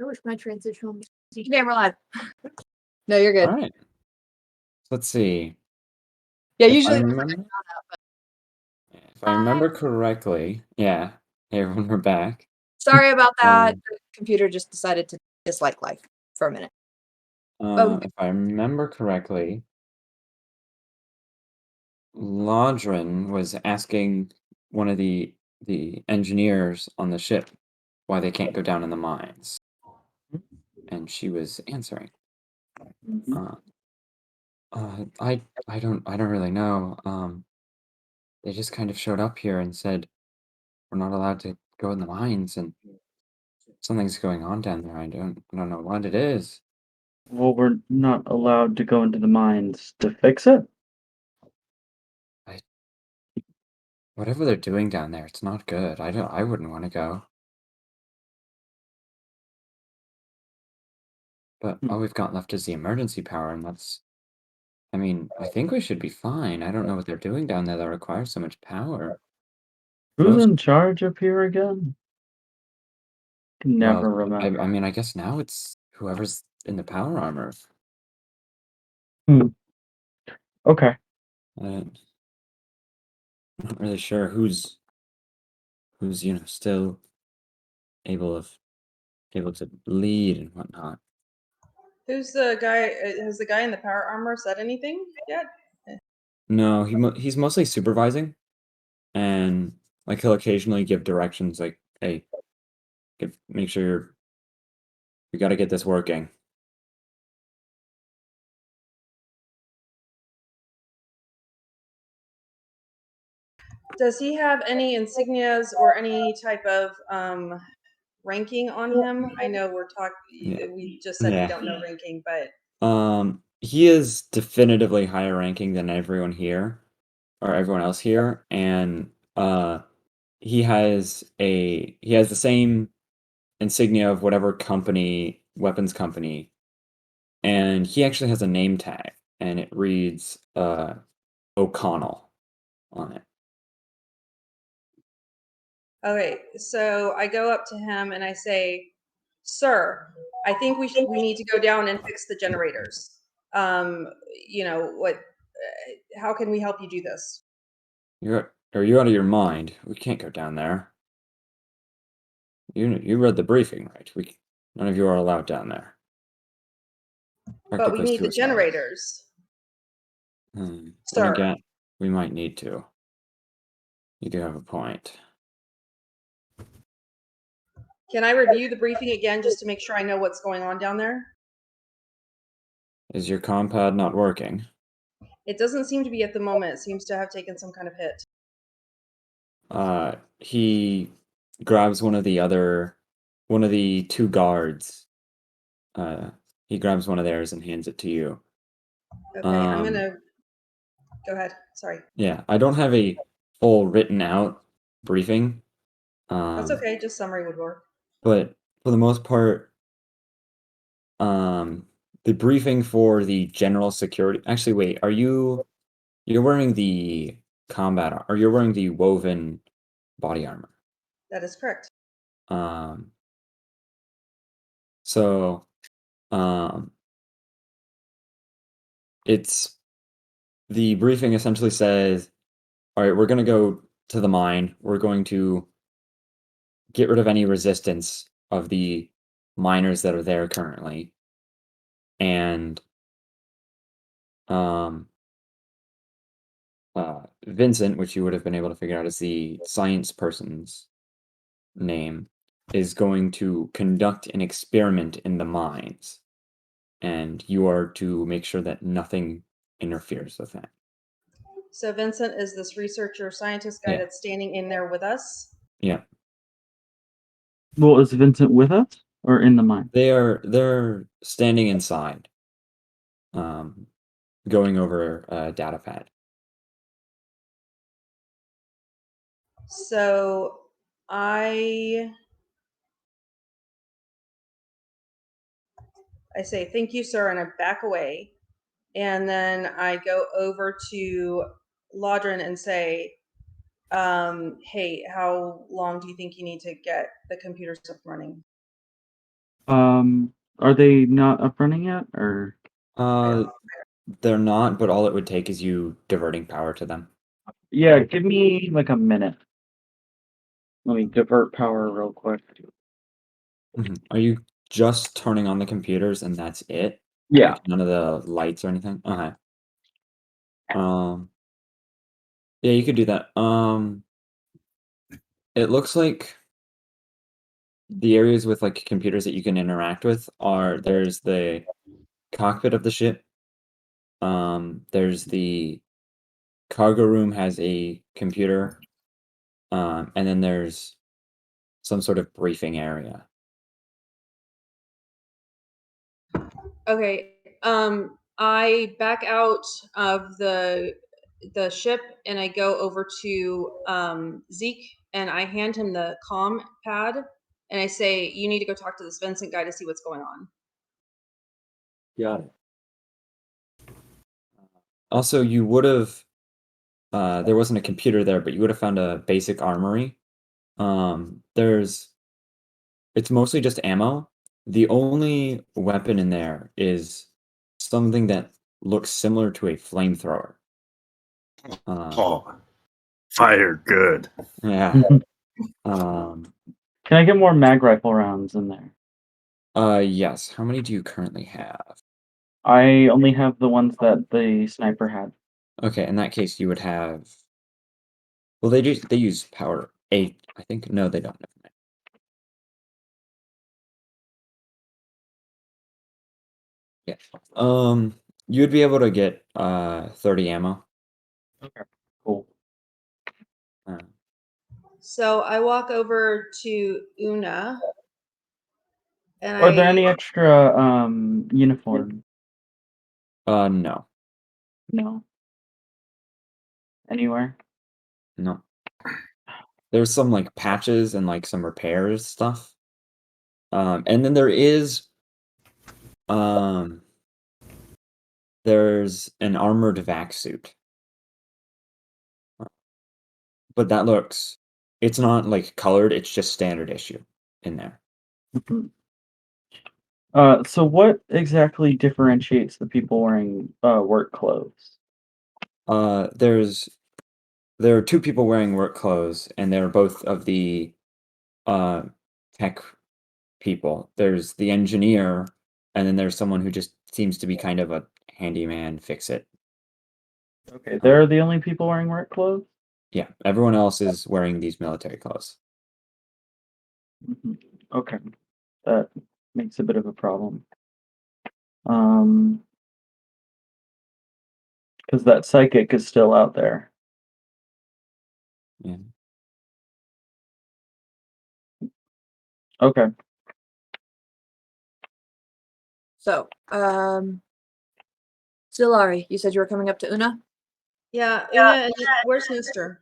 I wish my transitional was easy. Okay, we're live. No, you're good. All right. Let's see. Yeah, If I usually remember, if I remember correctly, yeah. Hey, everyone, we're back. sorry about that. Um, The computer just decided to dislike life for a minute. Oh, if I remember correctly, Lodrin was asking one of the engineers on the ship why they can't go down in the mines, and she was answering. Uh, I don't really know. They just kind of showed up here and said we're not allowed to go in the mines, and something's going on down there. I don't know what it is. Well, we're not allowed to go into the mines to fix it. Whatever they're doing down there, it's not good. I wouldn't want to go. But all we've got left is the emergency power, and I mean, I think we should be fine. I don't know what they're doing down there that requires so much power. Who's Most, in charge up here again? Can well, never remember. I mean, I guess now it's whoever's in the power armor. Okay. I'm not really sure who's still able to lead and whatnot. Who's the guy? Has the guy in the power armor said anything yet? No, he's mostly supervising, and like he'll occasionally give directions like, "Hey, make sure we got to get this working." Does he have any insignias or any type of ranking on him? I know we're talking. Yeah. We just said Yeah. we don't know ranking, but he is definitively higher ranking than everyone here, or everyone else here, and he has the same insignia of whatever company, weapons company, and he actually has a name tag, and it reads O'Connell on it. okay. So I go up to him and I say, "Sir, I think we need to go down and fix the generators. You know what? How can we help you do this?" Are you out of your mind? We can't go down there. You read the briefing, right? None of you are allowed down there. But we Practically need the suicide. generators. And Sir. again, we might need to. You do have a point. Can I review the briefing again just to make sure I know what's going on down there? Is your compad not working? It doesn't seem to be at the moment. It seems to have taken some kind of hit. He grabs one of the two guards. He grabs one of theirs and hands it to you. Okay, I'm gonna go ahead. Sorry. Yeah, I don't have a full written out briefing. That's okay. Just summary would work. But for the most part, the briefing for the general security. Actually, wait, you're wearing the combat, or you're wearing the woven body armor? That is correct. So, it's the briefing essentially says, all right, we're going to go to the mine. We're going to get rid of any resistance of the miners that are there currently. And Vincent, which you would have been able to figure out is the science person's name, is going to conduct an experiment in the mines. And you are to make sure that nothing interferes with that. So Vincent is this researcher, scientist guy that's standing in there with us? Yeah. Well, is Vincent with us or in the mine? They're standing inside, going over a data pad. So I say, "Thank you, sir," and I back away. And then I go over to Lodrin and say, "Hey, how long do you think you need to get the computers up running?" Are they not up running yet, or? They're not, but all it would take is you diverting power to them. Yeah, give me like a minute. Let me divert power real quick. Are you just turning on the computers and that's it? Yeah. Like none of the lights or anything? Okay. Yeah, you could do that. It looks like the areas with like computers that you can interact with there's the cockpit of the ship. There's the cargo room has a computer. And then there's some sort of briefing area. Okay. I back out of the ship and I go over to Zeke and I hand him the comm pad and I say, "You need to go talk to this Vincent guy to see what's going on." Got it. Also, you would have there wasn't a computer there, but you would have found a basic armory. It's mostly just ammo. The only weapon in there is something that looks similar to a flamethrower. Oh, fire good. Yeah. Um, Can I get more mag rifle rounds in there? yes. How many do you currently have? I only have the ones that the sniper had. Okay, in that case, you would have. Well, they use power 8, I think. No, they don't. Never mind. Yeah. You'd be able to get 30 ammo. Okay. Cool. So I walk over to Una and Are there any extra uniforms? No. No. Anywhere? No. There's some like patches and like some repairs stuff. And then there's an armored vac suit. But it's not like colored, it's just standard issue in there. So what exactly differentiates the people wearing work clothes? There are 2 people wearing work clothes, and they're both of the tech people. There's the engineer, and then there's someone who just seems to be kind of a handyman, fix it. Okay, they're the only people wearing work clothes? Yeah, everyone else is wearing these military clothes. Okay, that makes a bit of a problem. Because that psychic is still out there. Yeah. Okay. So, Zilari, you said you were coming up to Una? Yeah, Una, and where's Nooster?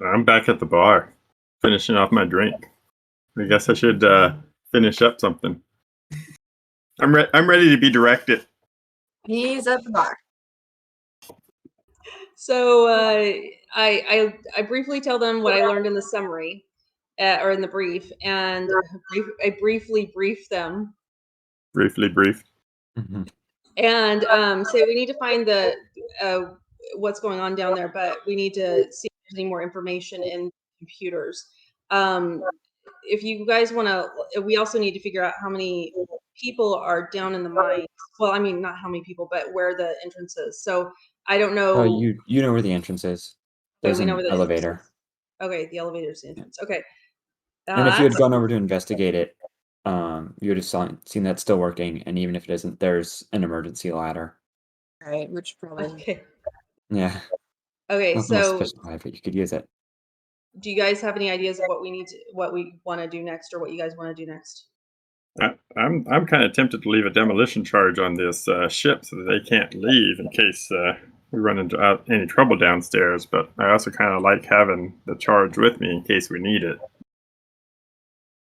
I'm back at the bar, finishing off my drink. I guess I should finish up something. I'm ready to be directed. He's at the bar. So I briefly tell them what I learned in the summary or in the brief, and I briefly brief them. Briefly briefed. Mm-hmm. And say we need to find the what's going on down there, but we need to see if there's any more information in computers. If you guys want to, we also need to figure out how many people are down in the mines. Well, I mean, not how many people, but where the entrance is. So I don't know. You know where the entrance is. There's we know an where the elevator. entrance is. Okay, the elevator's the entrance. Okay. And if you had gone over to investigate it, you would have seen that still working. And even if it isn't, there's an emergency ladder. Right, which probably. Okay. Yeah. Okay, Not the most so special, but you could use it. do you guys have any ideas of what we want to do next, or what you guys want to do next? I'm kind of tempted to leave a demolition charge on this ship so that they can't leave in case we run into any trouble downstairs. But I also kind of like having the charge with me in case we need it.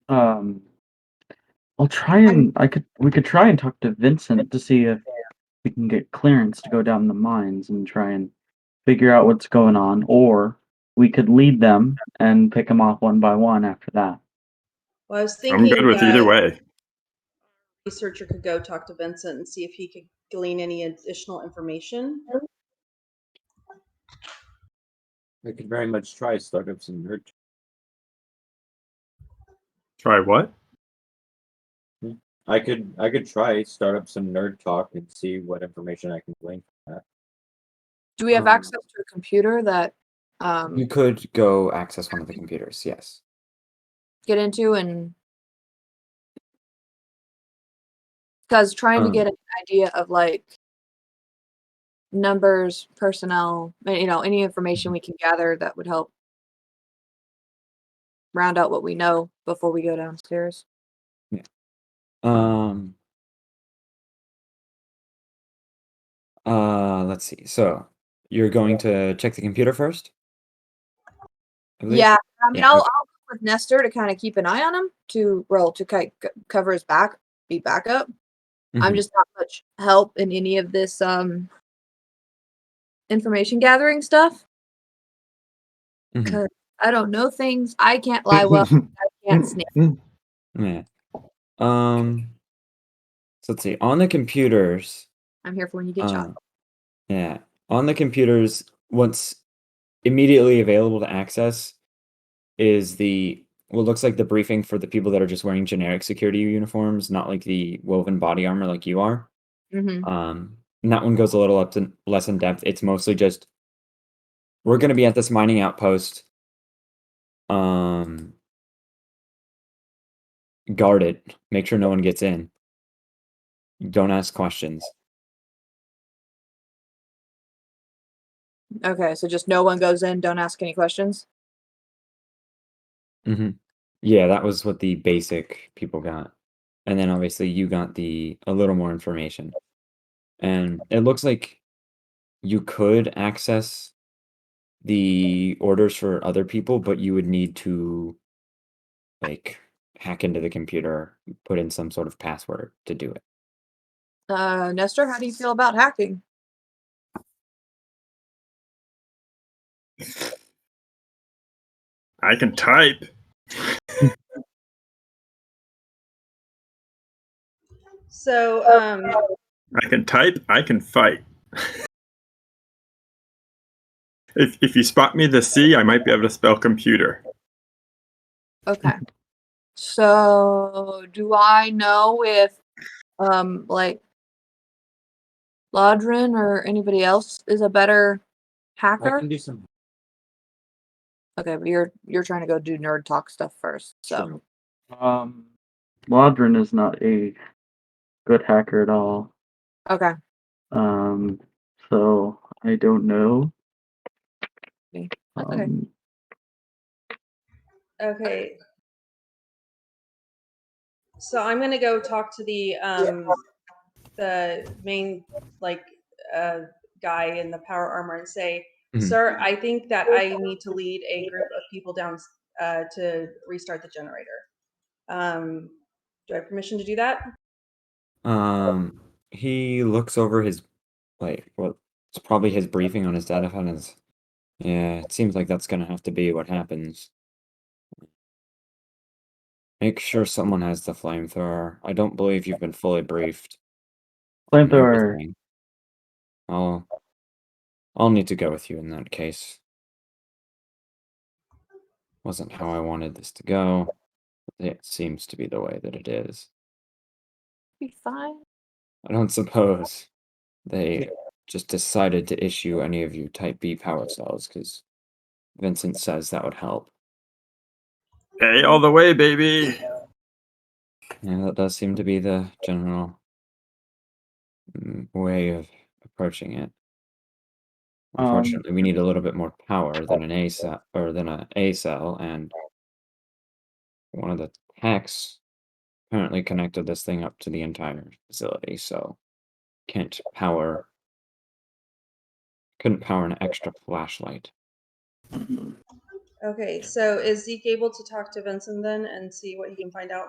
I'll try and we could try and talk to Vincent to see if we can get clearance to go down the mines and try and figure out what's going on, or we could lead them and pick them off one by one after that. Well, I was I'm good thinking with either way. researcher could go talk to Vincent and see if he could glean any additional information. I could very much try startups and nerd. Try what? I could try startups and nerd talk and see what information I can glean from that. Do we have access to a computer that You could go access one of the computers, yes. get into and because trying to get an idea of like numbers, personnel, any information we can gather that would help round out what we know before we go downstairs. Yeah. Let's see. So you're going to check the computer first? I believe? Yeah, I mean, Yeah, I'll okay. work with Nestor to kind of keep an eye on him to cover his back, be backup. I'm Mhm. just not much help in any of this information gathering stuff Mhm. because I don't know things. I can't lie well. I can't sneak. Yeah. So let's see. On the computers, I'm here for when you get shot. yeah. On the computers, what's immediately available to access is what looks like the briefing for the people that are just wearing generic security uniforms, not like the woven body armor like you are. Mm-hmm. And that one goes a little less in depth. It's mostly just we're going to be at this mining outpost. Guard it. Make sure no one gets in. Don't ask questions. Okay, so just no one goes in. Don't ask any questions. Mm-hmm. Yeah, that was what the basic people got. And then obviously you got a little more information. And it looks like you could access the orders for other people, but you would need to like hack into the computer, put in some sort of password to do it. Nestor, how do you feel about hacking? I can type. So, I can type. I can fight. If you spot me the C, I might be able to spell computer. Okay. So, do I know if, like, Lodrin or anybody else is a better I hacker? can do some. Okay, but you're trying to go do nerd talk stuff first. So, Lodrin is not a good hacker at all. okay. So I don't know. That's okay. okay. So I'm gonna go talk to the main guy in the power armor and say, Mhm. "Sir, I think that I need to lead a group of people down to restart the generator. Do I have permission to do that?" He looks over his it's probably his briefing on his data phone is yeah, it seems like that's gonna have to be what happens. Make sure someone has the flamethrower. I don't believe you've been fully briefed on Flamethrower. everything. I'll need to go with you in that case. Wasn't how I wanted this to go. It seems to be the way that it is. Be fine. I don't suppose they just decided to issue any of you Type B power cells because Vincent says that would help. A all the way, baby. Yeah, that does seem to be the general way of approaching it. Unfortunately, we need a little bit more power than an A cell or than a A cell, and one of the techs apparently connected this thing up to the entire facility, so couldn't power an extra flashlight. Okay, so is Zeke able to talk to Vincent then and see what he can find out?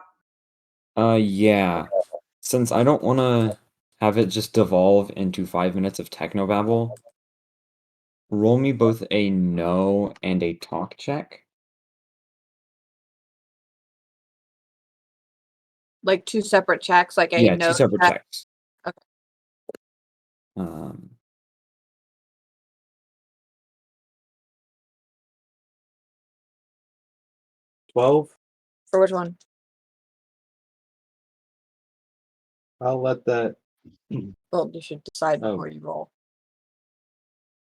Yeah. Since I don't want to have it just devolve into 5 minutes of technobabble, roll me both a no and a talk check. Like 2 separate checks, like a Yeah, no 2 separate check? checks. Okay. Um 12. For which one? I'll let that. Well, you should decide Oh. before you roll.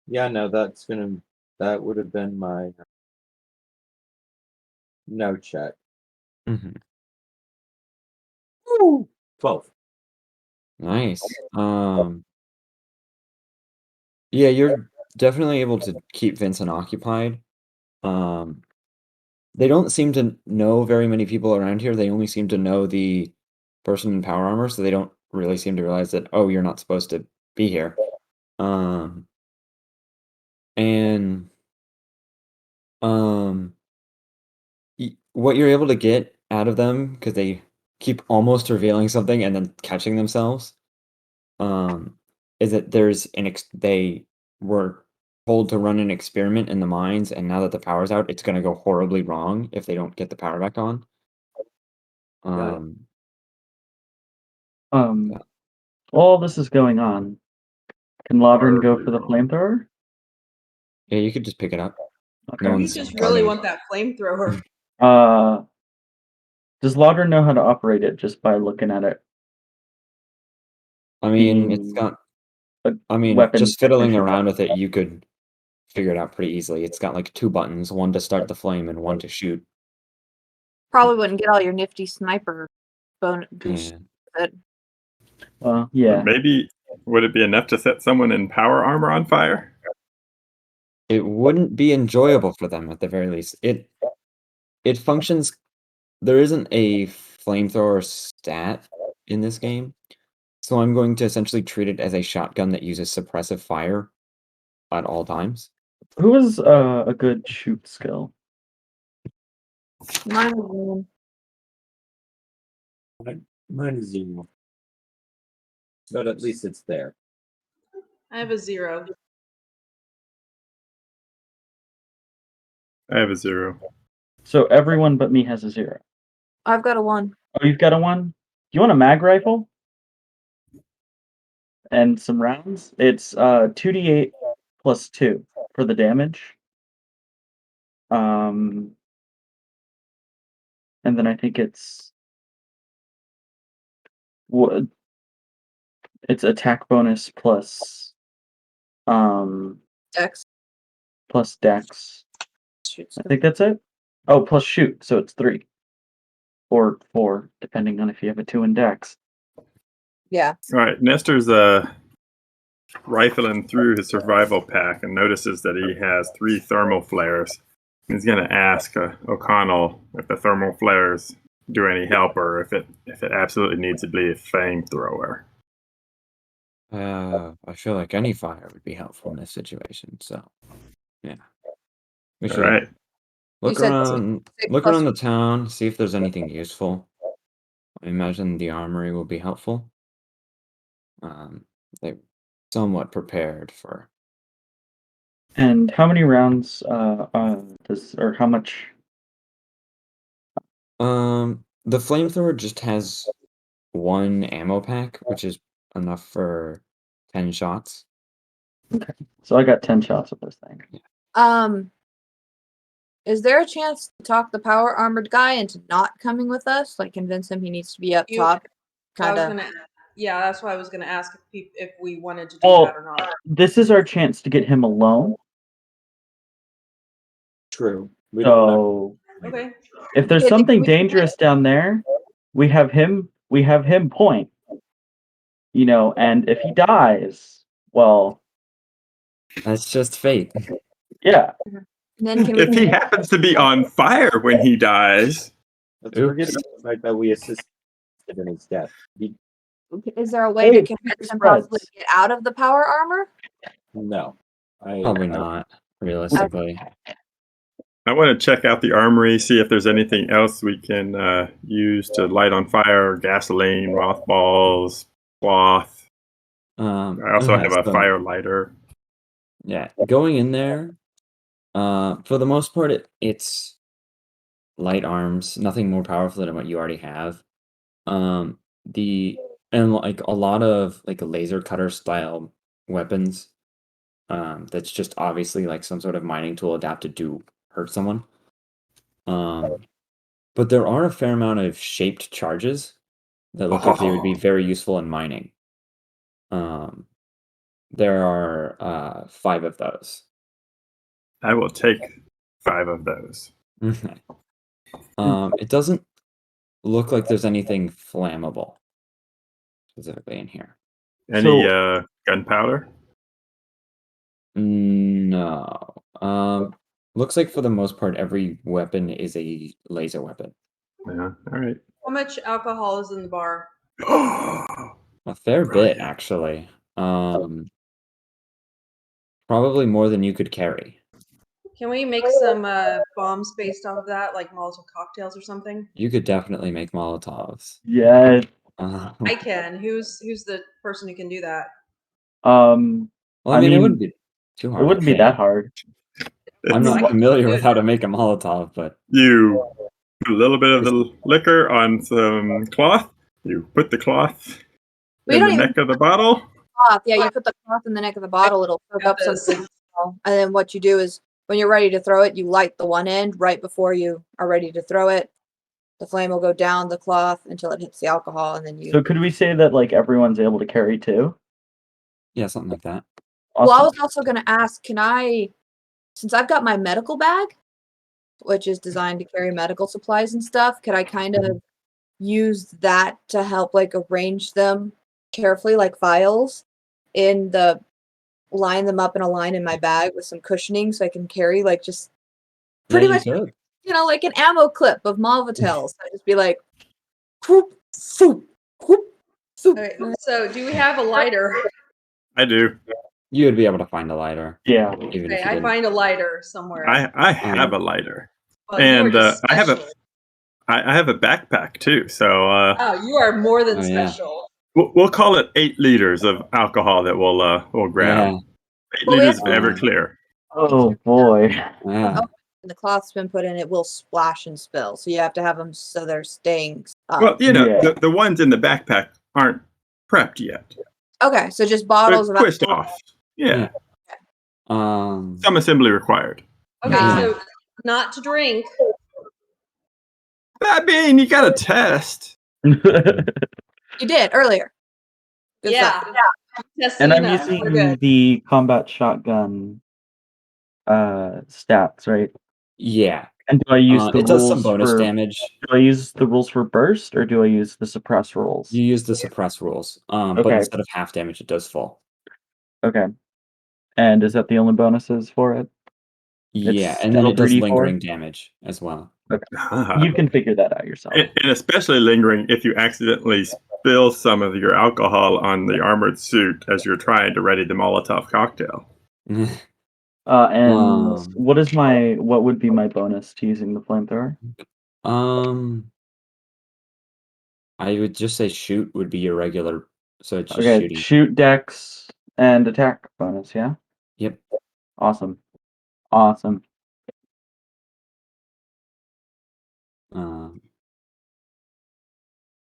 Yeah, no, that would have been my no check. mhm. Woo! 12. Nice. Yeah, you're definitely able to keep Vincent occupied. Um, they don't seem to know very many people around here. They only seem to know the person in power armor, so they don't really seem to realize that, oh, you're not supposed to be here. Um, and um, what you're able to get out of them, because they keep almost revealing something and then catching themselves, is that they were told to run an experiment in the mines, and now that the power's out, it's going to go horribly wrong if they don't get the power back on. Got it. Um, all this is going on. Can Laudrin go for the flamethrower? Yeah, you could just pick it up. Okay. No You one's just guarding really it. want that flamethrower. Does Laudrin know how to operate it just by looking at it? I mean, it's being got. a I mean, weapon just fiddling technician? around with it, you could figure it out pretty easily. It's got like 2 buttons, one to start the flame and one to shoot. Probably wouldn't get all your nifty sniper boost. Yeah. But Well, But yeah. maybe would it be enough to set someone in power armor on fire? It wouldn't be enjoyable for them at the very least. It functions. There isn't a flamethrower stat in this game, so I'm going to essentially treat it as a shotgun that uses suppressive fire at all times. Who is a good shoot skill? mine was Mine is 0. But at least it's there. I have a 0. I have a 0. So everyone but me has a 0. I've got a 1. Oh, you've got a 1? Do you want a mag rifle? And some rounds? It's 2d8 plus 2 for the damage. And then I think it's attack bonus plus Dex. plus dex. Shoots I think that's it. Oh, plus shoot, so it's 3 or 4, depending on if you have a 2 in dex. Yeah. All right, Nestor's rifling through his survival pack and notices that he has 3 thermal flares. He's going to ask O'Connell if the thermal flares do any help or if it absolutely needs to be a flamethrower. I feel like any fire would be helpful in this situation. So, yeah, we All should right. look said around. 6 Look plus- around the town, see if there's anything useful. I imagine the armory will be helpful. They're somewhat prepared for. And how many rounds or how much? The flamethrower just has 1 ammo pack, which is enough for 10 shots. Okay. So I got 10 shots of this thing. Is there a chance to talk the power armored guy into not coming with us? Like convince him he needs to be up top? I was Kind of. gonna, yeah, that's why I was gonna ask if we wanted to do Oh. that or not. This is our chance to get him alone. True. We don't want So Okay. if there's Okay, something we- dangerous down there, we have him point. And if he dies, well, That's just fate. yeah. And then can we If he happens to be on fire when he dies, Let's forget about the fact that we assisted in his death. Is there a way to Hey, convince him spreads. possibly get out of the power armor? No. Probably not, realistically. I want to check out the armory, see if there's anything else we can use to light on fire: gasoline, mothballs, cloth. I also Okay, have a so, fire lighter. yeah, going in there, for the most part, it's light arms, nothing more powerful than what you already have. The and like a lot of like laser cutter style weapons. That's just obviously like some sort of mining tool adapted to hurt someone. But there are a fair amount of shaped charges that look like they would be very useful in mining. Um, there are 5 of those. I will take 5 of those. It doesn't look like there's anything flammable specifically in here. Any So- gunpowder? No. Looks like for the most part, every weapon is a laser weapon. Yeah. All right. How much alcohol is in the bar? A fair bit, Brilliant. actually. Probably more than you could carry. Can we make some bombs based off of that, like Molotov cocktails or something? You could definitely make Molotovs. Yes. I can. Who's the person who can do that? Um, Well, I it mean, wouldn't be too it hard. wouldn't I be that think. hard. I'm Well, I not can familiar do with it. how to make a Molotov, but You put a little bit of the liquor on some cloth. You put the cloth We in don't the even neck of the bottle. cloth. Yeah, you put the cloth in the neck of the bottle, it'll soak got up some this. alcohol. And then what you do is when you're ready to throw it, you light the one end right before you are ready to throw it. The flame will go down the cloth until it hits the alcohol, and then you. So could we say that like everyone's able to carry 2? yeah, something like that. Well, I Awesome. was also going to ask, can I, since I've got my medical bag, which is designed to carry medical supplies and stuff, could I kind of use that to help like arrange them carefully, like files, line them up in a line in my bag with some cushioning so I can carry like just pretty Yeah, much, you could. like an ammo clip of Malvatels. So just be like, whoop, whoop, whoop, whoop. Okay, so do we have a lighter? I do. You would be able to find a lighter, Yeah. even Okay, if you I didn't. find a lighter somewhere. I have a lighter, Well, you are and just I have a special. I have a backpack too. So Oh, you are more than Oh, yeah. special. we'll call it 8 liters of alcohol that we'll grab. Yeah, 8 Well, we liters of have- Everclear. Oh boy. yeah. And the cloth's been put in, it will splash and spill. So you have to have them so they're staying up. Well, you know, Yeah. the ones in the backpack aren't prepped yet. Okay, so just They're bottles of squished alcohol. off. Yeah. Some Assembly required. Okay, Yeah. so not to drink. I mean, you got to test. You did earlier. Good Yeah. stuff. Testing And I'm enough. We're using good. the combat shotgun stats, right? yeah. And do I use the It does some rules bonus for damage. do I use the rules for burst or do I use the suppress rules? You use the suppress rules, but Okay. instead of half damage, it does full. Okay. And is that the only bonuses for it? Yeah, It's and then still it does 3d4? lingering damage as well. You can figure that out yourself. And especially lingering if you accidentally spill some of your alcohol on the armored suit as you're trying to ready the Molotov cocktail. And what would be my bonus to using the flamethrower? I would just say shoot would be your regular, so it's just Okay, shooting. shoot, dex, and attack bonus, yeah? Yep. Awesome. Awesome.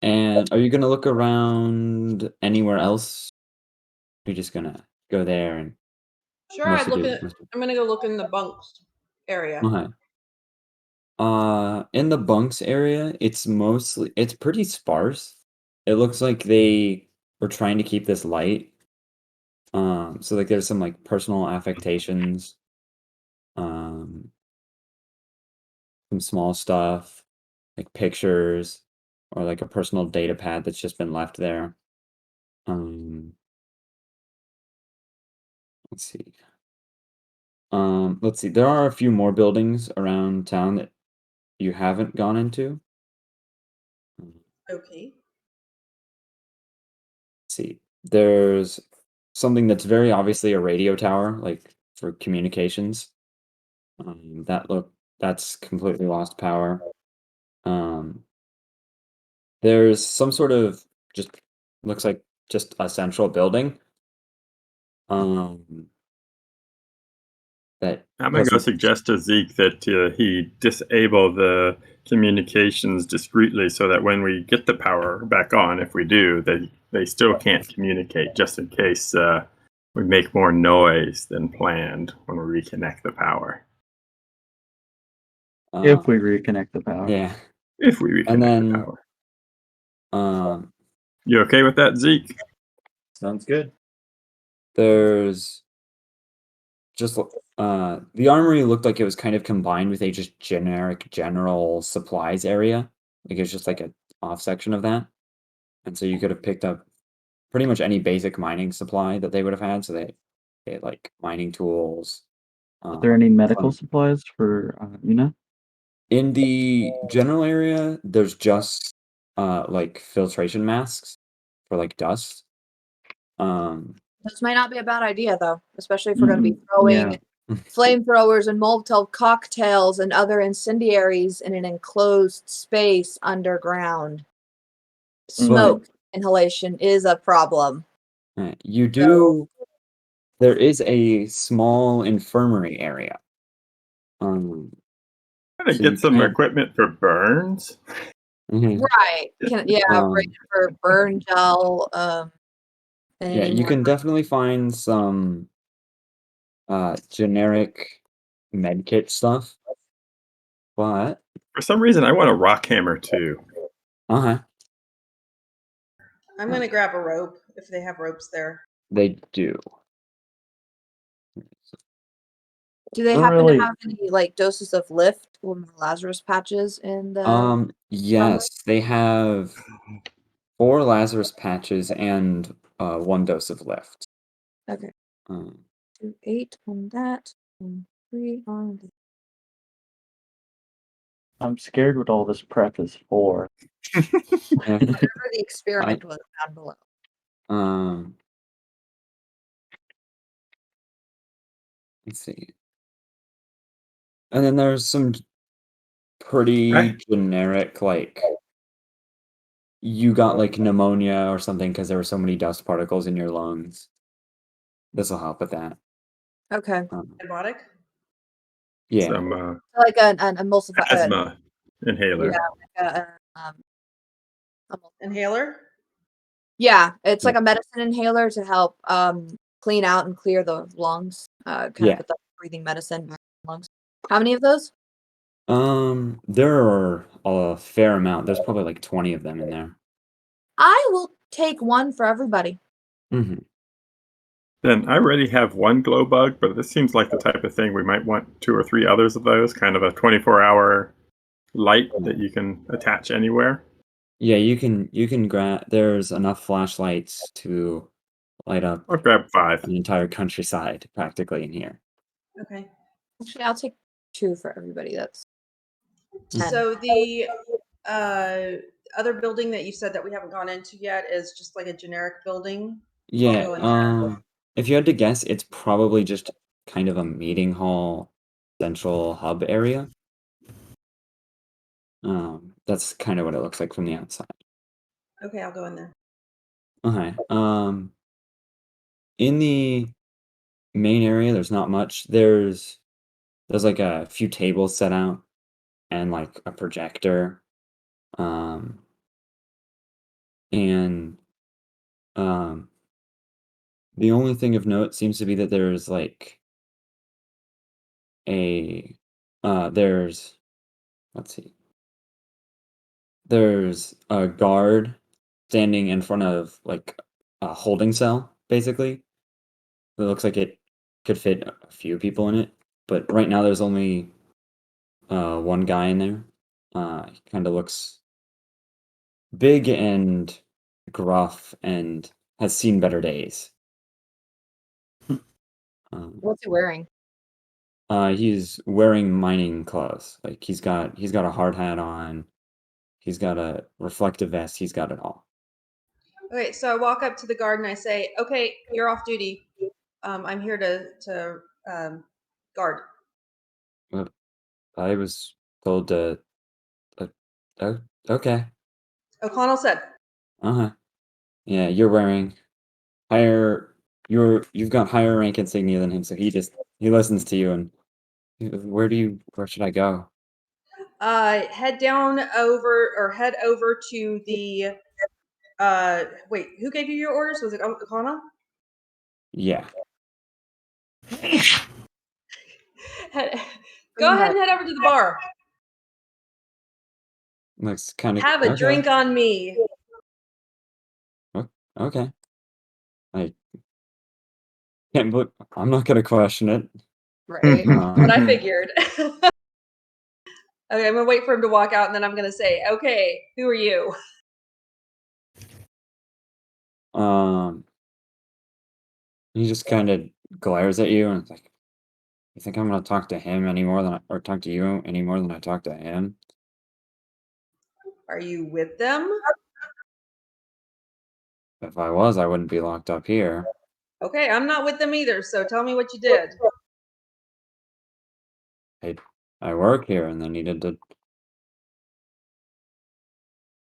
And are you gonna look around anywhere else? You're just gonna go there and Sure, mostly do. I'm gonna go look in the bunks area. Okay. In the bunks area, it's pretty sparse. It looks like they were trying to keep this light. So like there's some like personal affectations, some small stuff, like pictures, or like a personal data pad that's just been left there. Let's see. Let's see. There are a few more buildings around town that you haven't gone into. Okay. See, there's something that's very obviously a radio tower, like for communications. That's completely lost power. There's some sort of just looks like just a central building. that I'm going to go doesn't. suggest to Zeke that he disable the communications discreetly so that when we get the power back on, if we do, they still can't communicate, just in case we make more noise than planned when we reconnect the power. If we reconnect the power. Yeah. If we reconnect And then, the power. um, You okay with that, Zeke? Sounds good. there's just the armory looked like it was kind of combined with a just generic general supplies area. Like it's just like a off section of that. And so you could have picked up pretty much any basic mining supply that they would have had. So they had like mining tools. Are there any medical some- supplies for Una? in the general area, there's just like filtration masks for like dust. This might not be a bad idea, though, especially if we're going to be throwing Yeah. flamethrowers and Molotov cocktails and other incendiaries in an enclosed space underground. Smoke inhalation is a problem. You do. There is a small infirmary area. Trying to So get you some can- equipment for burns. Mhm. Right. Right for burn gel. And Yeah, any you more- can definitely find some generic medkit stuff. But For some reason, I want a rock hammer too. uh-huh, I'm gonna grab a rope if they have ropes there. they do. Do they Don't happen really- to have any like doses of lift or Lazarus patches in the Yes, they have 4 Lazarus patches and 1 dose of lift. Okay. Um, 8 on that, and 3 on the I'm scared what all this prep is for. yeah, whatever the experiment was down below. Let's see. And then there's some pretty Right. generic, like you got like pneumonia or something because there were so many dust particles in your lungs. This will help with that. Okay. Antibiotic? Yeah. Some Like an emulsifier. asthma inhaler. Inhaler? Yeah, it's like a medicine inhaler to help clean out and clear the lungs. Kind Yeah. of put the breathing medicine back in the lungs. How many of those? There are a fair amount. There's probably like 20 of them in there. I will take one for everybody. Mm-hmm. Then I already have 1 glow bug, but this seems like the type of thing we might want 2 or 3 others of those. Kind of a 24-hour light that you can attach anywhere. Yeah, you can grab. There's enough flashlights to light up I'll grab 5. an entire countryside practically in here. Okay. Actually, I'll take 2 for everybody. That's 10. So the other building that you said that we haven't gone into yet is just like a generic building. Yeah. go in there. If you had to guess, it's probably just kind of a meeting hall, central hub area. That's kind of what it looks like from the outside. Okay, I'll go in there. Okay. In the main area, there's not much. There's like a few tables set out and like a projector. And the only thing of note seems to be that there's like let's see. There's a guard standing in front of like a holding cell, basically. It looks like it could fit a few people in it, but right now there's only 1 guy in there. He kind of looks big and gruff and has seen better days. What's he wearing? He's wearing mining clothes. Like he's got a hard hat on. He's got a reflective vest. He's got it all. Okay, so I walk up to the guard and I say, "Okay, you're off duty. I'm here to guard." I was told to. Okay. O'Connell said, Uh-huh. Yeah, you're wearing higher. You've got higher rank insignia than him, so he just he listens to you and where should I go? Head over to the. Wait, who gave you your orders? Was it Okana? Yeah. Go ahead and head over to the bar. Looks kind of Have a drink on me. Okay. I can't believe I'm not gonna question it. Right. But I figured. Okay, I'm gonna wait for him to walk out, and then I'm gonna say, "Okay, who are you?" He just kind of glares at you and it's like, you think I'm gonna talk to him any more than or talk to you any more than I talk to him? Are you with them? If I was, I wouldn't be locked up here. Okay, I'm not with them either. So tell me what you did. I work here and they needed to.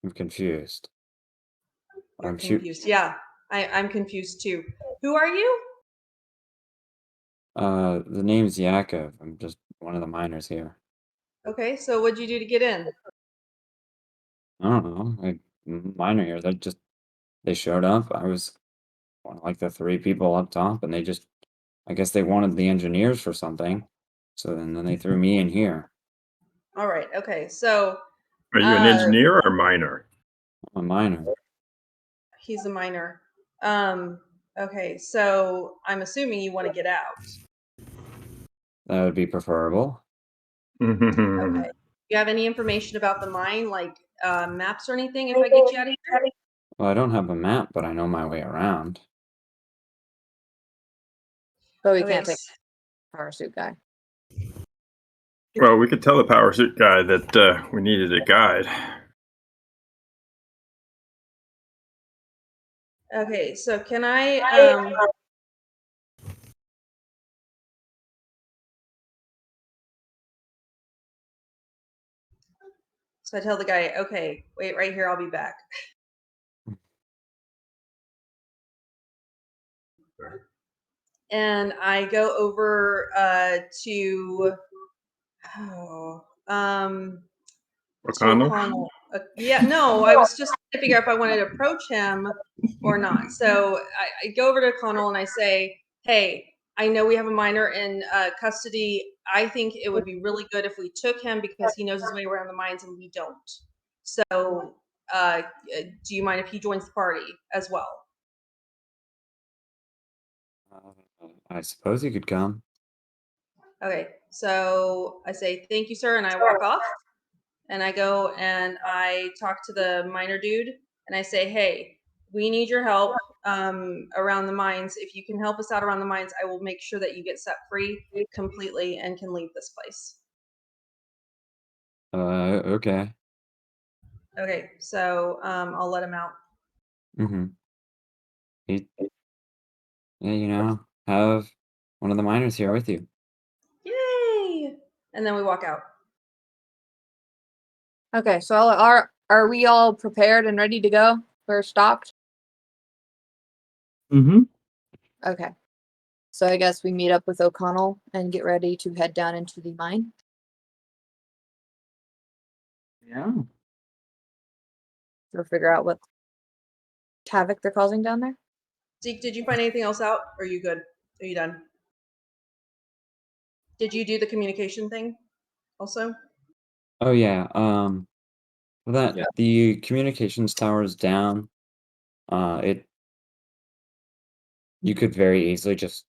I'm confused. You're I'm confused. Yeah, I'm confused too. Who are you? The name's Yakov. I'm just one of the miners here. Okay, so what'd you do to get in? I don't know. Miner here. They showed up. I was one of like the 3 people up top, and I guess they wanted the engineers for something. So then they threw me in here. All right. Okay, so Are you an engineer or a miner? I'm a miner. he's a minor. Okay, so I'm assuming you want to get out. That would be preferable. Okay. You have any information about the mine, like maps or anything? If I get you out of here. Well, I don't have a map, but I know my way around. But we Okay. can't take power suit guy. Well, we could tell the power suit guy that we needed a guide. Okay, so can I so I tell the guy, okay, wait right here, I'll be back. And I go over to O'Connell? O'Connell. Yeah, no, I was just trying to figure out if I wanted to approach him or not. So I go over to O'Connell and I say, hey, I know we have a minor in custody. I think it would be really good if we took him because he knows his way around the mines and we don't. So do you mind if he joins the party as well? I suppose you could come. Okay, so I say, thank you, sir, and I walk off. And I go and I talk to the miner dude and I say, hey, we need your help around the mines. If you can help us out around the mines, I will make sure that you get set free completely and can leave this place. Okay. Okay, so I'll let him out. Mm-hmm. Yeah, have one of the miners here with you. Yay! And then we walk out. Okay, so are we all prepared and ready to go? We're stopped? Mm-hmm. Okay. So I guess we meet up with O'Connell and get ready to head down into the mine. Yeah. Or figure out what havoc they're causing down there. Zeke, did you find anything else out? Or are you good? Are you done? Did you do the communication thing also? Oh yeah. That Yeah. the communications tower is down. You could very easily just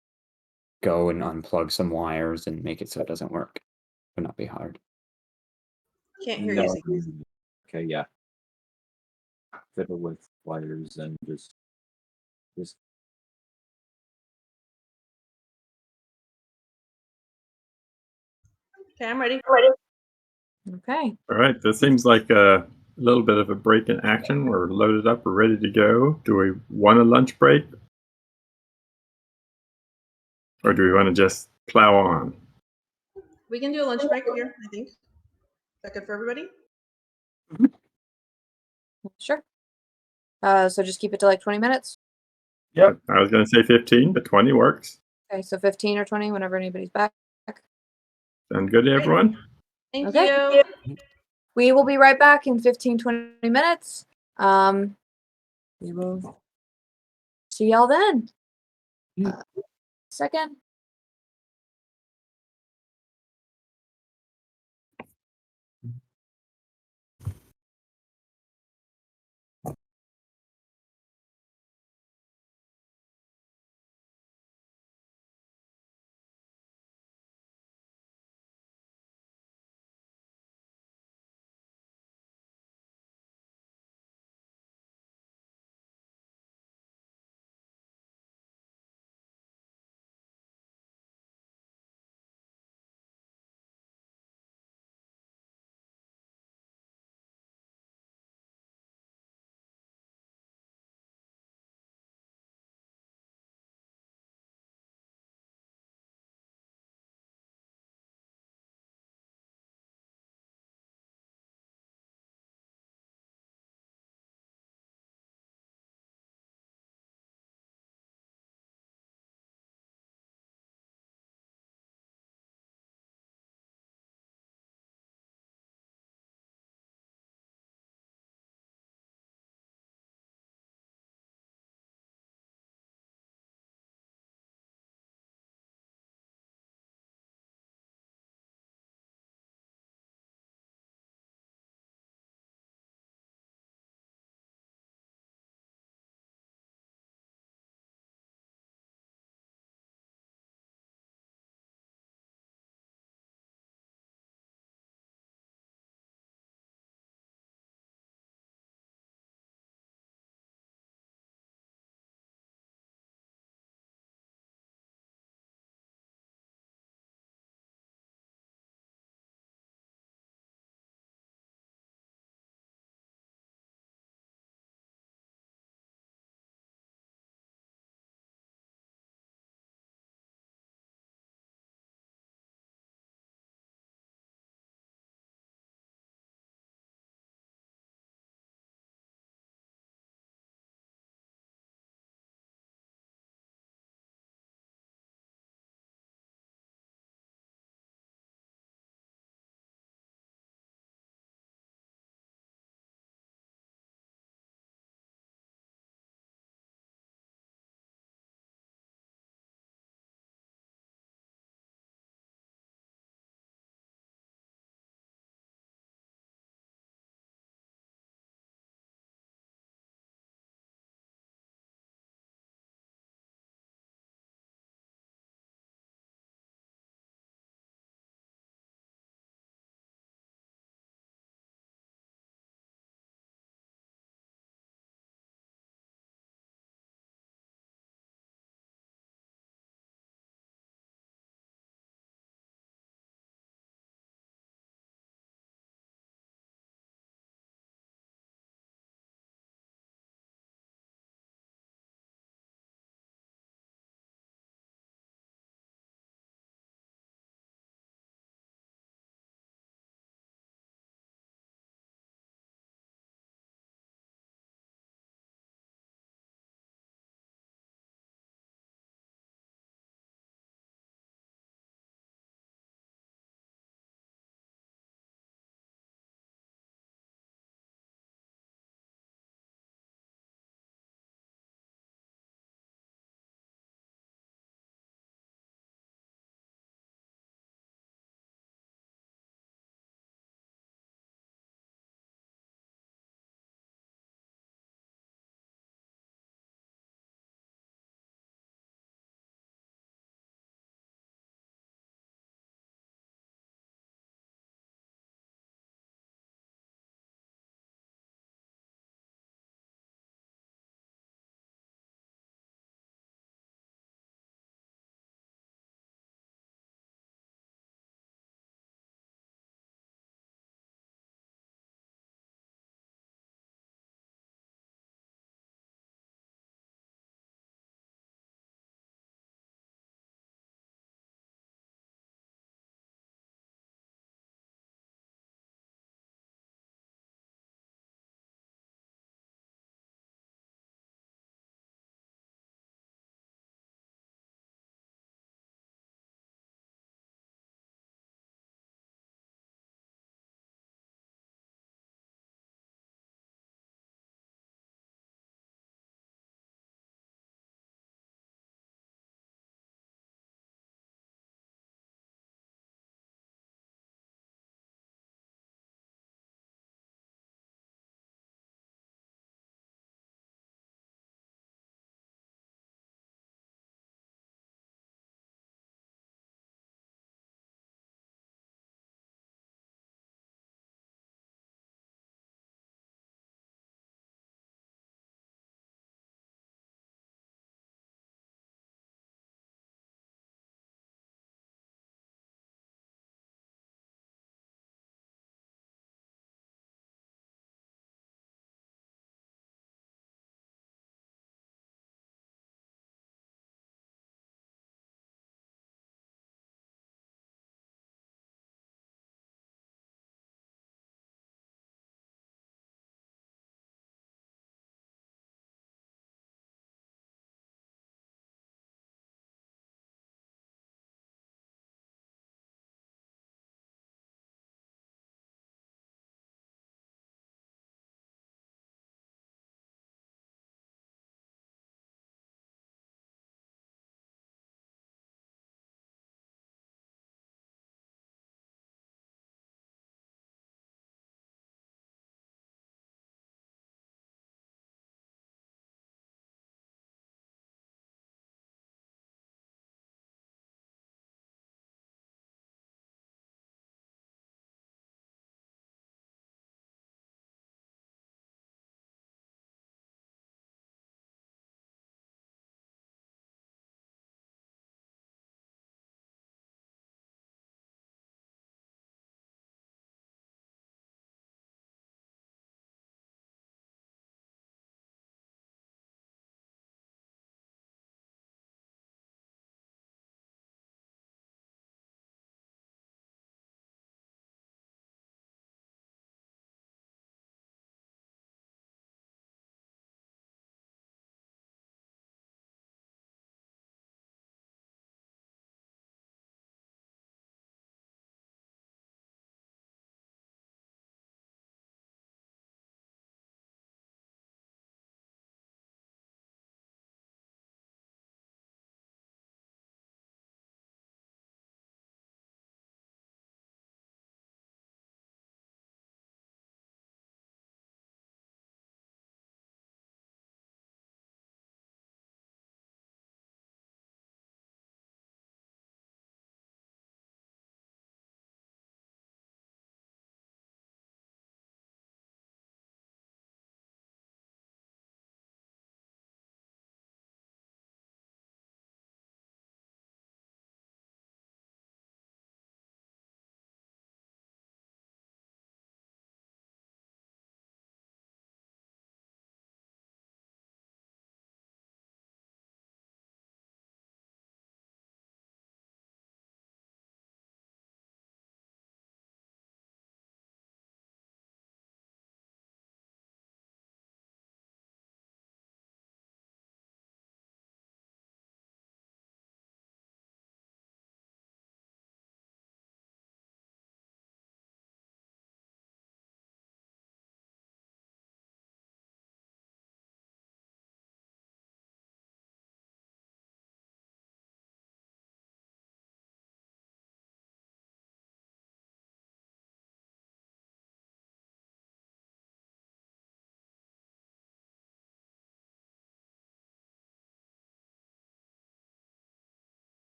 go and unplug some wires and make it so it doesn't work. Would not be hard. Can't hear you, Zeke. Okay, yeah. Fiddle with wires and just Okay, I'm ready. Okay. All right, this seems like a little bit of a break in action. We're loaded up, we're ready to go. Do we want a lunch break? Or do we want to just plow on? We can do a lunch break here, I think. Is that good for everybody? Sure. So just keep it to like 20 minutes. Yep. I was going to say 15, but 20 works. Okay, so 15 or 20, whenever anybody's back. Sound good to everyone? Thank Okay. you. We will be right back in 15, 20 minutes. We will see y'all then. Second.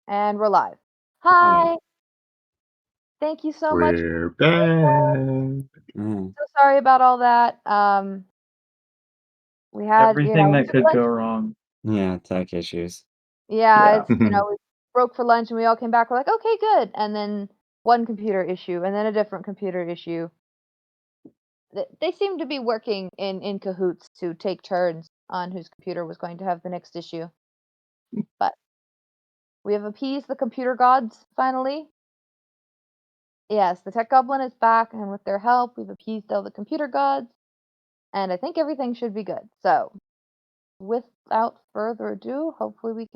And we're live. Hi. Thank you so much. We're back. Oh, So sorry about all that. We had, Everything that we could lunch. go wrong. yeah, tech issues. Yeah, Yeah. it's, we broke for lunch and we all came back. We're like, okay, good. And then one computer issue and then a different computer issue. They seem to be working in cahoots to take turns on whose computer was going to have the next issue. But we have appeased the computer gods finally. Yes, the tech goblin is back, and with their help, we've appeased all the computer gods, and I think everything should be good. So, without further ado, hopefully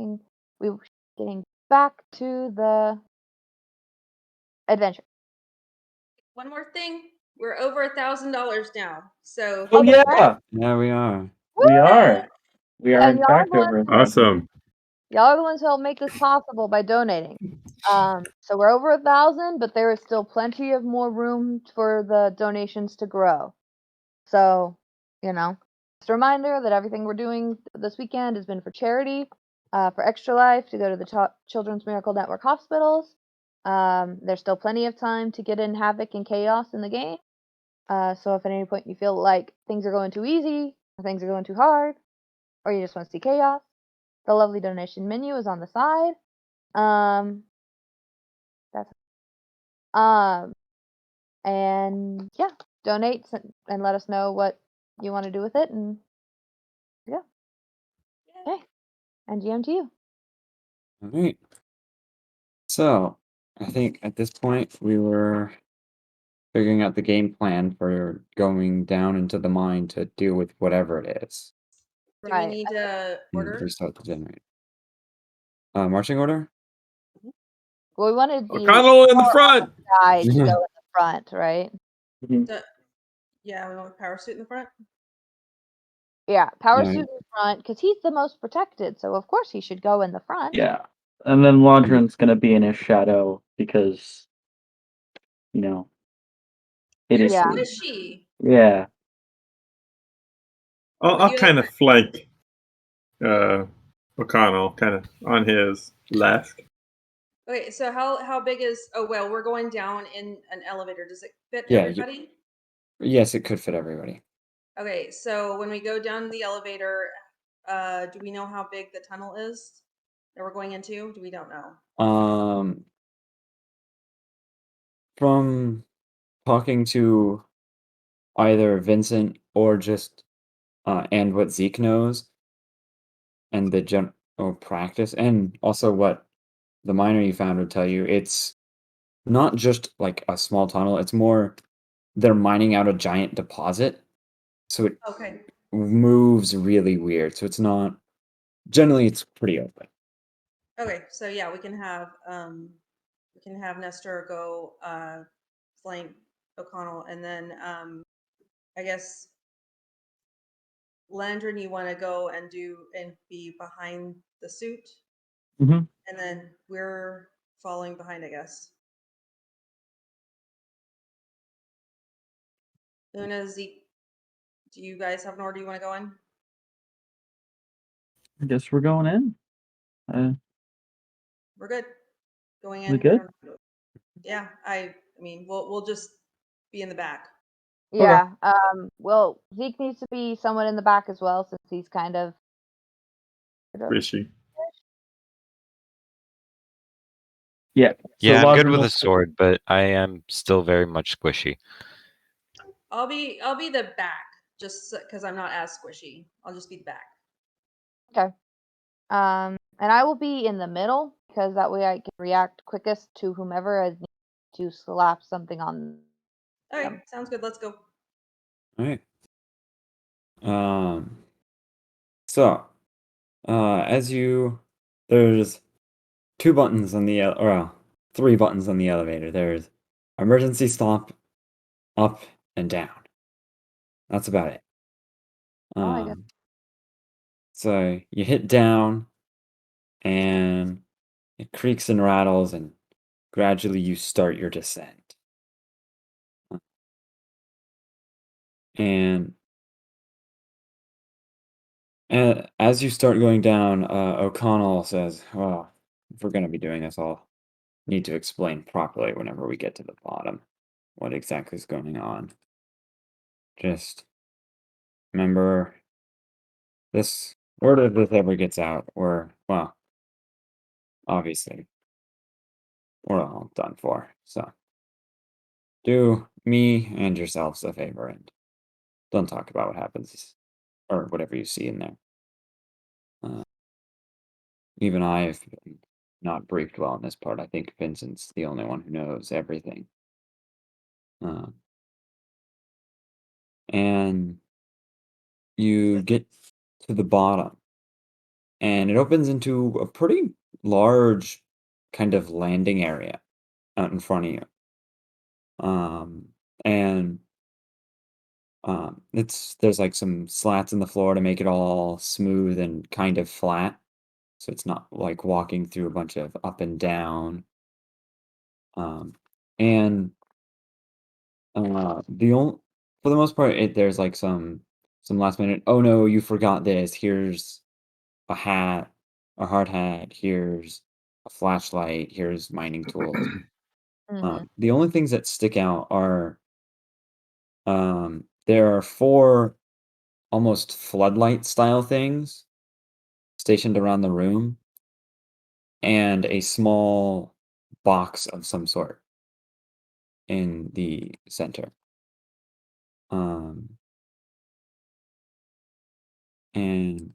we're getting back to the adventure. One more thing. We're over $1,000 now. So Oh that's yeah, Yeah, we are. we are. We are And in y'all fact want- over. Awesome. Y'all are the ones who help make this possible by donating. So we're over 1,000, but there is still plenty of more room for the donations to grow. So, just a reminder that everything we're doing this weekend has been for charity, for Extra Life, to go to the Children's Miracle Network hospitals. There's still plenty of time to get in Havoc and Chaos in the game. So if at any point you feel like things are going too easy, or things are going too hard, or you just want to see Chaos, the lovely donation menu is on the side. That's and yeah, donate and let us know what you want to do with it, and yeah. Okay, and GM to you. All right. So, I think at this point we were figuring out the game plan for going down into the mine to deal with whatever it is. do we Right. need to order? Restart the generator. Marching order? Well, we wanted the O'Connell in the front. guy to go in the front, right? Yeah, we want a power suit in the front. Yeah, power Yeah. suit in front because he's the most protected, so of course he should go in the front. Yeah, and then Laudron's gonna be in his shadow because, You're idiocy. squishy. Yeah. I'll You kind know- of flank O'Connell, kind of on his left. Okay, so how big is? Oh well, we're going down in an elevator. Does it fit Yeah, everybody? Yes, it could fit everybody. Okay, so when we go down the elevator, do we know how big the tunnel is that we're going into? We don't know. From talking to either Vincent or just and what Zeke knows, and the general practice, and also what the miner you found would tell you, it's not just like a small tunnel. It's more they're mining out a giant deposit, so it Okay. moves really weird. So it's not generally it's pretty open. Okay, so yeah, we can have Nestor go flank O'Connell, and then I guess Landron, you want to go and be behind the suit, Mhm. and then we're following behind, I guess. Luna, Zeke, do you guys have an order you want to go in? I guess we're going in. We're good. Going We in. good? Yeah, I mean, we'll just be in the back. Yeah. Well, Zeke needs to be someone in the back as well, since he's kind of Squishy. Yeah. Yeah, I'm good Laudron with will- a sword, but I am still very much squishy. I'll be the back, just because I'm not as squishy. I'll just be the back. okay. And I will be in the middle because that way I can react quickest to whomever has to slap something on. All right, sounds good. Let's go. All right. So, there's two buttons on the three buttons on the elevator. There's emergency stop, up and down. That's about it. I guess. So you hit down, and it creaks and rattles, and gradually you start your descent. And as you start going down, O'Connell says, "Well, if we're going to be doing this, I'll need to explain properly whenever we get to the bottom what exactly is going on. Just remember this word if this ever gets out, well, obviously, we're all done for. So do me and yourselves a favor and don't talk about what happens or whatever you see in there. Even I have been not briefed well in this part. I think Vincent's the only one who knows everything. And you get to the bottom, and it opens into a pretty large kind of landing area out in front of you. And there's like some slats in the floor to make it all smooth and kind of flat, so it's not like walking through a bunch of up and down. And the only for the most part, there's like some last minute. Oh no, you forgot this. Here's a hat, a hard hat. Here's a flashlight. Here's mining tools. The only things that stick out are there are 4 almost floodlight style things stationed around the room, and a small box of some sort in the center. And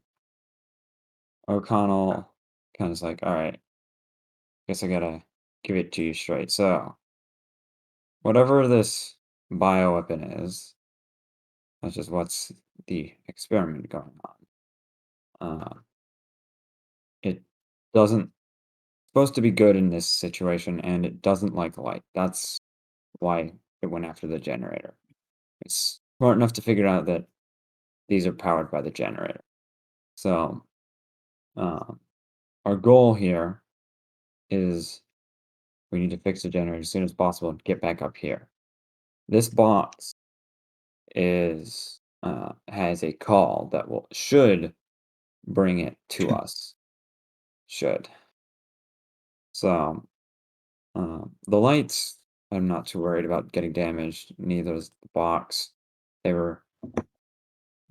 O'Connell kind of is like, all right, guess I gotta give it to you straight. So, whatever this bioweapon is, that's just what's the experiment going on. It doesn't supposed to be good in this situation, and it doesn't like light. That's why it went after the generator. It's smart enough to figure out that these are powered by the generator. So, our goal here is we need to fix the generator as soon as possible and get back up here. This box has a call that should bring it to us. Should. So, the lights, I'm not too worried about getting damaged. Neither is the box. They were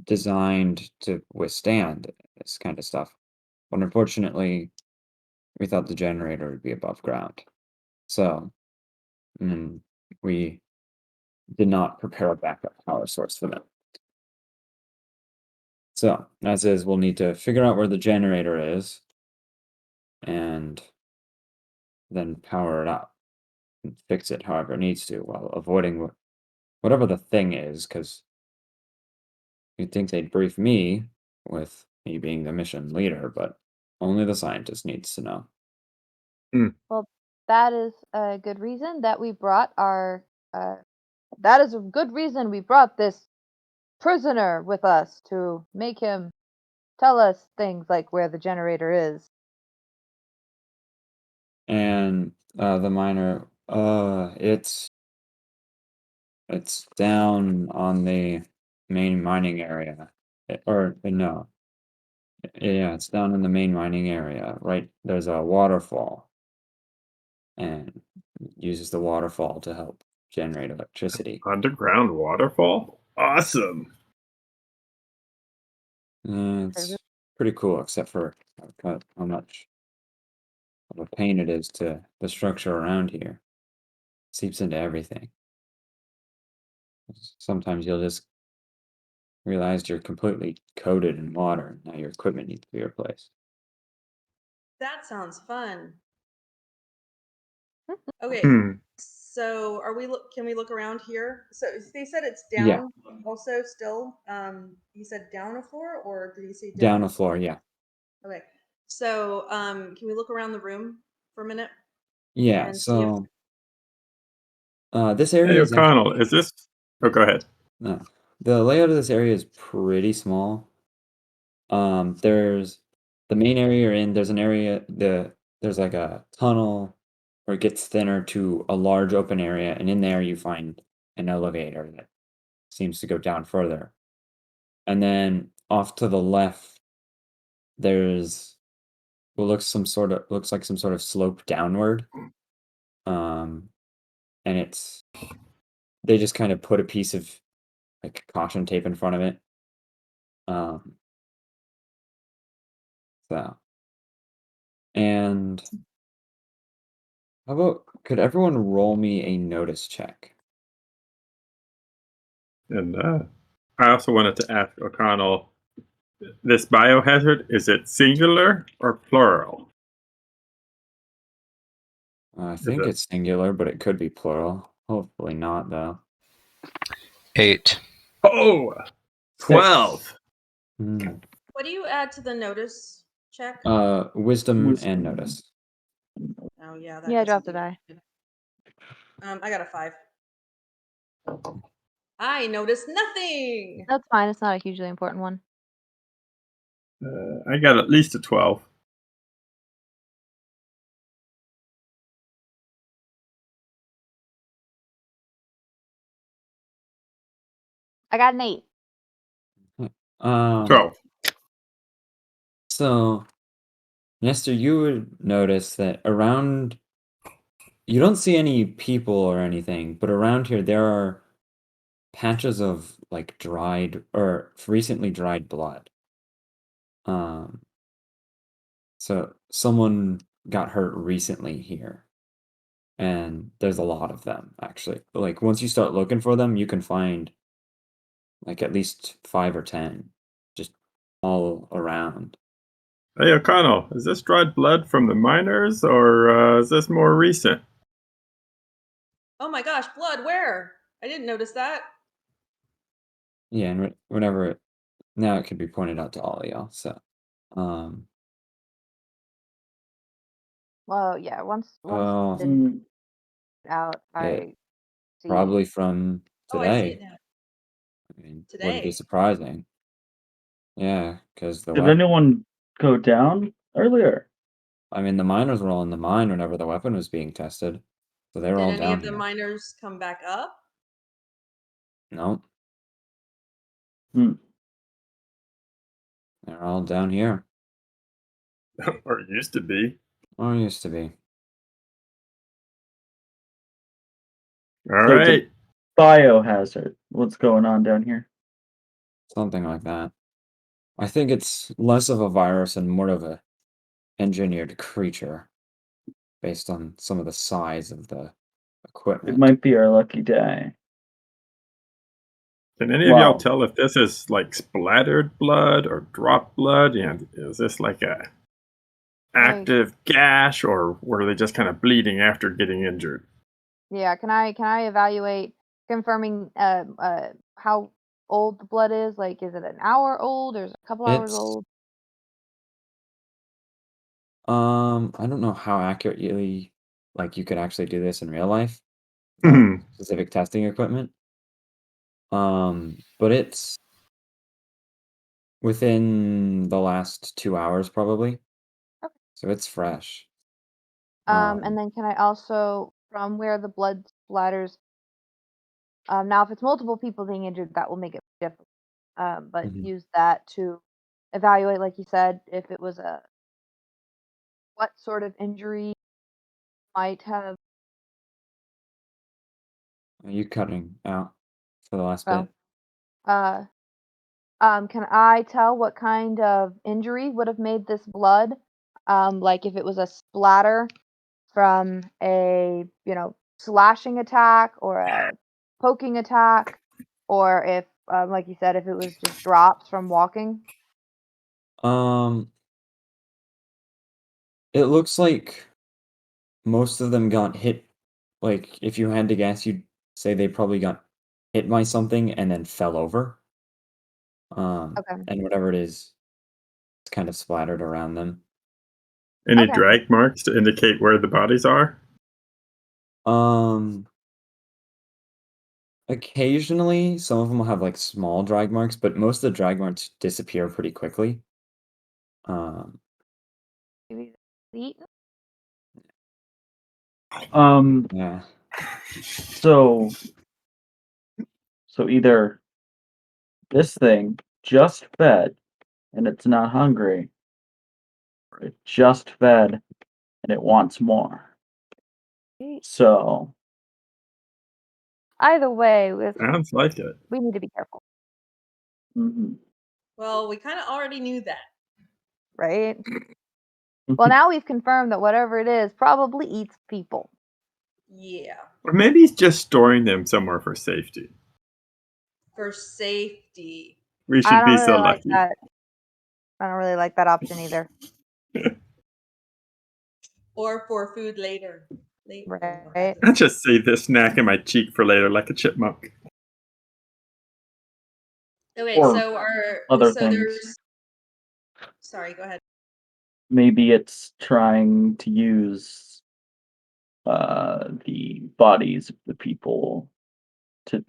designed to withstand this kind of stuff. But unfortunately, we thought the generator would be above ground. So, we did not prepare a backup power source for them. So, as is, we'll need to figure out where the generator is and then power it up and fix it however it needs to while avoiding whatever the thing is, because you'd think they'd brief me with me being the mission leader, but only the scientist needs to know. Well, that is a good reason that we brought our. That is a good reason we brought this prisoner with us to make him tell us things like where the generator is. And the miner, it's down on the main mining area. Or no. Yeah, it's down in the main mining area. Right, there's a waterfall. And it uses the waterfall to help generate electricity. Underground waterfall? Awesome. It's pretty cool, except for how much of a pain it is to the structure around here. Seeps into everything. Sometimes you'll just realize you're completely coated in water. Now your equipment needs to be replaced. That sounds fun. Okay, Hmm. so can we look around here? So they said it's Yeah. down also still. He said down a floor, or did he say Down the floor, yeah. Okay. So can we look around the room for a minute? Yeah, And see if so this area Hey, is actually, O'Connell, is this? Oh, go ahead. no, the layout of this area is pretty small. There's the main area you're in, there's an area, there's like a tunnel where it gets thinner to a large open area, and in there you find an elevator that seems to go down further. And then off to the left, there's looks like some sort of slope downward. And they just kind of put a piece of like caution tape in front of it. So, and how about could everyone roll me a notice check? And I also wanted to ask O'Connell, this biohazard, is it singular or plural? I think it- it's singular, but it could be plural. Hopefully not, though. 8. Oh, 12. Hmm. What do you add to the notice check? Wisdom and notice. Oh yeah, that Yeah, I doesn't dropped a do die. it. I got a 5. I noticed nothing. That's fine. It's not a hugely important one. I got at least a 12. I got an 8. 12. So, Nestor, you would notice that around you don't see any people or anything, but around here there are patches of like dried or recently dried blood. So someone got hurt recently here, and there's a lot of them actually. Like once you start looking for them, you can find like at least 5 or 10 just all around. Hey, O'Connell, is this dried blood from the miners, or is this more recent? Oh my gosh, blood, where? I didn't notice that. Yeah, and whenever now it could be pointed out to all of y'all. So, Well, yeah. Once well, it's out, it I see. probably from Oh, I see it today. now. I mean, wouldn't be Today. surprising. Yeah, because the Did anyone go down earlier? I mean, the miners were all in the mine whenever the weapon was being tested, so they were Did all any down of the here. miners come back up? No, Hmm. they're all down here, Or it used to be. or used to be. All So it's a right. biohazard. What's going on down here? Something like that. I think it's less of a virus and more of a engineered creature, based on some of the size of the It equipment. might be our lucky day. Can any of y'all Wow. tell if this is like splattered blood or dropped blood? And is this like a active gash, or were they just kind of bleeding after getting injured? Yeah. Can I evaluate confirming how old the blood is? Like, is it an hour old or is it a couple hours It's old? I don't know how accurately like you could actually do this in real life, Hmm. specific testing equipment. But it's within the last 2 hours probably. Okay. So it's fresh. And then can I also, from where the blood splatters, now if it's multiple people being injured, that will make it difficult. But Mhm. use that to evaluate, like you said, if it was what sort of injury might have. Are you cutting out for the last Oh, bit? uh, can I tell what kind of injury would have made this blood? Like if it was a splatter from a, slashing attack or a poking attack, or if, like you said, if it was just drops from walking. Um, it looks like most of them got hit. Like, if you had to guess, you'd say they probably got hit by something and then fell over. Okay. And whatever it is, it's kind of splattered around them. Any Okay. drag marks to indicate where the bodies are? Um, Occasionally, some of them will have like small drag marks, but most of the drag marks disappear pretty quickly. Um, Maybe eaten? yeah. So either this thing just fed and it's not hungry, or it just fed and it wants more. So Either way, Sounds like it. we need to be careful, mhm. Well, we kind of already knew that. right? Well, now we've confirmed that whatever it is probably eats people. Yeah, Or maybe he's just storing them somewhere for safety. for safety. We I should don't be really so like lucky. that. I don't really like that option either. Or for food later. Right. I just save this snack in my cheek for later, like a chipmunk. Okay, Or so other so things. there's. Sorry, go ahead. Maybe it's trying to use the bodies of the people to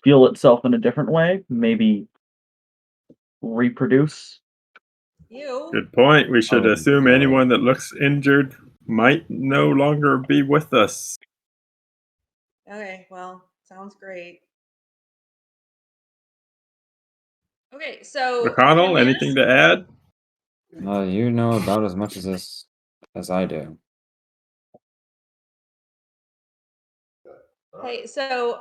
feel itself in a different way. Maybe reproduce. You. Good point. We should Oh, assume yeah. anyone that looks injured might no longer be with us. Okay, well, sounds great. Okay, so McConnell, Camanus, anything to add? You know about as much as this as I do. hey, so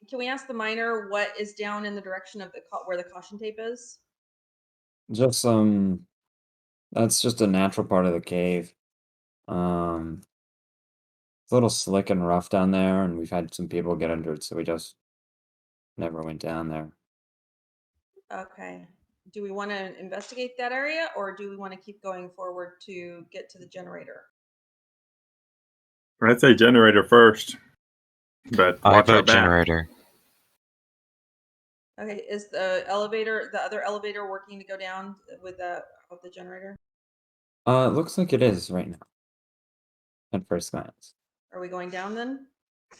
can we ask the miner what is down in the direction of where the caution tape is? Just that's just a natural part of the cave. Um, it's a little slick and rough down there, and we've had some people get injured, so we just never went down there. Okay. Do we want to investigate that area, or do we want to keep going forward to get to the generator? I'd say generator first, but I watch our vote back. generator. Okay, is the other elevator working to go down with the generator? It looks like it is right now. At first glance. Are we going down then?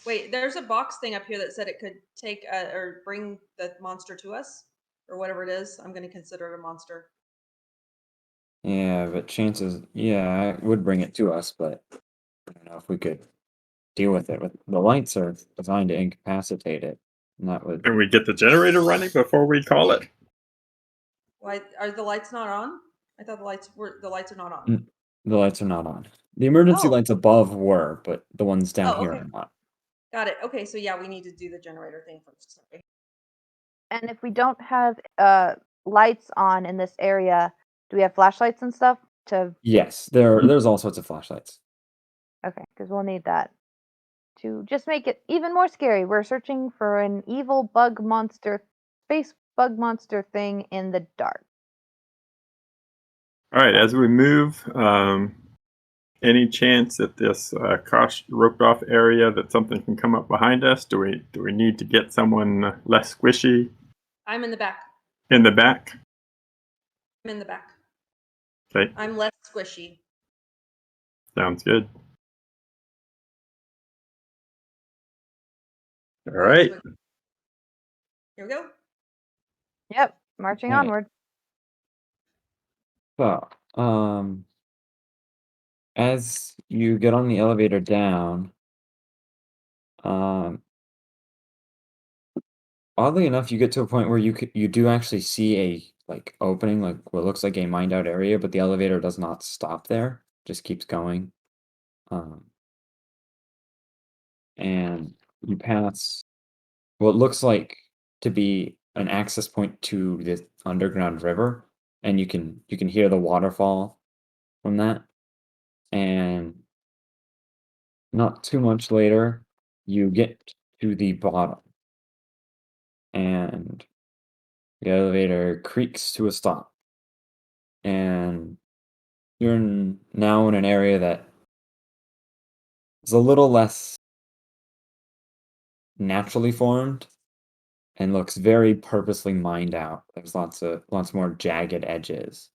Wait, there's a box thing up here that said it could take or bring the monster to us, or whatever it is. I'm going to consider it a monster. Yeah, but yeah, it would bring it to us, but I don't know if we could deal with it. The lights are designed to incapacitate it, and that would. Can we get the generator running before we call it? Why are the lights not on? I thought the lights are not on. The lights are not on. The emergency Oh. lights above were, but the ones down Oh, here okay. are not. Got it. Okay, so yeah, we need to do the generator thing first. Sorry. And if we don't have lights on in this area, do we have flashlights and stuff to? Yes, there's all sorts of flashlights. Okay, because we'll need that to just make it even more scary. We're searching for an evil bug monster, space bug monster thing in the dark. All right, as we move, any chance that this roped off area that something can come up behind us? Do we need to get someone less squishy I'm in the back. in the back? I'm in the back. Okay, I'm less squishy. sounds good. All right. So here we go. Yep, marching Okay. onward. So, as you get on the elevator down, oddly enough, you get to a point where you do actually see a opening, like what looks like a mined out area, but the elevator does not stop there; just keeps going. And you pass what looks like to be an access point to this underground river, and you can hear the waterfall from that. And not too much later, you get to the bottom, and the elevator creaks to a stop, and you're now in an area that is a little less naturally formed and looks very purposely mined out. There's lots more jagged edges,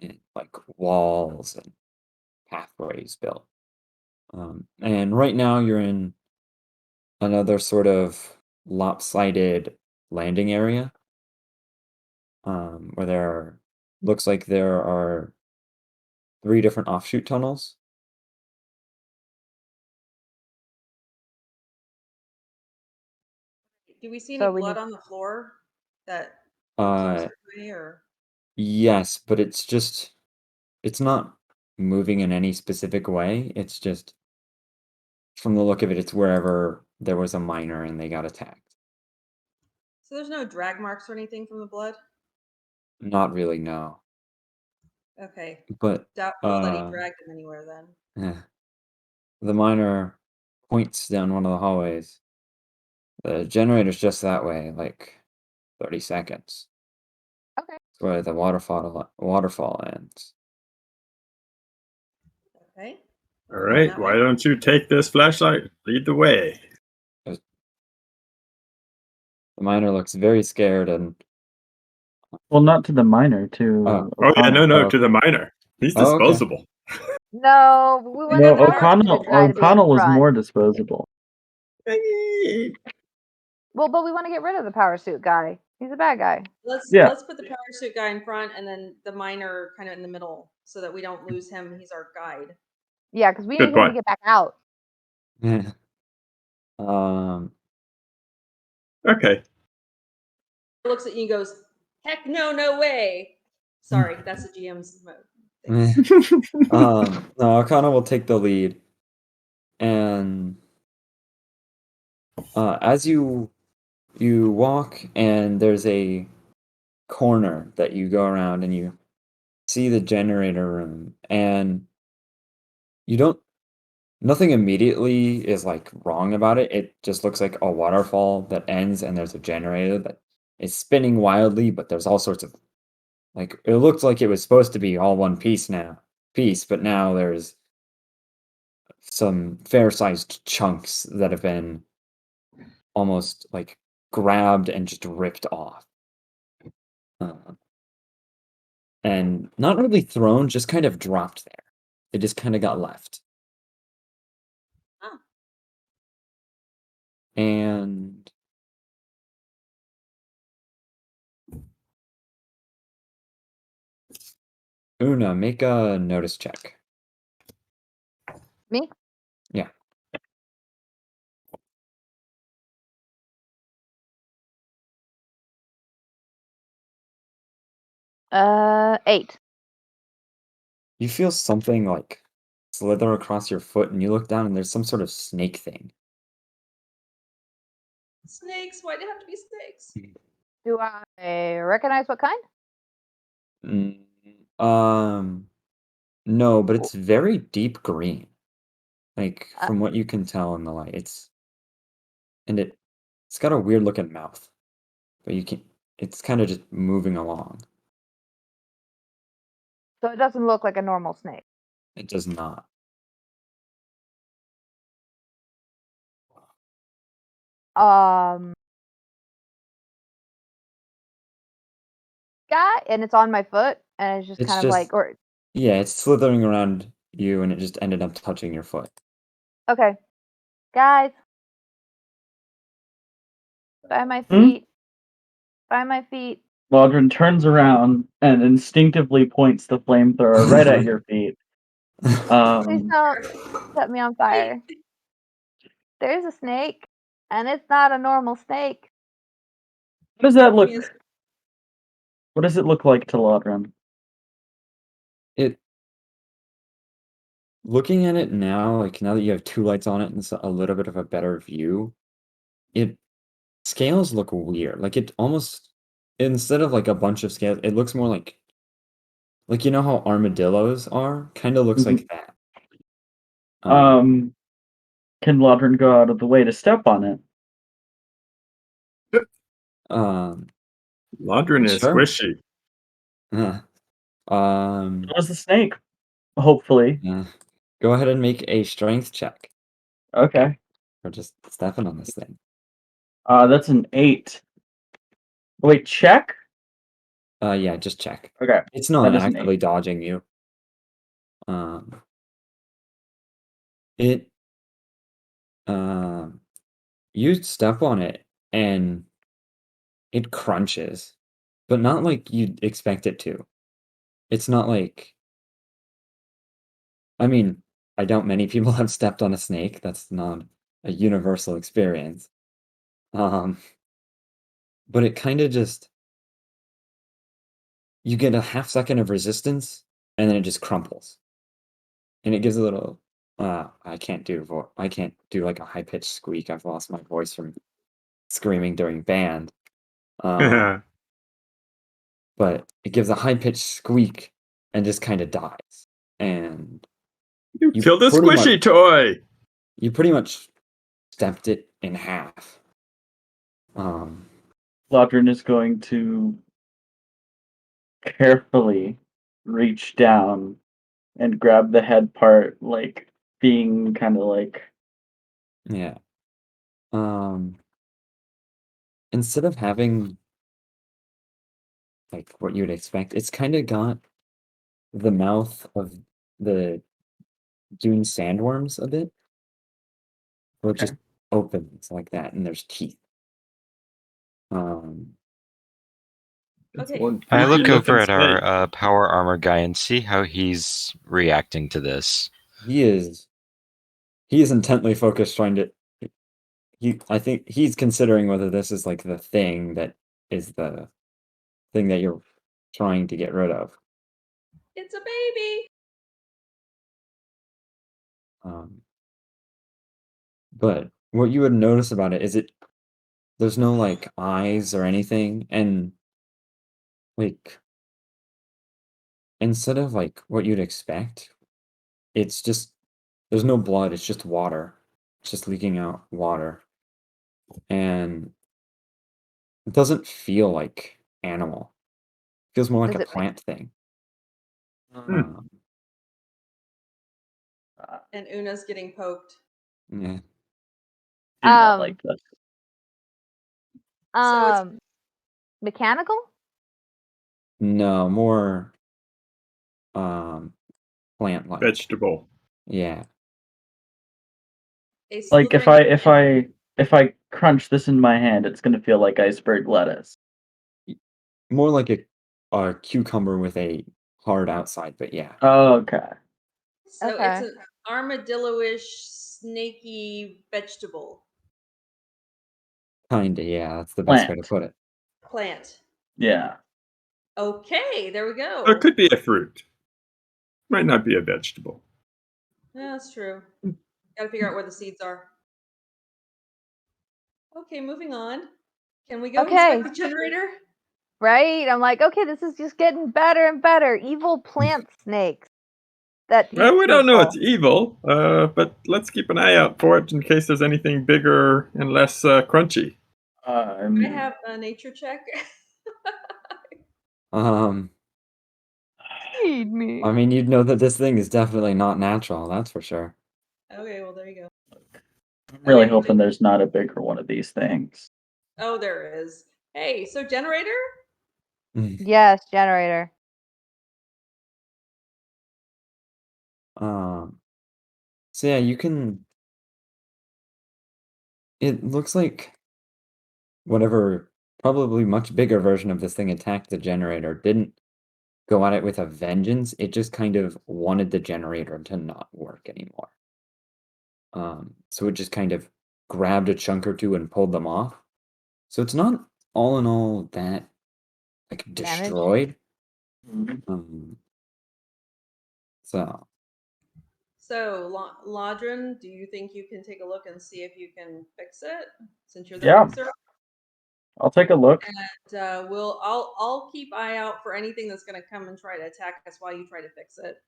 and like walls and pathways built. And right now you're in another sort of lopsided landing area, where looks like there are 3 different offshoot tunnels. Do we see any So we blood need. on the floor that Uh, Or yes, but it's not moving in any specific way. It's just from the look of it, it's wherever there was a miner and they got attacked. so there's no drag marks or anything from the blood? Not really, no. Okay. But Doubtful that he dragged him anywhere then. the miner points down one of the hallways. The generator's just that way, like 30 seconds. Okay. That's where the waterfall ends. Okay. All right, why don't you take this flashlight? Lead the way. The miner looks very scared and Well, not to the miner, to Oh. Oh yeah, no, O'Connell. to the miner. He's Oh, okay. disposable. No, we want No, the power suit guy to be in O'Connell was front. more disposable. Well, but we want to get rid of the power suit guy. He's a bad guy. Let's put the power suit guy in front and then the miner kind of in the middle so that we don't lose him. He's our guide. Yeah, because we Good need him to point. get back out. Okay. Looks at you and goes, "Heck no, no way." Sorry, that's the GM's mode. No, O'Connell will take the lead. And as you walk and there's a corner that you go around and you see the generator room and you don't nothing immediately is like wrong about it. It just looks like a waterfall that ends and there's a generator that is spinning wildly, but there's all sorts of like it looked like it was supposed to be all one piece, but now there's some fair-sized chunks that have been almost like grabbed and just ripped off. And not really thrown, just kind of dropped there. It just kind of got left. Oh. And Una, make a notice check. Me? Yeah. Eight. You feel something like slither across your foot, and you look down, and there's some sort of snake thing. Snakes? Why'd it have to be snakes? Do I recognize what kind? No, but it's very deep green. Like Uh, from what you can tell in the light, it's got a weird looking mouth, but it's kind of just moving along. So it doesn't look like a normal snake. It does not. Guy, and it's on my foot, and it's just It's kind of just like, or yeah, it's slithering around you, and it just ended up touching your foot. okay, guys, by my feet, by my feet. Waldron turns around and instinctively points the flamethrower right at your feet. Please don't set me on fire. There's a snake, and it's not a normal snake. What does that look? What does it look like to Waldron? Looking at it now, like now that you have two lights on it and it's a little bit of a better view, scales look weird. Like it almost instead of like a bunch of scales, it looks more like you know how armadillos are? Kind of looks like that. Can Waldron go out of the way to step on it? Waldron is Sure. squishy. Does the snake? Hopefully. Go ahead and make a strength check. Okay. Or just stepping on this thing. That's an 8. Wait, check? Yeah, just check. Okay. It's not That is an actively 8. dodging you. You step on it and it crunches, but not like you'd expect it to. It's not like I mean, I doubt many people have stepped on a snake. That's not a universal experience. But it kind of just you get a half second of resistance, and then it just crumples. And it gives a little I can't do like a high pitched squeak. I've lost my voice from screaming during band. But it gives a high pitched squeak and just kind of dies. And You You killed a pretty squishy much- toy. you pretty much stepped it in half. Lodrin is going to carefully reach down and grab the head part, like being kind of like Yeah. Instead of having like what you would expect, it's kind of got the mouth of the dune sandworms a bit, where it just opens like that, and there's teeth. It's Okay. one I look creepy over looking at our snake. power armor guy and see how he's reacting to this. He is intently focused, trying to. I think he's considering whether this is like the thing that is the thing that you're trying to get rid of. It's a baby. But what you would notice about it is there's no like eyes or anything, and like instead of like what you'd expect, it's just there's no blood, it's just water. It's just leaking out water. And it doesn't feel like animal. It feels more like Does a it make- plant thing. Hmm. And Una's getting poked. Yeah. do not like this. So it's Mechanical? No, more plant like. Vegetable. Yeah. a Like slithering if I crunch this in my hand, it's gonna feel like iceberg lettuce. More like a cucumber with a hard outside, but yeah. Oh, okay. So it's Okay. an armadillo-ish, snaky vegetable Kinda, yeah, that's the best way to Plant. put it. plant. Yeah. Okay, there we go. Or it could be a fruit. Might not be a vegetable. Yeah, that's true. Got to figure out where the seeds are. Okay, moving on. Can we go Okay. inspect the generator? Right? I'm like, okay, this is just getting better and better. Evil plant snakes that eat Well, we don't know people. it's evil, but let's keep an eye out for it in case there's anything bigger and less crunchy. Can I have a nature check? Feed me. I mean, you'd know that this thing is definitely not natural, that's for sure. Okay, well there you go. I'm really Okay. hoping there's not a bigger one of these things. Oh, there is. Hey, so generator? Yes, generator. So yeah, you can. It looks like whatever probably much bigger version of this thing attacked the generator didn't go at it with a vengeance. It just kind of wanted the generator to not work anymore. So it just kind of grabbed a chunk or two and pulled them off. So it's not all in all that like Damage? destroyed. Mhm. So So, Ladrin, do you think you can take a look and see if you can fix it? Since you're the Yeah. fixer? I'll take a look. And I'll keep eye out for anything that's gonna come and try to attack us while you try to fix it.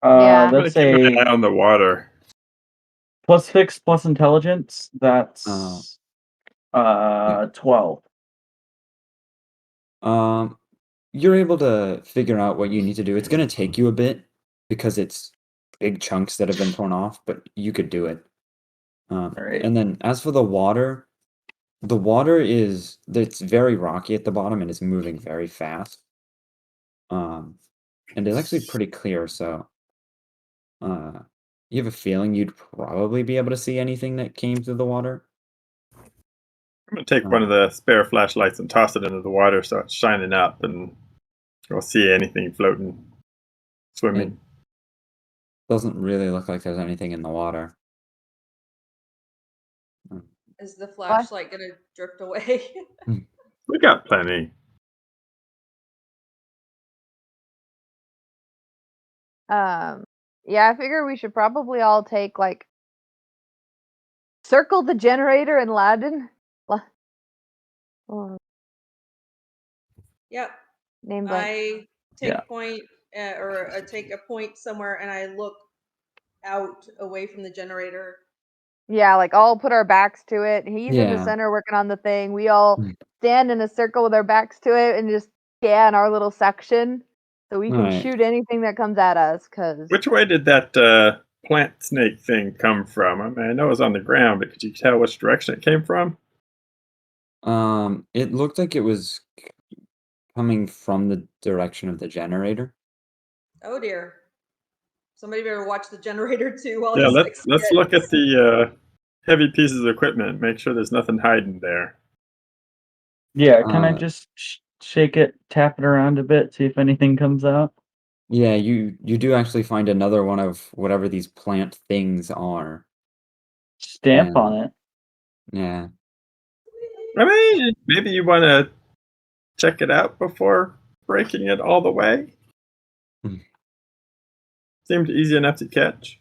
Yeah. I'm gonna That's keep an a eye on the water. plus fix plus intelligence. That's Yeah. 12. You're able to figure out what you need to do. It's gonna take you a bit because it's big chunks that have been torn off, but you could do it. Alright. And then as for the water it's very rocky at the bottom and it's moving very fast. And it's actually pretty clear, so you have a feeling you'd probably be able to see anything that came through the water. I'm gonna take one of the spare flashlights and toss it into the water so it's shining up, and we'll see anything floating, swimming. Doesn't really look like there's anything in the water. Is the flashlight gonna drift away? We got plenty. Yeah, I figure we should probably all take like circle the generator in Latin. Oh, Yep. name blank. I take Yeah. a point, or take a point somewhere, and I look out away from the generator. Yeah, like all put our backs to it. He's in the Yeah. center working on the thing. We all Mm. stand in a circle with our backs to it and just scan our little section so we can Alright. shoot anything that comes at us. Cause Which way did that plant snake thing come from? I mean, I know it was on the ground, but could you tell which direction it came from? It looked like it was coming from the direction of the generator. Oh dear. Somebody better watch the generator too while Yeah, he's let's look at the heavy pieces of equipment. Make sure there's nothing hiding there. Yeah, can I Uh, just shake it, tap it around a bit, see if anything comes out? yeah, you do actually find another one of whatever these plant things are. Stamp Yeah. on it. Yeah. I mean, maybe you want to check it out before breaking it all the way. Mm. Seemed easy enough to catch.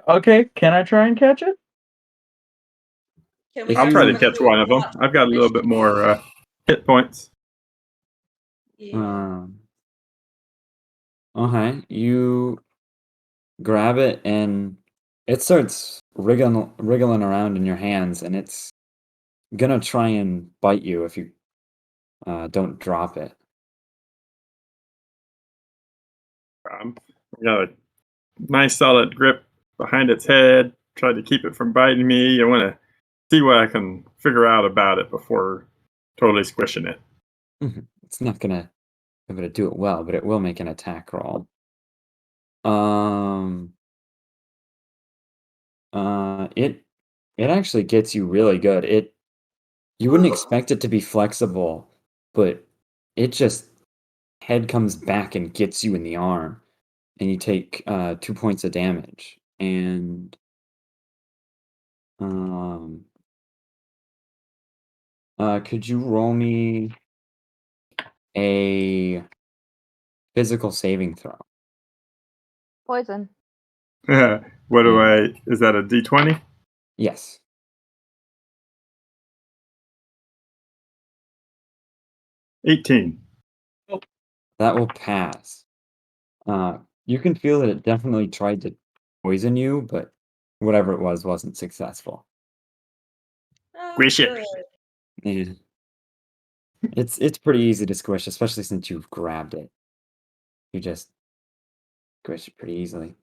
Okay, can I try and catch it? Can we If I'll have try to you somebody catch do one of them. plot I've got a little bit more hit points. Yeah. okay, you grab it and it starts wriggling around in your hands, and it's gonna try and bite you if you don't drop it. Got a nice solid grip behind its head. Try to keep it from biting me. I want to see what I can figure out about it before totally squishing it. It's not gonna be able to do it well, but it will make an attack roll. Um, it actually gets you really good. You wouldn't expect it to be flexible, but it just head comes back and gets you in the arm, and you take 2 points of damage. And um, could you roll me a physical saving throw? poison. What do Yeah. is that a D20? Yes. 18. That will pass. You can feel that it definitely tried to poison you, but whatever it was wasn't successful. Oh, Squish it. good. Yeah. It's pretty easy to squish, especially since you've grabbed it. You just squish it pretty easily.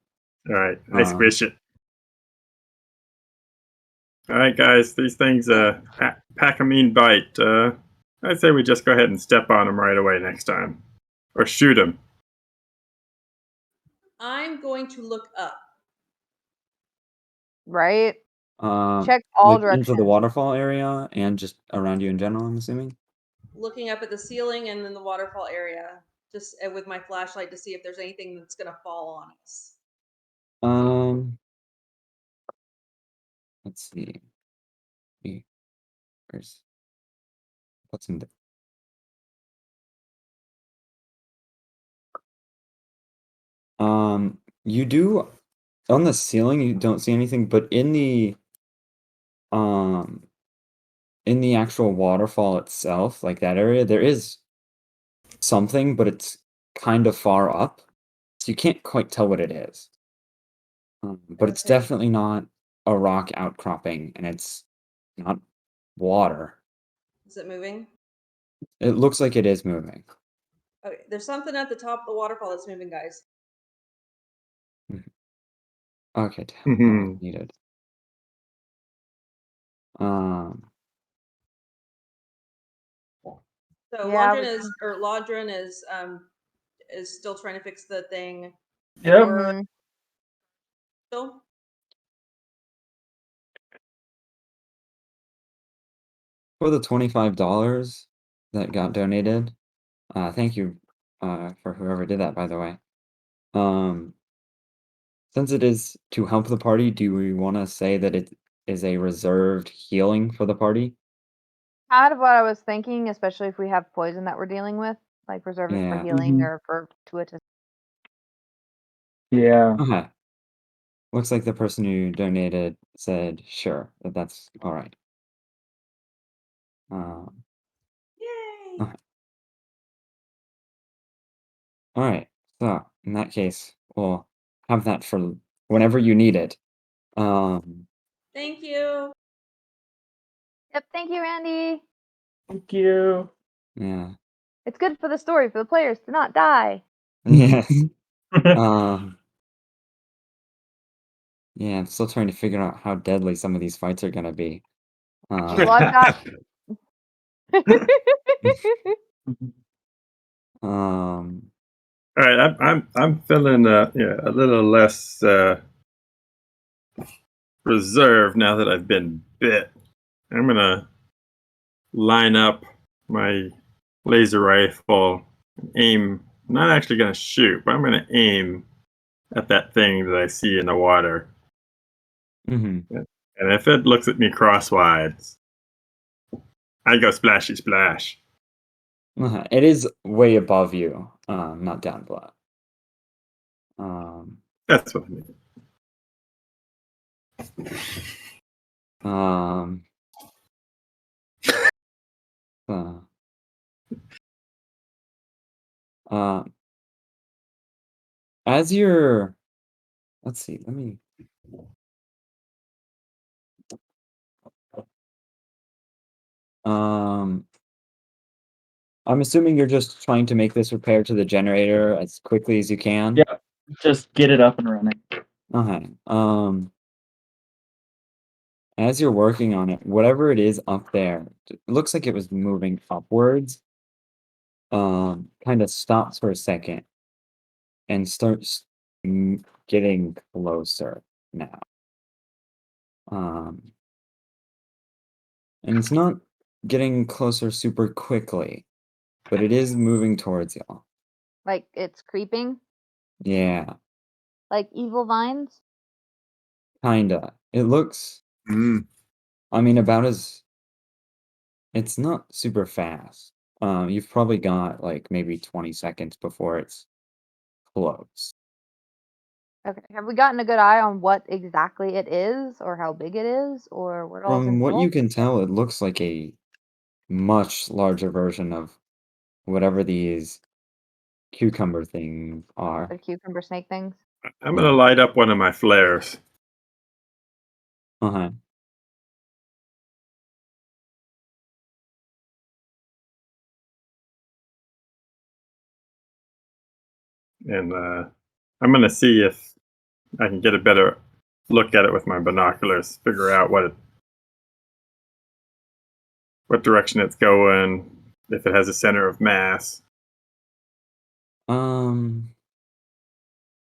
All right, I Um, squish it. All right, guys, these things pack a mean bite. I'd say we just go ahead and step on them right away next time, or shoot them. I'm going to look up. Right? Um, Check all like into directions. the waterfall area and just around you in general, I'm assuming. Looking up at the ceiling and then the waterfall area, just with my flashlight to see if there's anything that's going to fall on us. Let's see. Where's what's in the you do on the ceiling you don't see anything, but um in the actual waterfall itself, like that area, there is something, but it's kind of far up. So you can't quite tell what it is. But it's Okay. definitely not a rock outcropping, and it's not water. Is it moving? It looks like it is moving. Okay, there's something at the top of the waterfall that's moving, guys. Okay, Mhm. needed. Um, So Yeah, Laudrin is still trying to fix the thing. And Yep. we're Mhm. still for the $25 that got donated, thank you for whoever did that, by the way. Since it is to help the party, do we want to say that it is a reserved healing for the party? Kind of what I was thinking, especially if we have poison that we're dealing with, like reserve it for Yeah. healing Mhm. or for to Yeah. Okay. Looks like the person who donated said sure, that's all right. Yay! Okay. All right. So in that case, we'll have that for whenever you need it. Thank you. Yep, thank you, Randy. Thank you. Yeah. It's good for the story for the players to not die. Yes. Yeah, I'm still trying to figure out how deadly some of these fights are gonna be. Well, I've got. Um, All right, I'm feeling a little less reserved now that I've been bit. I'm gonna line up my laser rifle, aim. I'm not actually gonna shoot, but I'm gonna aim at that thing that I see in the water. mhm. And if it looks at me crosswise, I go splashy splash. It is way above you, not down below. That's what I mean. Um, uh, as you're, let's see, let me. I'm assuming you're just trying to make this repair to the generator as quickly as you can. Yeah. Just get it up and running. Okay. As you're working on it, whatever it is up there, it looks like it was moving upwards. Kind of stops for a second and starts getting closer now. And it's not getting closer super quickly, but it is moving towards y'all. Like it's creeping, Yeah, like evil vines. kinda. It looks, I mean, about as, it's not super fast. You've probably got like maybe 20 seconds before it's close. Okay. Have we gotten a good eye on what exactly it is, or how big it is, or what all's From what you involved? can tell, it looks like a much larger version of whatever these cucumber things are. The cucumber snake things. I'm gonna light up one of my flares. Uh-huh. And I'm gonna see if I can get a better look at it with my binoculars, figure out what direction it's going, if it has a center of mass.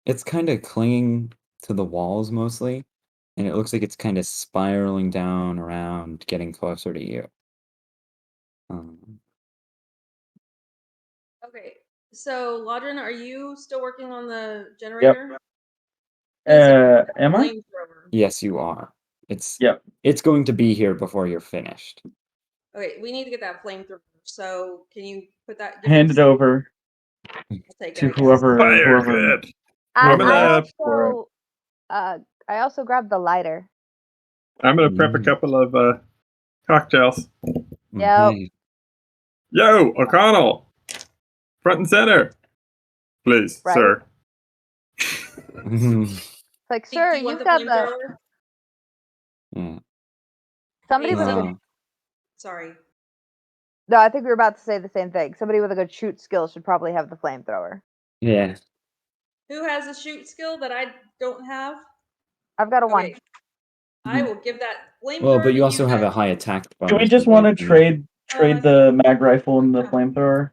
It's kind of clinging to the walls mostly, and it looks like it's kind of spiraling down around, getting closer to you. Okay. So, Ladrin, are you still working on the generator? Am I? Flamethrower. Yes, you are. It's Yep. it's going to be here before you're finished. Okay, we need to get that flamethrower. So, can you put that? Hand it over I'll take to it, I guess. whoever. Fire Whoever. good. I gonna- also, I also grabbed the lighter. I'm gonna prep a couple of cocktails. Yep. Okay. Yo, O'Connell, front and center, please, Right. sir. It's like, sir, Do you want you've the got the. flamethrower? Yeah. Somebody Hey, with a so- good. Sorry. No, I think we were about to say the same thing. Somebody with a good shoot skill should probably have the flamethrower. Yeah. Who has a shoot skill that I don't have? I've got a one. Okay. I will give that flamethrower. Well, but you to also have a then. high attack bonus. Do we just for want to both of you. trade the mag rifle and the flamethrower?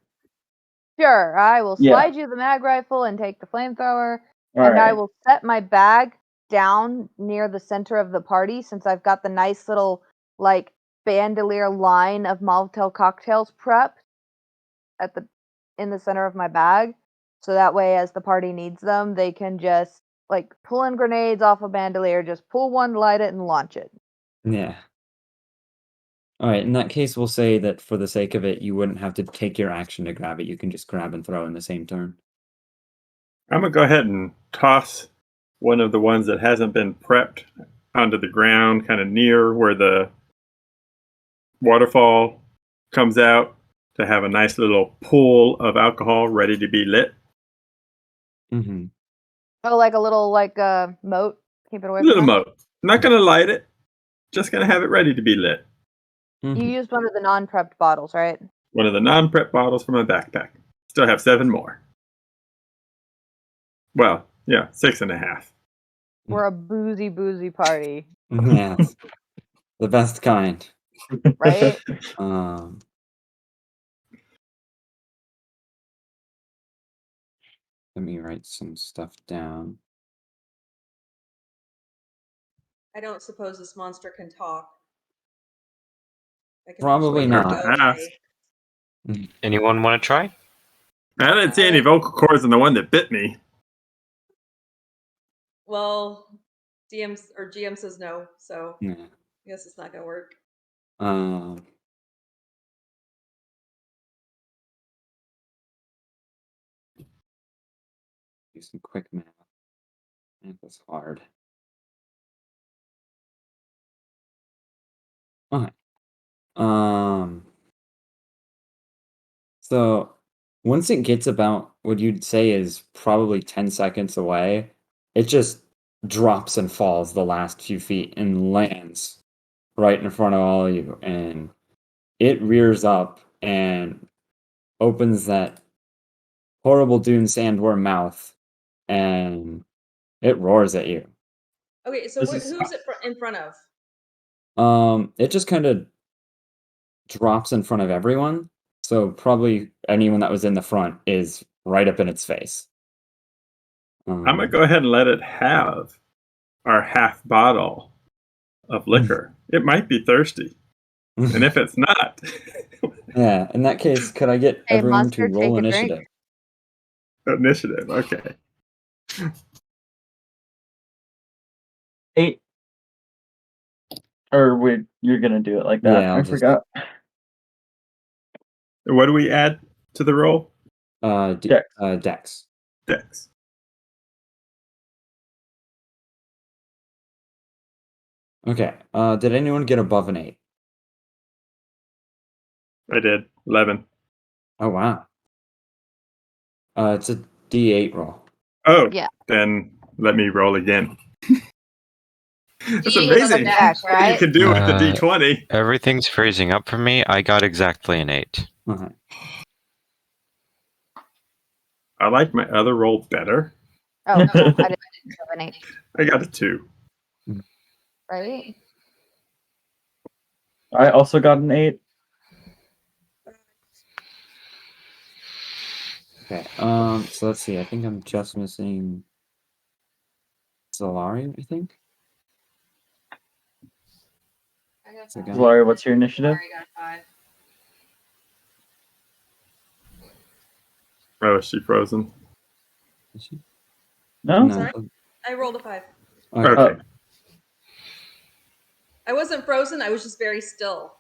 Sure, I will Yeah. slide you the mag rifle and take the flamethrower, All and I right. will set my bag down near the center of the party since I've got the nice little like bandolier line of Molotov cocktails prepped at the in the center of my bag. So that way as the party needs them, they can just like pull in grenades off a bandolier, just pull one, light it, and launch it. Yeah. All right, in that case, we'll say that for the sake of it, you wouldn't have to take your action to grab it. You can just grab and throw in the same turn. I'm gonna go ahead and toss one of the ones that hasn't been prepped onto the ground, kind of near where the waterfall comes out, to have a nice little pool of alcohol ready to be lit. Mm-hmm. Oh, like a little moat. Keep it away Little from them. moat. Not gonna light it. Just gonna have it ready to be lit. Mm-hmm. You used one of the non-prepped bottles, right? One of the non-prep bottles from my backpack. Still have 7 more. Well, yeah, 6.5. We're a boozy party, Yes, the best kind. right? Um, let me write some stuff down. I don't suppose this monster can talk. I can Probably persuade her to not. go away. Anyone want to try? I didn't see any vocal cords in the one that bit me. Well, GM says no, so Yeah. I guess it's not gonna work. Do some quick math. Math is hard. Okay. So once it gets about what you'd say is probably 10 seconds away, it just drops and falls the last few feet and lands right in front of all of you. And it rears up and opens that horrible dune sandworm mouth and it roars at you. Okay, so This is- who's it in front of? It just kind of drops in front of everyone. So probably anyone that was in the front is right up in its face. I'm gonna go ahead and let it have our half bottle of liquor. It might be thirsty. And if it's not, Yeah, in that case, could I get Hey, everyone monster, to roll take a drink. initiative? initiative. Okay. 8. Or wait, you're gonna do it like that? Yeah, I'll I just- forgot. What do we add to the roll? Dex. Dex. Dex. Okay. Did anyone get above an 8? I did 11. Oh wow. It's a D8 roll. Oh, Yeah. Then let me roll again. It's You amazing come back, what you right? can do with the D20. Everything's freezing up for me. I got exactly an 8. Okay. I like my other roll better. Oh, I didn't have an 8, I got a 2. right? I also got an 8. Okay. So let's see. I think I'm just missing Solari, I think. So again- Zalari, what's your initiative? Oh, is she frozen? Is she? No? No. Sorry? I rolled a 5. Okay. Okay. I wasn't frozen, I was just very still.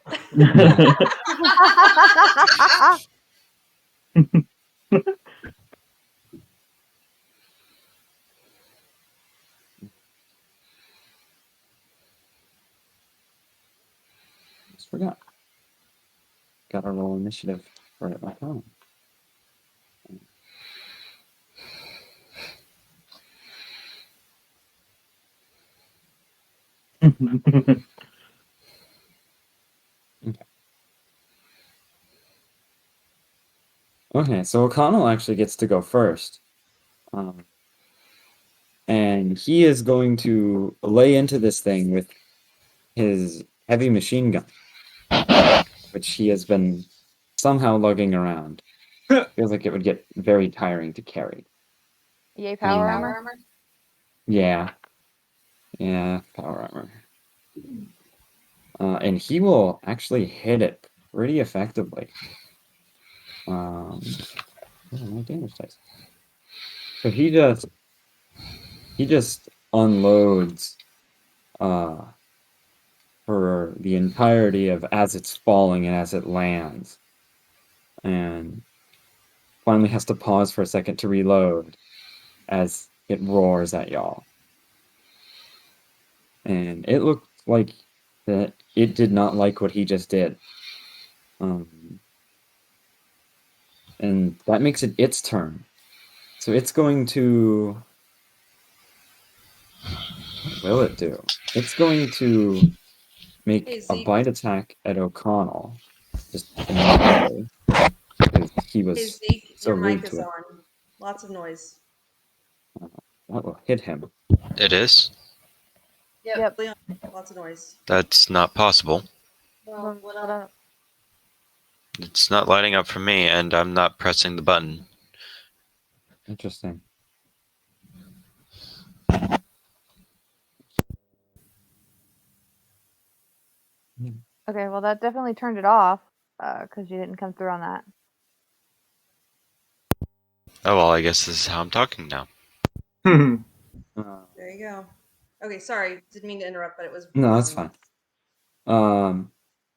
Just forgot. Gotta roll initiative right at my phone. Okay, so O'Connell actually gets to go first. And he is going to lay into this thing with his heavy machine gun, which he has been somehow lugging around. Feels like it would get very tiring to carry. Yay, power armor. Yeah. Yeah, power armor. And he will actually hit it pretty effectively. Oh, my damage dice. So he just unloads for the entirety of as it's falling and as it lands. And finally has to pause for a second to reload. as it roars at y'all. And it looked like that it did not like what he just did. And that makes it its turn. So it's going to... What will it do? It's going to make Hey, a Zeke. bite attack at O'Connell. Just immediately. Because he Hey, was Zeke, so your mic rude is to it. on. Lots of noise. That will hit him. It is. Yep. Leon, lots of noise. That's not possible. Well, what else? It's not lighting up for me, and I'm not pressing the button. Interesting. Okay, well that definitely turned it off because you didn't come through on that. Oh well, I guess this is how I'm talking now. Hmm. There you go. Okay, sorry. Didn't mean to interrupt, but it was. No, that's fine.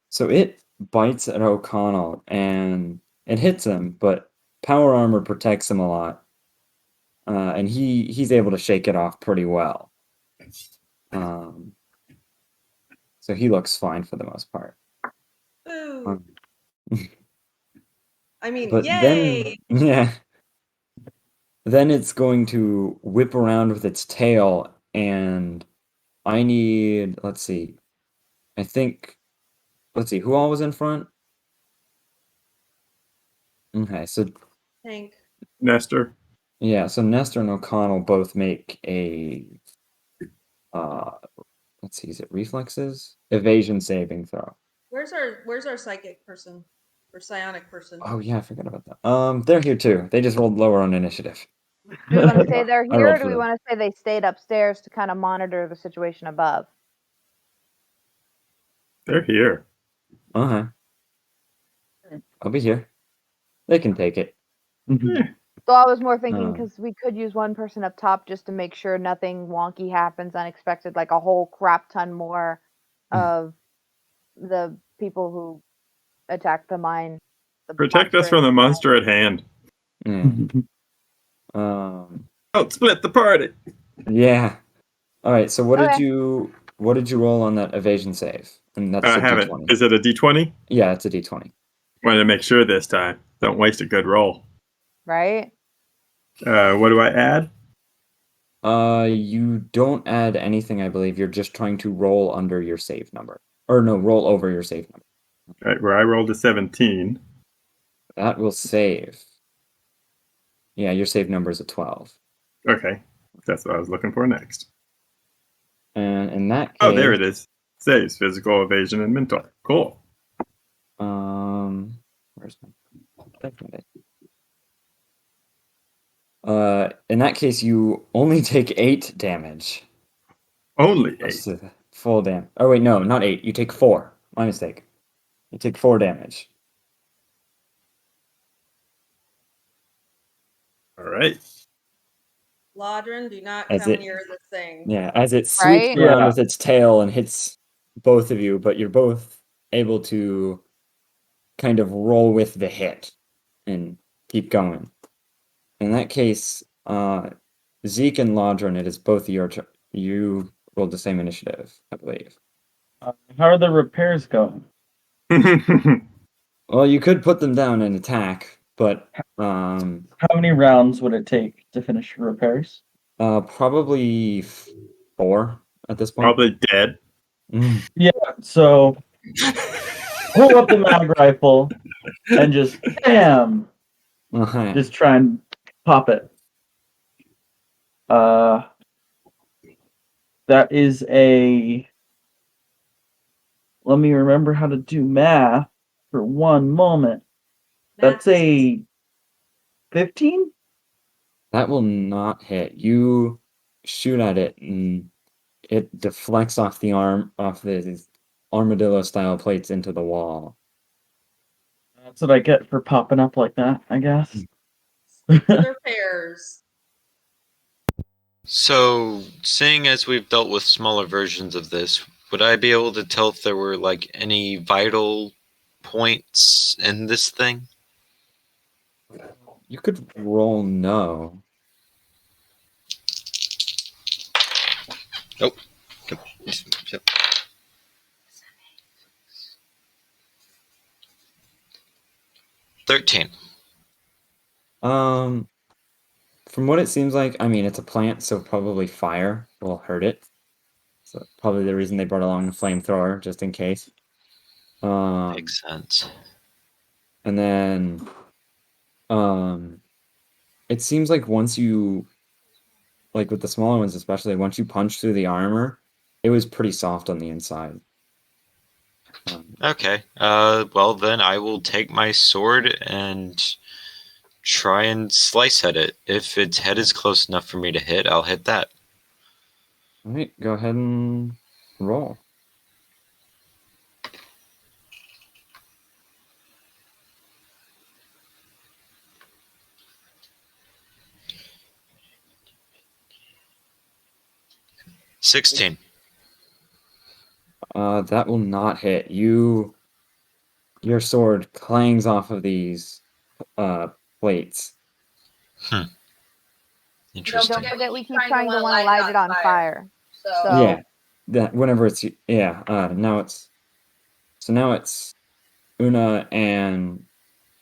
So it bites at O'Connell and it hits him, but power armor protects him a lot. And he's able to shake it off pretty well. So he looks fine for the most part. Ooh. I mean, But yay! then, yeah. Then it's going to whip around with its tail, and I need, let's see, who all was in front? Okay, so Hank. Nestor. yeah, so Nestor and O'Connell both make a, let's see, is it reflexes? Evasion saving throw. Where's our psychic person? Or psionic person? Oh yeah, I forgot about that. They're here too. They just rolled lower on initiative. Do we want to say they're I here, rolled or do for we them. want to say they stayed upstairs to kind of monitor the situation above? They're here. Uh-huh. I'll be here. They can take it. So I was more thinking Um. because we could use one person up top just to make sure nothing wonky happens unexpected, like a whole crap ton more of the people who attacked the mine. The Protect us monster from the in the mine. monster at hand. Yeah. Don't split the party. Yeah. All right. So what did Okay. you roll on that evasion save? And that's I a haven't. D20. Is it a D20? Yeah, it's a D20. Wanted to make sure this time. Don't waste a good roll. Right? What do I add? You don't add anything, I believe. You're just trying to roll under your save number. Or no, roll over your save number. Right, where I rolled a 17. That will save. Yeah, your save number is a 12. Okay, that's what I was looking for next. And in that case... Oh, there it is. Saves physical, evasion, and mental. Cool. Where's my... in that case, you only take 8 damage. Only 8. That's full damage. Oh, wait, no, not 8. You take 4. My mistake. You take 4 damage. All right. Lodrin, do not As come it- near this thing. Yeah, as it sweeps Right? around Yeah. with its tail and hits both of you, but you're both able to kind of roll with the hit and keep going. In that case, Zeke and Lodrin, it is both your turn. You rolled the same initiative, I believe. How are the repairs going? Well, you could put them down and attack, but How many rounds would it take to finish repairs? probably 4 at this point. Probably dead. Yeah, so pull up the mag rifle and just bam, Uh-huh. just try and pop it. That is a. Let me remember how to do math for one moment. That's Math is a 15? That will not hit. You shoot at it and it deflects off the armadillo style plates into the wall. That's what I get for popping up like that, I guess. for the repairs. So, seeing as we've dealt with smaller versions of this, would I be able to tell if there were like any vital points in this thing? You could roll no. Yep. 13. From what it seems like, I mean, it's a plant, so probably fire will hurt it. So probably the reason they brought along the flamethrower, just in case. Makes sense. And then, it seems like once you, like with the smaller ones especially, once you punch through the armor, it was pretty soft on the inside. Okay. Well then I will take my sword and try and slice at it. If its head is close enough for me to hit, I'll hit that. All right, go ahead and roll. $16. That will not hit. Your sword clangs off of these plates. Interesting. Don't forget we keep trying to want to light it on fire. So Yeah, that whenever it's now it's Una and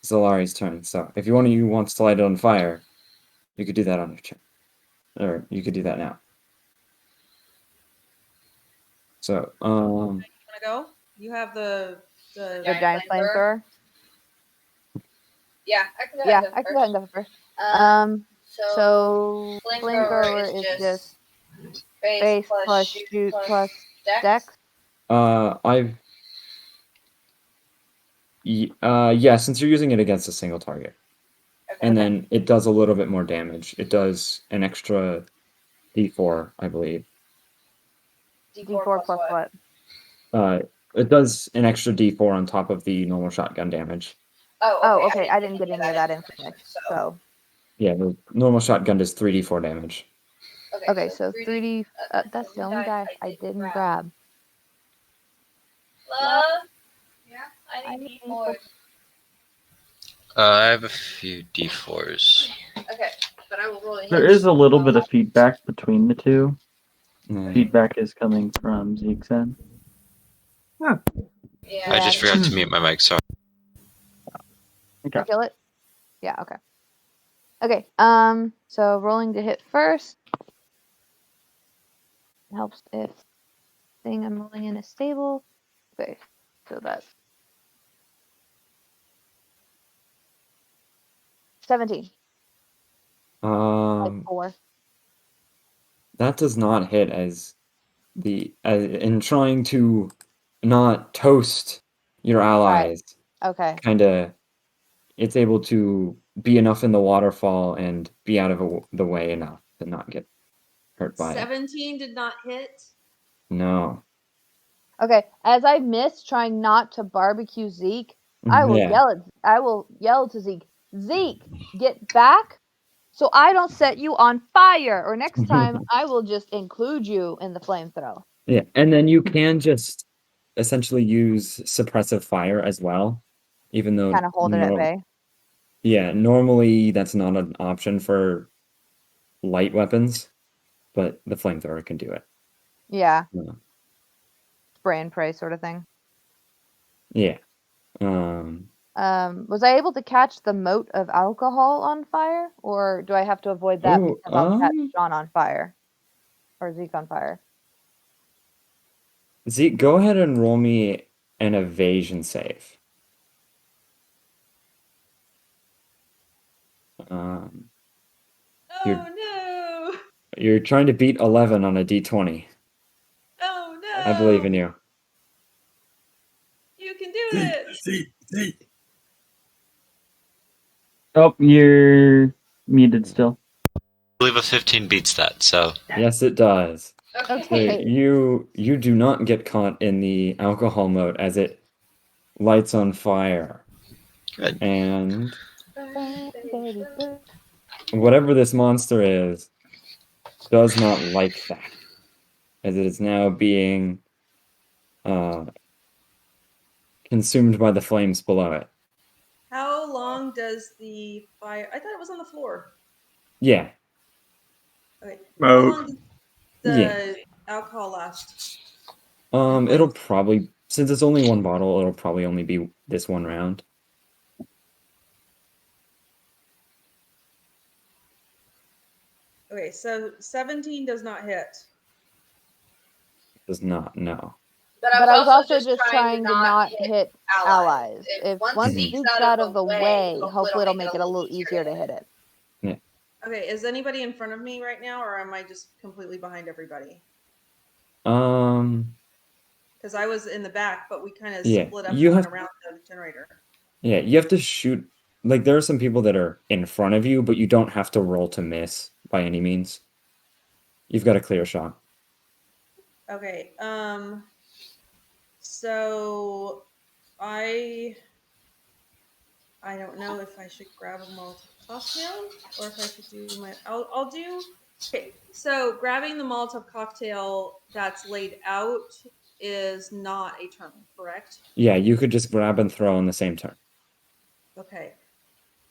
Zalari's turn. So if one of you wants to light it on fire, you could do that on your turn, or you could do that now. So You want to go? You have the giant flamethrower. Yeah, I can go Yeah, ahead I can go ahead and go first. So Flamethrower is just base plus shoot plus dex. Since you're using it against a single target. Okay. And then it does a little bit more damage. It does an extra D4, I believe. D4 plus what? It does an extra D4 on top of the normal shotgun damage. Oh, okay. I didn't get any of that information. So. Yeah, the normal shotgun does 3d4 damage. Okay, so 3D. That's the only die I didn't grab. Love? Yeah, I need D4s. I have a few D4s. Okay, but I will roll a There is a little bit of feedback between the two. Mm. Feedback is coming from Zeke's end. Yeah. I just forgot to mute my mic, sorry. Okay. Kill it? Yeah, okay. Okay, so rolling to hit first. Helps if the thing I'm rolling in is stable. Okay, so that's 17. Like 4. That does not hit as in trying to not toast your allies. Okay. Kinda, it's able to be enough in the waterfall and be out of the way enough to not get hurt by it. 17 did not hit. No. Okay, as I miss trying not to barbecue Zeke, I will yell to Zeke, Zeke, get back so I don't set you on fire, or next time I will just include you in the flamethrower. Yeah, and then you can just essentially use suppressive fire as well, even though Kind of hold it at bay. Yeah, normally that's not an option for light weapons, but the flamethrower can do it. Yeah. Yeah. Spray and pray sort of thing. Yeah. Was I able to catch the moat of alcohol on fire, or do I have to avoid that because I'll catch John on fire or Zeke on fire? Zeke, go ahead and roll me an evasion save. Oh no! You're trying to beat 11 on a d20. Oh no! I believe in you. You can do it! Zeke. Oh, you're muted still. I believe a 15 beats that, so. Yes, it does. Okay. So you do not get caught in the alcohol moat as it lights on fire. Good. And whatever this monster is does not like that, as it is now being consumed by the flames below it. How long does the fire... I thought it was on the floor. Yeah. Okay. Moat. How long does alcohol last? It'll probably, since it's only one bottle, it'll probably only be this one round. Okay, so 17 does not hit. Does not, no. But I was also just trying to not hit allies. If one Mhm. sneaks out of the way, hopefully it'll make it a little easier to hit it. Okay, is anybody in front of me right now, or am I just completely behind everybody? Because I was in the back, but we kind of Yeah, split up you and went have- around the generator. Yeah, you have to shoot. Like, there are some people that are in front of you, but you don't have to roll to miss by any means. You've got a clear shot. Okay, so I don't know if I should grab a Molotov cocktail or if I should do my. I'll do. Okay, so grabbing the Molotov cocktail that's laid out is not a turn, correct? Yeah, you could just grab and throw in the same turn. Okay.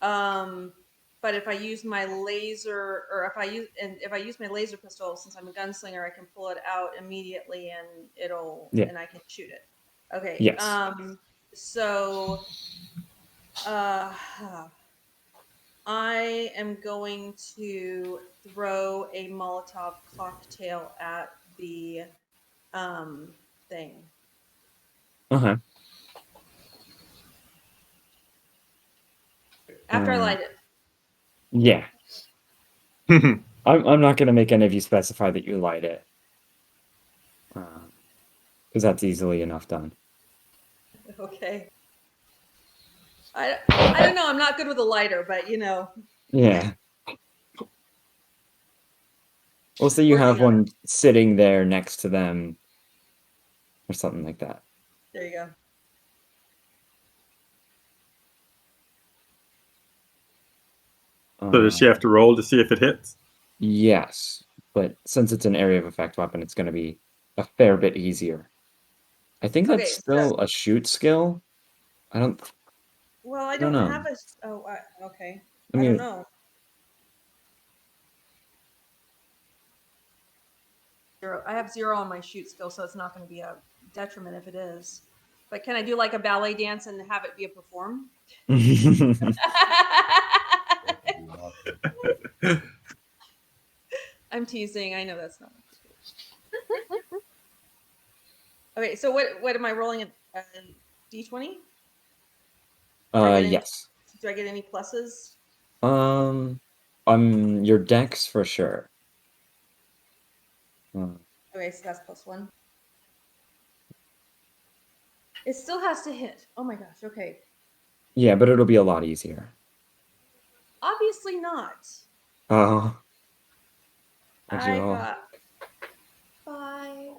But if I use my laser, or if I use my laser pistol, since I'm a gunslinger, I can pull it out immediately and Yeah. and I can shoot it. Okay. Yes. So, I am going to throw a Molotov cocktail at the thing. Uh-huh. After I light it. Yeah. I'm not going to make any of you specify that you light it. Because that's easily enough done. Okay. I don't know. I'm not good with a lighter, but you know. Yeah. We'll say you have one sitting there next to them or something like that. There you go. So does she have to roll to see if it hits? Yes, but since it's an area of effect weapon, it's going to be a fair bit easier. I think that's still a shoot skill. Well, I don't don't know. have a. Oh, okay. I I mean- don't know. I have 0 on my shoot skill, so it's not going to be a detriment if it is. But can I do like a ballet dance and have it be a perform? I'm teasing. I know that's not. Okay, so what am I rolling? A D20? Yes. Do I get any pluses? Your dex for sure. Okay, so that's +1. It still has to hit. Oh my gosh. Okay. Yeah, but it'll be a lot easier. Obviously not. Oh. I got 5.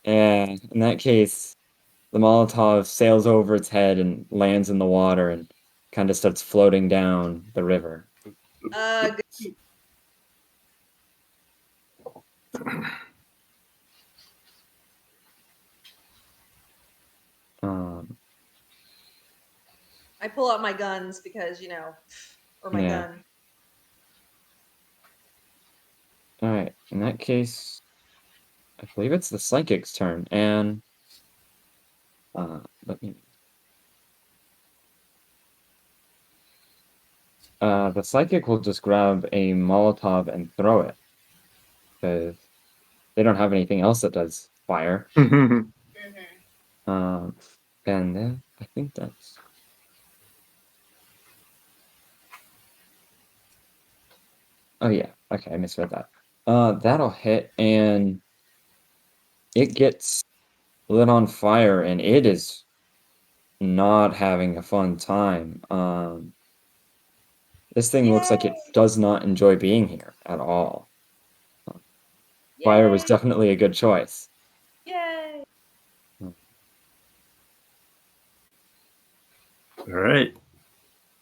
And in that case, the Molotov sails over its head and lands in the water and kind of starts floating down the river. Good. I pull out my guns because, you know, or my Yeah. gun. Alright, in that case, I believe it's the Psychic's turn, and let me... the Psychic will just grab a Molotov and throw it, because they don't have anything else that does fire. And then, I think that's... Oh yeah, okay, I misread that. That'll hit, and it gets lit on fire, and it is not having a fun time. This thing looks like it does not enjoy being here at all. Fire was definitely a good choice. Yay! All right.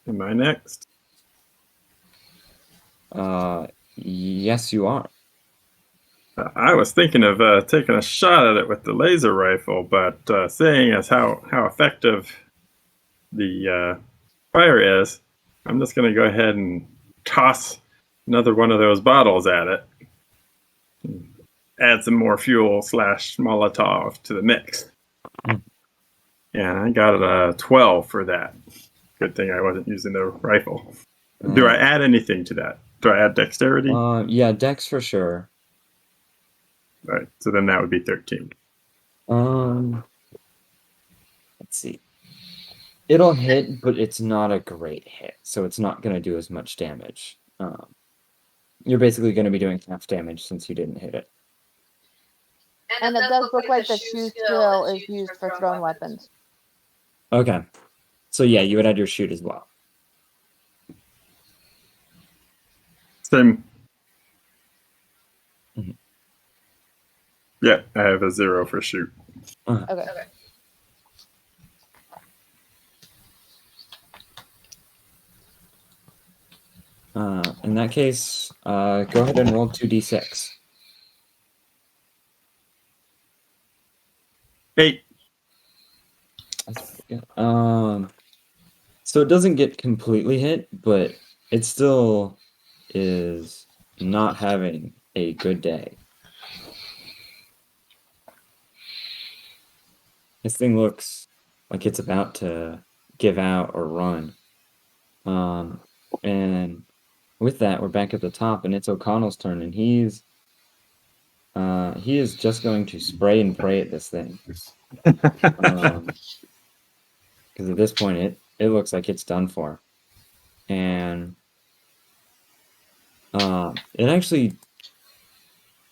Am I next? Yes, you are. I was thinking of taking a shot at it with the laser rifle, but seeing as how effective the fire is, I'm just going to go ahead and toss another one of those bottles at it. add some more fuel / Molotov to the mix. Mm. And I got a 12 for that. Good thing I wasn't using the rifle. Do I add anything to that? Do I add dexterity? Yeah, dex for sure. Right. So then that would be 13. Let's see. It'll hit, but it's not a great hit, so it's not going to do as much damage. You're basically going to be doing half damage since you didn't hit it. And it does look like the shoe skill is used for thrown weapons. Okay. So yeah, you would add your shoot as well. Same. Mhm. Yeah, I have a 0 for shoot. Okay. In that case, go ahead and roll 2d6. 8. That's pretty good. So it doesn't get completely hit, but it still is not having a good day. This thing looks like it's about to give out or run. And with that, we're back at the top, and it's O'Connell's turn, and he is just going to spray and pray at this thing. Because at this point, it looks like it's done for. And it actually,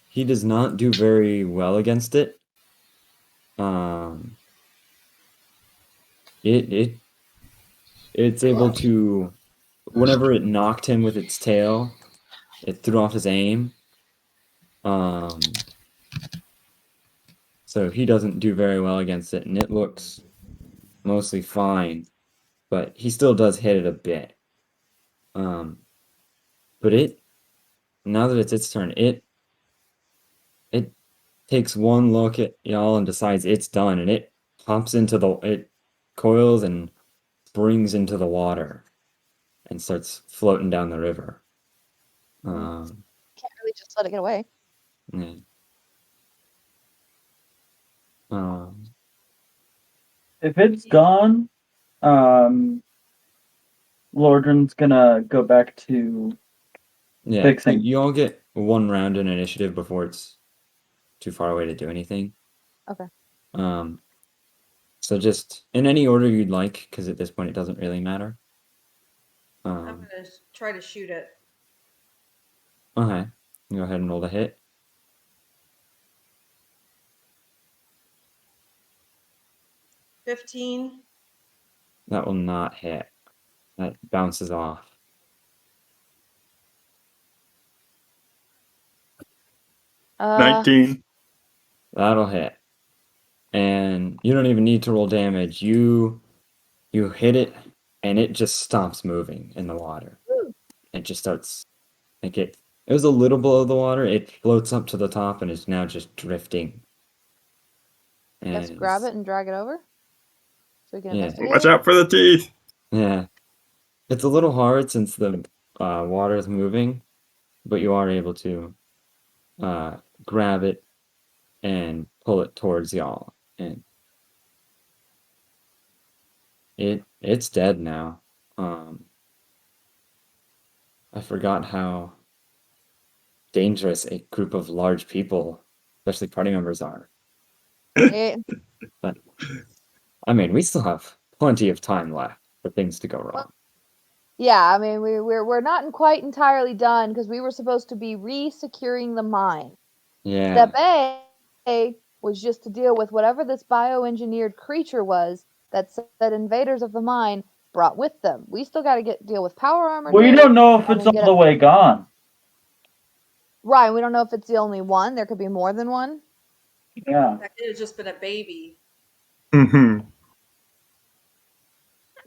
he does not do very well against it. It's able to, whenever it knocked him with its tail, it threw off his aim. So he doesn't do very well against it, and it looks mostly fine, but he still does hit it a bit. But now that it's its turn, it takes one look at y'all and decides it's done, and it coils and springs into the water and starts floating down the river. Can't really just let it get away. Yeah. If it's gone, Lordran's gonna go back to Yeah, fixing. you all get one round in initiative before it's too far away to do anything. Okay. So just in any order you'd like, because at this point it doesn't really matter. I'm gonna try to shoot it. Okay. Go ahead and roll the hit. 15. That will not hit. That bounces off. Uh, 19. That'll hit. And you don't even need to roll damage. You hit it, and it just stops moving in the water. It just starts like it was a little below the water. It floats up to the top and is now just drifting. let's And grab it and drag it over. So we can Yeah. investigate. Watch out for the teeth. Yeah. It's a little hard since the water is moving, but you are able to grab it and pull it towards y'all. And it's dead now. I forgot how dangerous a group of large people, especially party members, are. Eh, But I mean, we still have plenty of time left for things to go wrong. yeah, I mean we're not quite entirely done because we were supposed to be re-securing the mine. Yeah. Step A was just to deal with whatever this bioengineered creature was that said invaders of the mine brought with them. We still got to deal with power armor. We don't know if it's all the way gone. Right, we don't know if it's the only one. There could be more than one. Yeah. That could have just been a baby. Mm-hmm.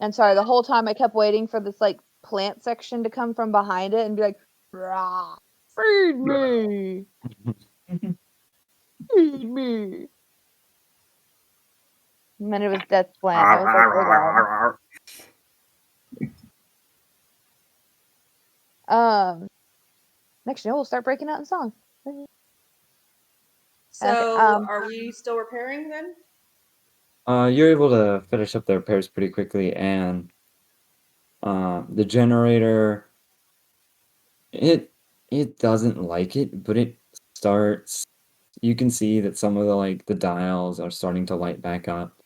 And sorry, the whole time I kept waiting for this like plant section to come from behind it and be like, "Rah, feed me, feed me." And then it was Death's plant. I was like, "Oh god." Next year we'll start breaking out in song. So, um, are we still repairing then? You're able to finish up the repairs pretty quickly, and the generator, it doesn't like it, but it starts. You can see that some of the dials are starting to light back up,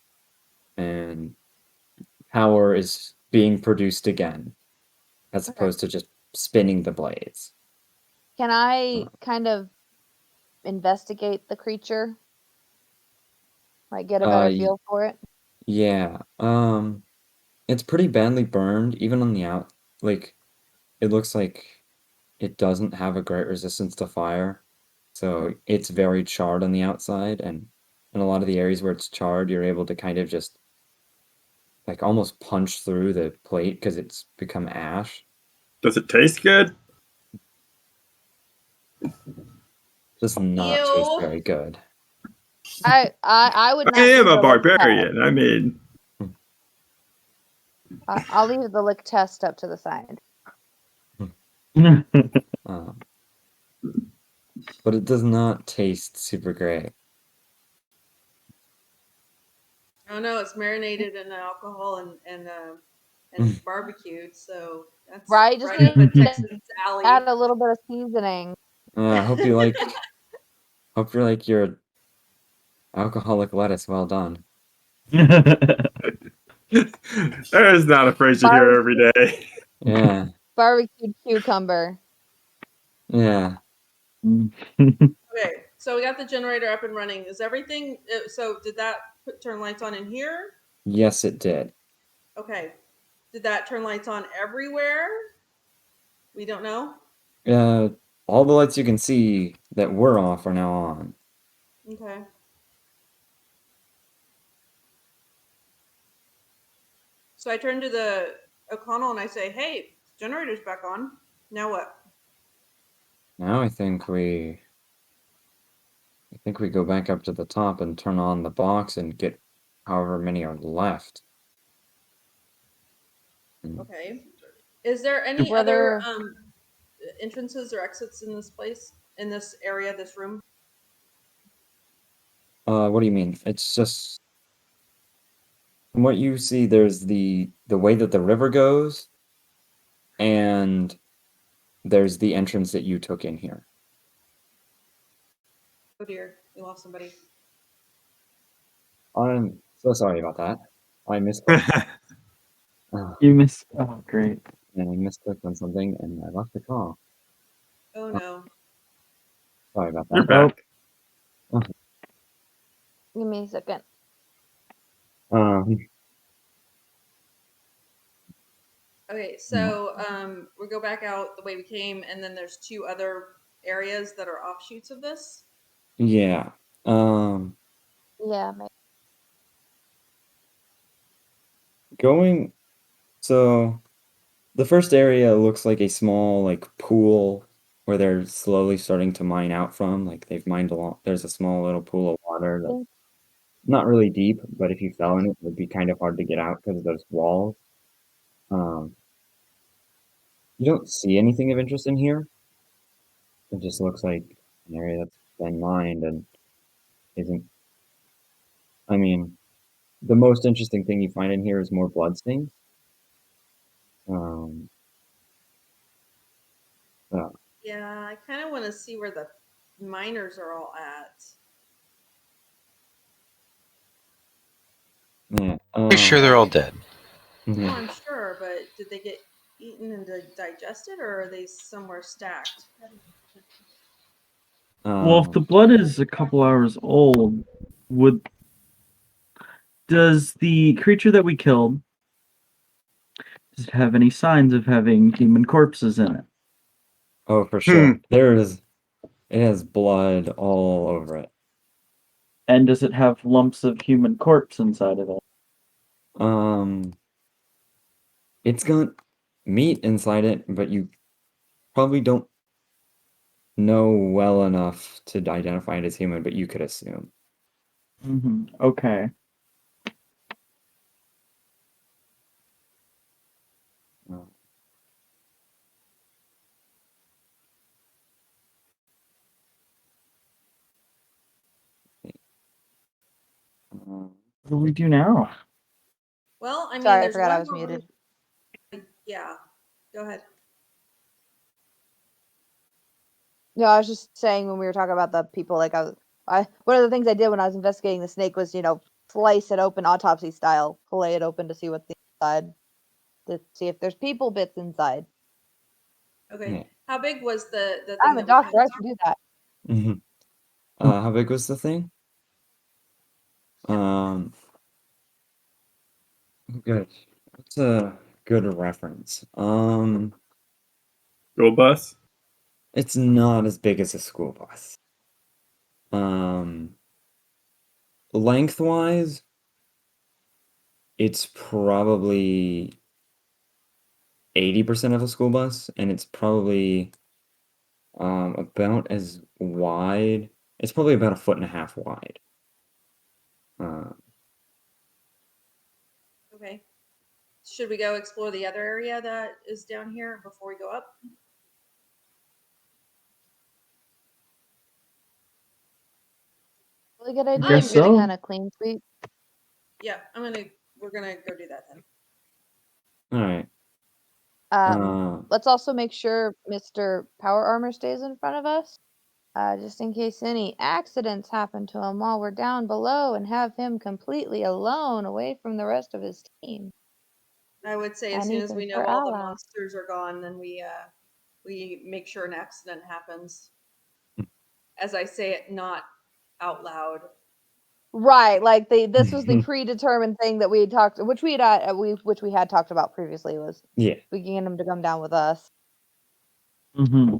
and power is being produced again, as Okay. opposed to just spinning the blades. Can I kind of investigate the creature? Like get a better Y- feel for it? Yeah. It's pretty badly burned, even on the out. Like, it looks like it doesn't have a great resistance to fire. So it's very charred on the outside, and in a lot of the areas where it's charred, you're able to kind of just like almost punch through the plate because it's become ash. Does it taste good? Does not taste Ew. very good. I would I not am do a the lick test. barbarian. I mean, I'll leave the lick test up to the side. Um, but it does not taste super great. Oh no, it's marinated in alcohol and barbecued, so that's Right, just right up a need to Texas alley. add a little bit of seasoning. Hope you like. Hope you like your alcoholic lettuce. Well done. that is not a phrase you hear every day. Yeah. Barbecued cucumber. Yeah. Okay, so we got the generator up and running. Is everything? So did that turn lights on in here? Yes, it did. Okay. Did that turn lights on everywhere? We don't know. All the lights you can see that were off are now on. Okay. So I turn to the O'Connell and I say, "Hey, generator's back on. Now what?" Now I think we go back up to the top and turn on the box and get however many are left. Okay. Is there any Were other there- entrances or exits in this place, in this area, this room? What do you mean? It's just from what you see, there's the way that the river goes, and there's the entrance that you took in here. Oh dear, we lost somebody. I'm so sorry about that. I misclicked. You missed. Oh, great. And I misclicked on something, and I lost the call. Oh no. Sorry about You're that. back. Give me a second. Okay, so we go back out the way we came, and then there's two other areas that are offshoots of this. Yeah. Yeah, maybe. Going. So the first area looks like a small pool where they're slowly starting to mine out from. Like they've mined a lot. There's a small little pool of water that's not really deep, but if you fell in it, it would be kind of hard to get out because of those walls. You don't see anything of interest in here. It just looks like an area that's been mined and isn't. I mean, the most interesting thing you find in here is more bloodstains. Um, uh, Yeah, I kind of want to see where the miners are all at. yeah. Pretty sure they're all dead. Oh, Yeah. I'm sure, but did they get eaten and digested, or are they somewhere stacked? Well, if the blood is a couple hours old, does the creature that we killed does it have any signs of having human corpses in it? Oh, for sure. It has blood all over it. And does it have lumps of human corpse inside of it? It's got meat inside it, but you probably don't know well enough to identify it as human, but you could assume. Okay. Uh, What do we do now? Well, I mean, Sorry, I there's forgot I one was more room. muted. Yeah, go ahead. No, I was just saying when we were talking about the people, like one of the things I did when I was investigating the snake was, slice it open autopsy style, fillet it open to see what's inside, to see if there's people bits inside. Okay. Yeah. How big was the thing I'm a that we doctor, I found? can do that. Mm-hmm. How big was the thing? Good. That's a good reference. School bus. It's not as big as a school bus. Lengthwise, it's probably 80% of a school bus, and it's probably about as wide. It's probably about 1.5 feet wide. Okay. Should we go explore the other area that is down here before we go up? Really good idea. guess I'm getting so. kind of clean sweep. Yeah, we're gonna go do that then. All right. Let's also make sure Mr. Power Armor stays in front of us, just in case any accidents happen to him while we're down below, and have him completely alone away from the rest of his team. I would say as And soon he as we can know for all the ally. monsters are gone, then we make sure an accident happens. As I say it, not out loud. Right, like this was the predetermined thing that we had talked, which we had talked about previously, was Yeah. we can get him to come down with us. Mm-hmm.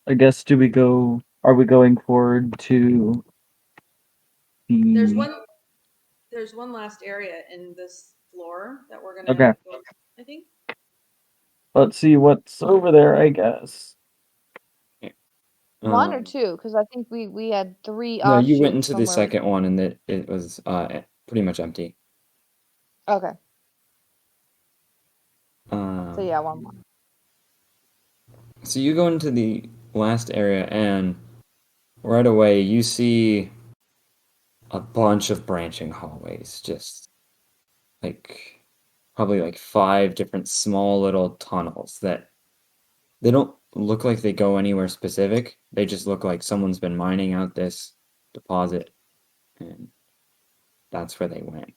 I guess are we going forward to There's the one last area in this floor that we're gonna Okay. go, I think. Let's see what's over there, I guess. One or two, because I think we had three No, you went offshoots into from the where we. second one, and it was pretty much empty. Okay, so yeah, one more. So you go into the last area, and right away you see a bunch of branching hallways, just probably like 5 different small little tunnels that they don't look like they go anywhere specific. They just look like someone's been mining out this deposit, and that's where they went.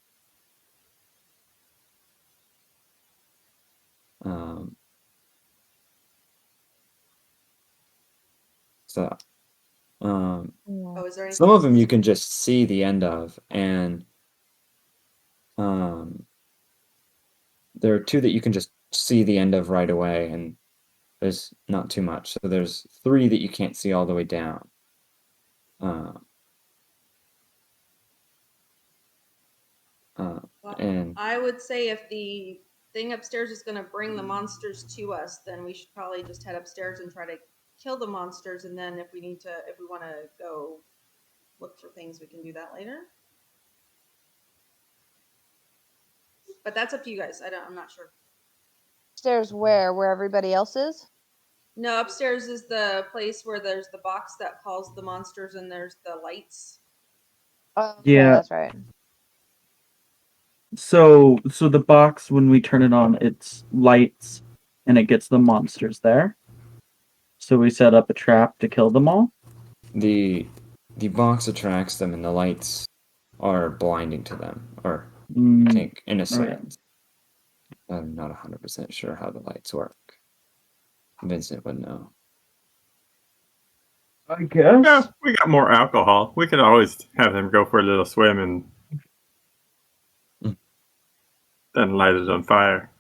So, Oh, is there anything some of else? them you can just see the end of, and there are 2 that you can just see the end of right away, and there's not too much. So there's 3 that you can't see all the way down. Well, And I would say if the thing upstairs is gonna bring the monsters to us, then we should probably just head upstairs and try to kill the monsters, and then if we want to go look for things, we can do that later. But that's up to you guys. I'm not sure. Upstairs where everybody else is? No, upstairs is the place where there's the box that calls the monsters, and there's the lights. Oh, Yeah. that's right. So the box, when we turn it on, it's lights and it gets the monsters there. So we set up a trap to kill them all. the box attracts them, and the lights are blinding to them, or I think in a sense. I'm not 100% sure how the lights work. Vincent would know. I guess. Yeah, we got more alcohol. We could always have them go for a little swim and then light it on fire.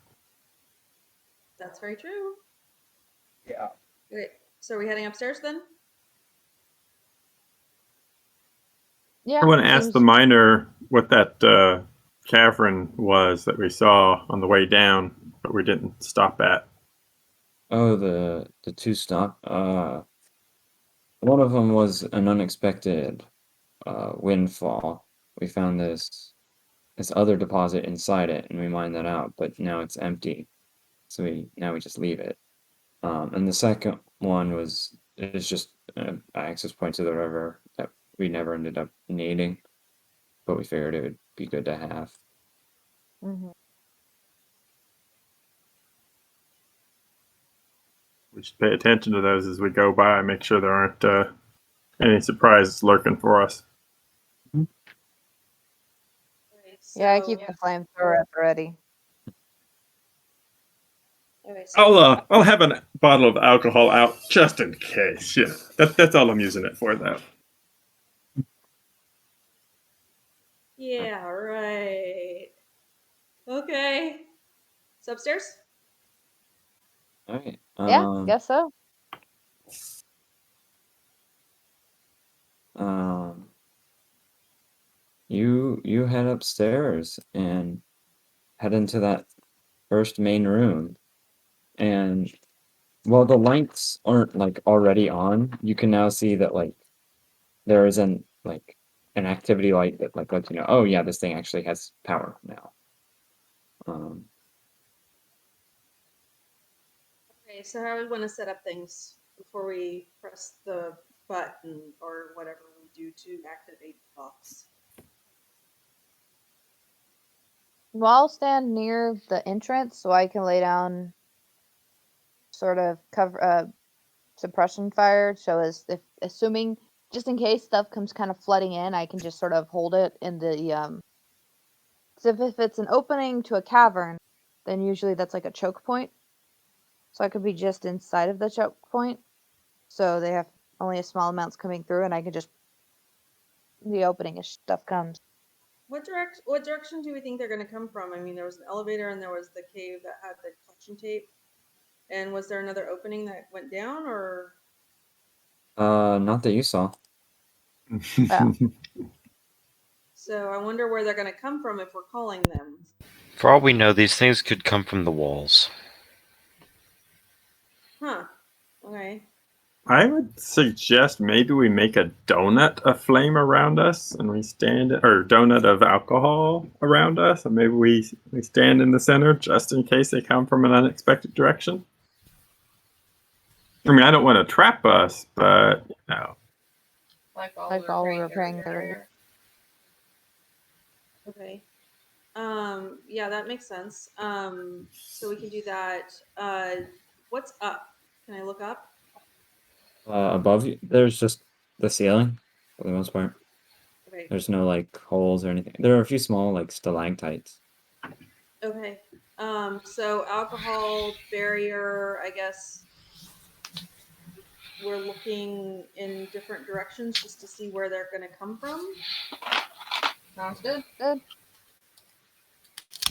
That's very true. Yeah. Okay, so are we heading upstairs then? Yeah. I want to ask the miner what that cavern was that we saw on the way down, but we didn't stop at. Oh, the 2 stop. One of them was an unexpected windfall. We found this other deposit inside it, and we mined that out, but now it's empty. So we just leave it. And the second one was it's just an access point to the river that we never ended up needing, but we figured it would be good to have. Hmm. We should pay attention to those as we go by and make sure there aren't any surprises lurking for us. Okay, Yeah, I keep so- the flamethrower at the ready. Okay, so I'll have a bottle of alcohol out just in case. Yeah, that's all I'm using it for, though. yeah, right. Okay. So upstairs? All right. Yeah, guess so. You head upstairs and head into that first main room, and while the lights aren't like already on, you can now see that like there is an activity light that like lets you know, oh yeah, this thing actually has power now. Okay, so how do we want to set up things before we press the button or whatever we do to activate the box? Well, I'll stand near the entrance so I can lay down sort of cover suppression fire. So as if assuming just in case stuff comes kind of flooding in, I can just sort of hold it in the So if it's an opening to a cavern, then usually that's like a choke point. So I could be just inside of the choke point. So they have only a small amounts coming through, and I can just the opening as stuff comes. What direction do we think they're going to come from? I mean, there was an elevator and there was the cave that had the collection tape. And was there another opening that went down, or? Not that you saw. Yeah. So I wonder where they're going to come from if we're calling them. For all we know, these things could come from the walls. Huh. Okay. I would suggest maybe we make a donut of flame around us, and we stand, or donut of alcohol around us, and maybe we stand in the center just in case they come from an unexpected direction. I mean, I don't want to trap us, but you know. Like While we're repairing the generator. Okay. Yeah, that makes sense. So we can do that. What's up? Can I look up? Above you, there's just the ceiling for the most part. Okay. There's no like holes or anything. There are a few small like stalactites. Okay. So alcohol barrier, I guess we're looking in different directions just to see where they're going to come from. Sounds good. Good.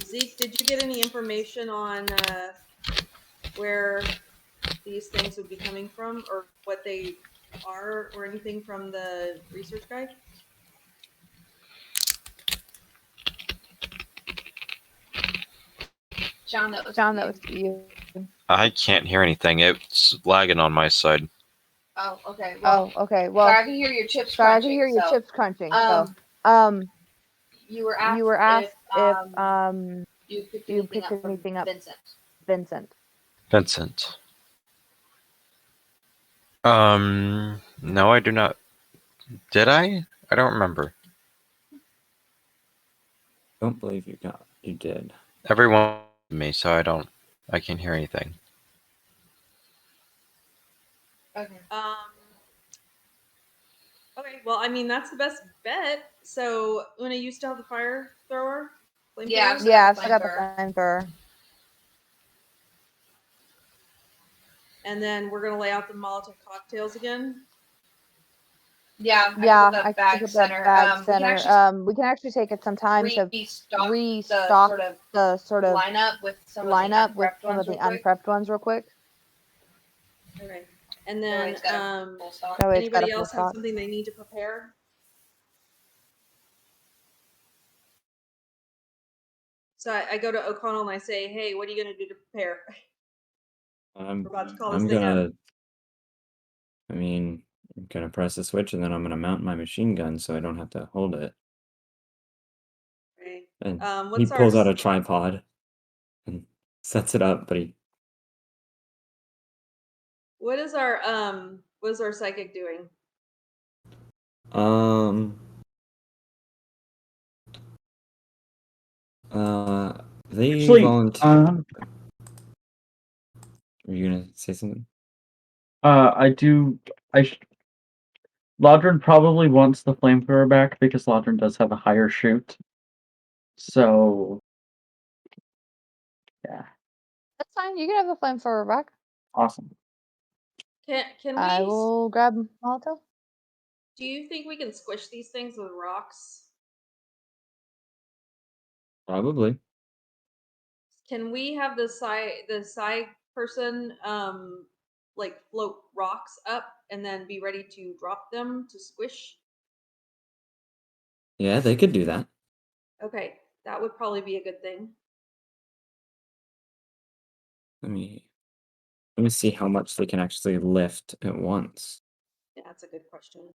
Zeke, did you get any information on where these things would be coming from, or what they are, or anything from the research guide? John, that was you. I can't hear anything. It's lagging on my side. Oh, okay. Well, Okay. Well, sorry, I can hear your chips sorry, I crunching. can hear your chips crunching. Um, you were asked, you were asked if you picked you anything picked up from anything up. Vincent. Vincent. No, I do not. Did I? I don't remember. Don't believe you did. Everyone me, so I can't hear anything. Okay. Okay, well, I mean, that's the best bet. So, Una, you still have the fire thrower? Yeah, Flamethrower? Yeah, I've still got the flamethrower. And then we're gonna lay out the Molotov cocktails again. Yeah, Yeah, I I put that took bag up center. that bag center. We can actually We can actually take it some time to restock the sort of lineup with some lineup of with the some of the unprepped unprepped ones real quick. Okay. And then, full stock. That way it's got anybody a full else have stock. something they need to prepare? So I go to O'Connell and I say, "Hey, what are you gonna do to prepare?" I'm We're about to call I'm this thing gonna. up. I'm gonna press the switch and then I'm gonna mount my machine gun so I don't have to hold it. Okay. And he What's pulls out our a tripod and sets it up, but he What's our psychic doing? They Actually, volunteer. Are you gonna say something? I do. Lodrin probably wants the flamethrower back because Lodrin does have a higher shoot. So, yeah, That's fine. You can have a flamethrower back. awesome. Can I we? will grab Molotov. Do you think we can squish these things with rocks? Probably. Can we have the side person like float rocks up and then be ready to drop them to squish? Yeah, they could do that. Okay, that would probably be a good thing. Let me see how much they can actually lift at once. Yeah, that's a good question.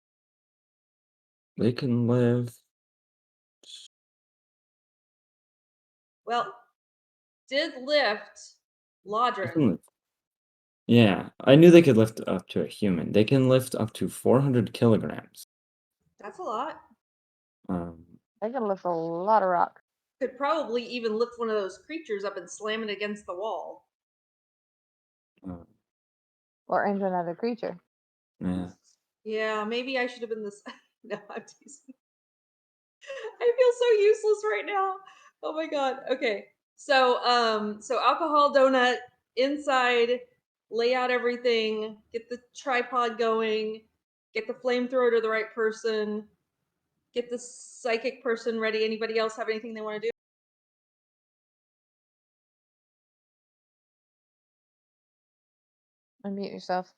They can lift. Well, did lift They Lodrin. can lift. Yeah, I knew they could lift up to a human. They can lift up to 400 kilograms. That's a lot. I can lift a lot of rock. Could probably even lift one of those creatures up and slam it against the wall. Or into another creature. Yeah. Yeah, maybe I should have been this. No, I'm teasing. I feel so useless right now. Oh my god. Okay. So alcohol donut inside, lay out everything, get the tripod going, get the flamethrower to the right person, get the psychic person ready. Anybody else have anything they want to do? Unmute yourself.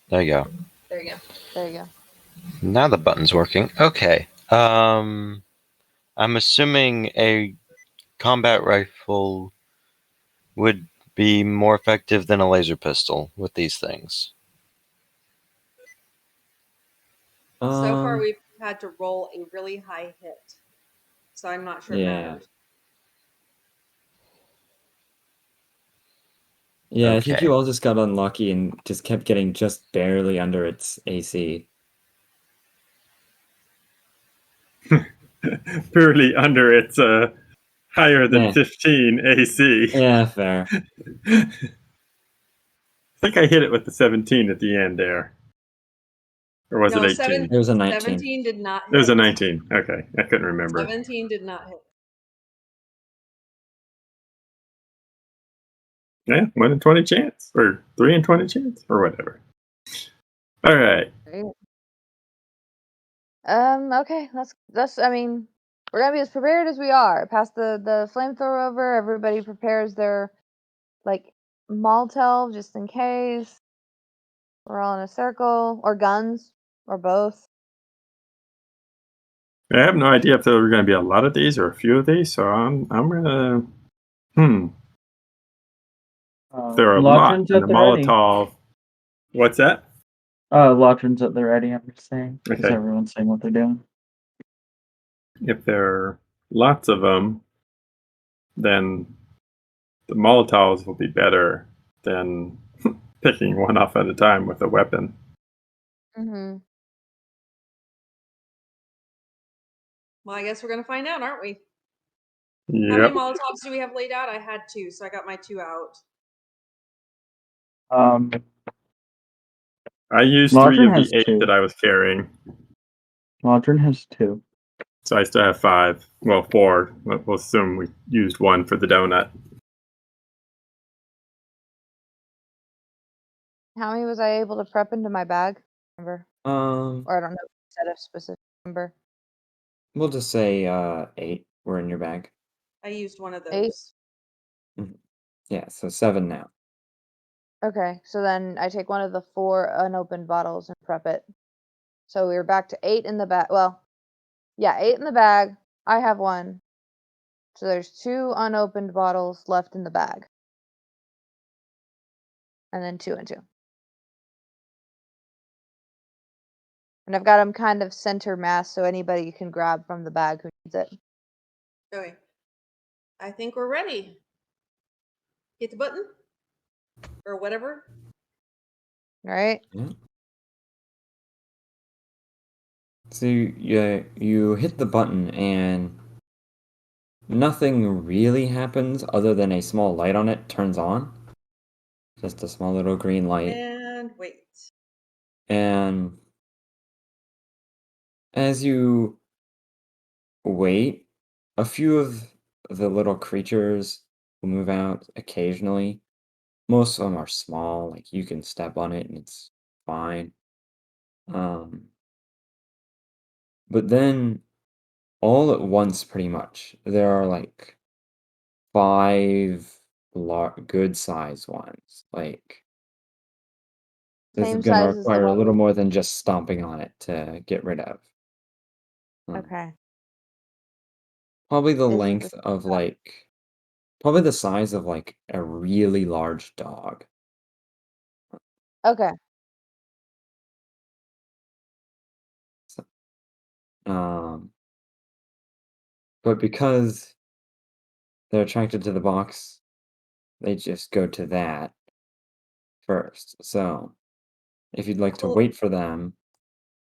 There you go. There you go. There you go. Now the button's working. Okay. I'm assuming a combat rifle would be more effective than a laser pistol with these things. So far we've had to roll a really high hit. So I'm not sure it matters. Yeah, I think Okay. you all just got unlucky and just kept getting just barely under its AC. Purely under its higher than Yeah. 15 AC. Yeah, fair. I think I hit it with the 17 at the end there. Or was No, it 18? It was a 19. 17 did not hit. It was a 19. Okay, I couldn't remember. 17 did not hit. Yeah, 1 in 20 chance. Or 3 in 20 chance. Or whatever. All right. Okay, let's I mean, we're gonna be as prepared as we are. Pass the flamethrower over, everybody prepares their like Molotov just in case. We're all in a circle. Or guns. Or both. I have no idea if there are going to be a lot of these or a few of these, so I'm gonna. If there are a lot, Lodrin's and at the the ready. Molotov. What's that? Lodrin's at the ready, I'm just saying. Because Okay. everyone's saying what they're doing. If there are lots of them, then the Molotovs will be better than picking one off at a time with a weapon. Mm-hmm. Well, I guess we're gonna find out, aren't we? How many Yep. Molotovs do we have laid out? I had 2, so I got my 2 out. I used 3 Lodrin of the has 8 2. that I was carrying, Lodrin has 2. so I still have 5. Well, 4. We'll assume we used 1 for the donut. How many was I able to prep into my bag? Remember? Or I don't know if you said a specific number. We'll just say 8 were in your bag. I used one of 8? those. Yeah, so 7 now. Okay, so then I take one of the 4 unopened bottles and prep it. So we're back to 8 in the bag. Well, yeah, 8 in the bag. I have 1. So there's 2 unopened bottles left in the bag. And then 2 and 2. And I've got them kind of center mass so anybody can grab from the bag who needs it. Okay. I think we're ready. Hit the button or whatever. Right? Yeah. So you hit the button and nothing really happens other than a small light on it turns on. Just a small little green light. And wait. And as you wait, a few of the little creatures will move out occasionally. Most of them are small, like you can step on it and it's fine. Um, but then all at once, pretty much, there are like five good size ones. Like this is Same gonna size as the require a one. little more than just stomping on it to get rid of. Okay. Probably the This is length of like, probably the size of like a really large dog. Okay. So, um, but because they're attracted to the box, they just go to that first. So if you'd like to Well, wait for them,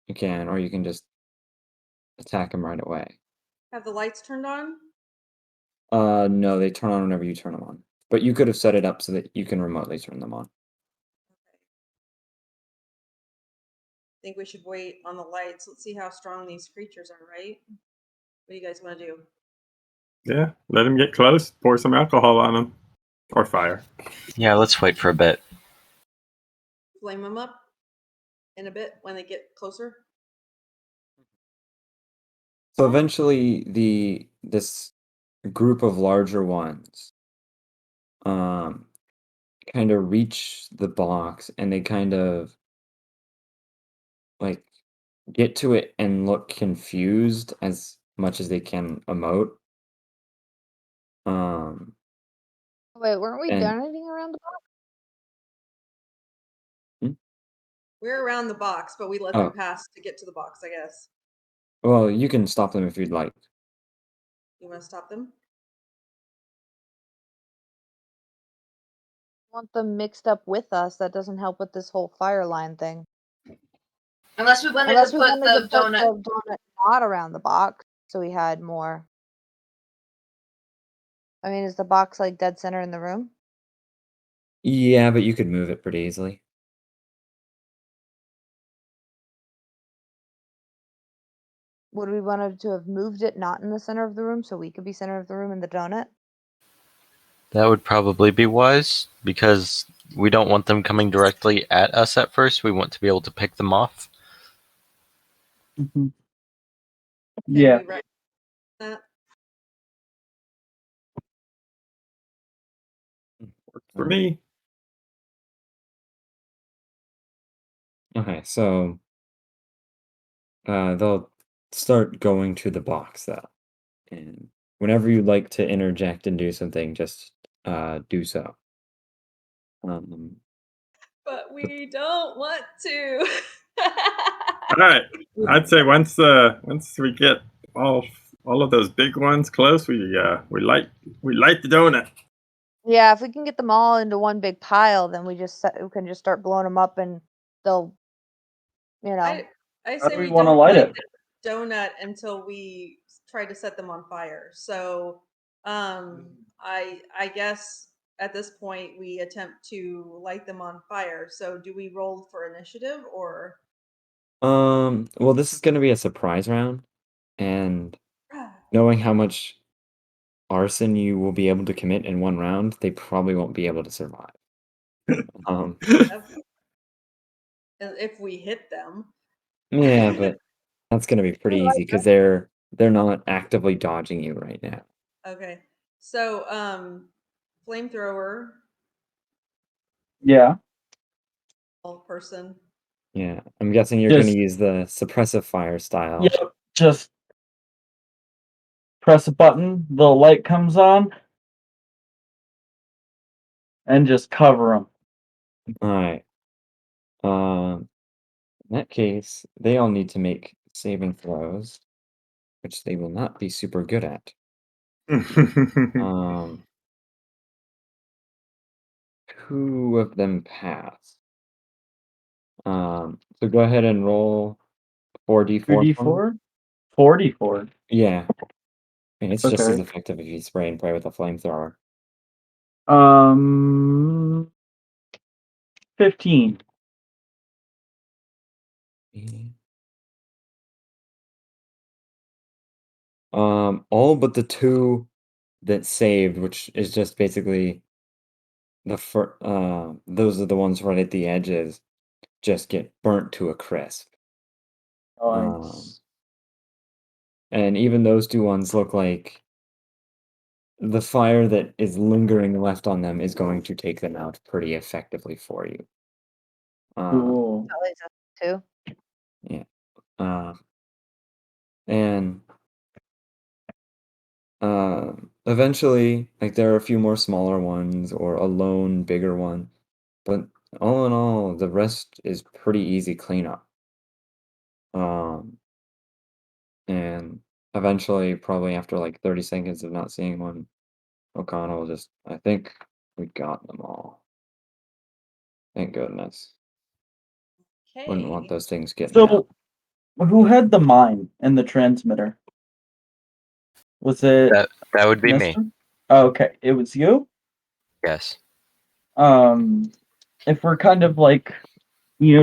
you can, or you can just attack them right away. have the lights turned on? No, they turn on whenever you turn them on. But you could have set it up so that you can remotely turn them on. Okay. I think we should wait on the lights. Let's see how strong these creatures are, right? What do you guys want to do? Yeah, let them get close. Pour some alcohol on them, or fire. Yeah, let's wait for a bit. Flame them up in a bit when they get closer? So eventually this group of larger ones um kind of reach the box and they kind of like get to it and look confused as much as they can emote. Um Wait, weren't we and donating around the box? We're around the box, but we let oh, them pass to get to the box, I guess. well, you can stop them if you'd like. You want to stop them? Want them mixed up with us. That doesn't help with this whole fire line thing. Unless we wanted Unless to we put wanted to the put donut. the donut not around the box, so we had more. I mean, is the box like dead center in the room? Yeah, but you could move it pretty easily. Would we wanted to have moved it not in the center of the room so we could be center of the room in the donut? That would probably be wise because we don't want them coming directly at us at first. We want to be able to pick them off. Mhm. Can Yeah. we write that? Works for me. Okay, so they'll start going to the box though. And whenever you'd like to interject and do something, just do so. Um, But we don't want to. All right, I'd say once we get all of those big ones close, we light the donut. Yeah, if we can get them all into one big pile, then we can just start blowing them up, and they'll, you know. I How say do we we wanna don't light light it? the donut until we try to set them on fire. So, I guess at this point we attempt to light them on fire. So, do we roll for initiative or? well, this is gonna be a surprise round, and knowing how much arson you will be able to commit in one round, they probably won't be able to survive. Um, If we hit them. yeah, but that's gonna be pretty like easy because they're not actively dodging you right now. Okay. So, flamethrower Yeah. person. Yeah, I'm guessing you're gonna Just use the suppressive fire style. yep. Just press a button, the light comes on, and just cover them. All right. In that case, they all need to make saving throws, which they will not be super good at. Um, 2 of them pass. So go ahead and roll 4d4 for me. 2d4? 44. Yeah. And it's just as Okay. effective if you spray and pray with a flamethrower. 15. All but the 2 that saved, which is just basically those are the ones right at the edges, just get burnt to a crisp. Nice. And even those 2 ones look like the fire that is lingering left on them is going to take them out pretty effectively for you. Cool. That leaves us two. Yeah. And eventually, like there are a few more smaller ones or a lone bigger one, but all in all, the rest is pretty easy cleanup. And eventually, probably after like 30 seconds of not seeing one, O'Connell will just, I think we got them all. Thank goodness. Wouldn't want Okay. those things getting out. So, who had the mine and the transmitter? Was it That would be me. Mr.? Oh, okay, it was you. Yes. If we're kind of like,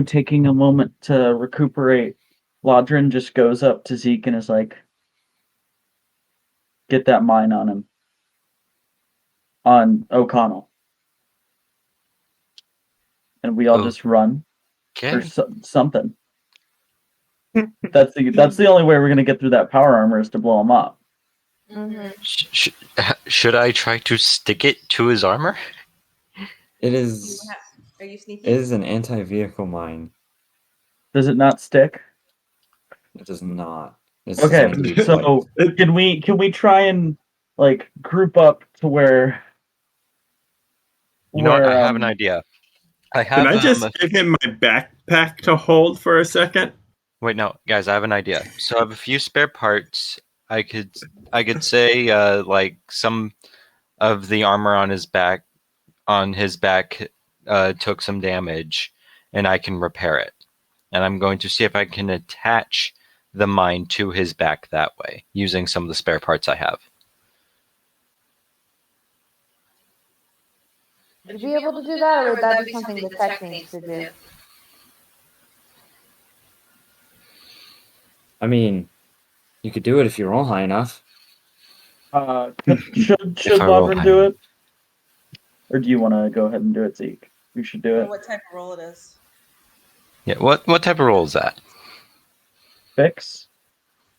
taking a moment to recuperate, Lodrin just goes up to Zeke and is like, "Get that mine on him, on O'Connell," and we all just run or Okay. something. That's the only way we're gonna get through that power armor is to blow him up. Mm-hmm. Should I try to stick it to his armor? It is Are you sneaky? it is an anti-vehicle mine. Does it not stick? It does not. It's Okay, designed to be so poised. can we try and like group up to where You know what? I have an idea. I Can have I just give him my backpack to hold for a second? Wait, no, guys, I have an idea. So I have a few spare parts. I could say like some of the armor on his back took some damage, and I can repair it. And I'm going to see if I can attach the mine to his back that way, using some of the spare parts I have. Would you be able to do that, or would that be something the tech needs to do? I mean, you could do it if you roll high enough. Should I roll Lodrin high. do it, or do you want to go ahead and do it, Zeke? We should do it. What type of roll it is? Yeah. What type of roll is that? Fix.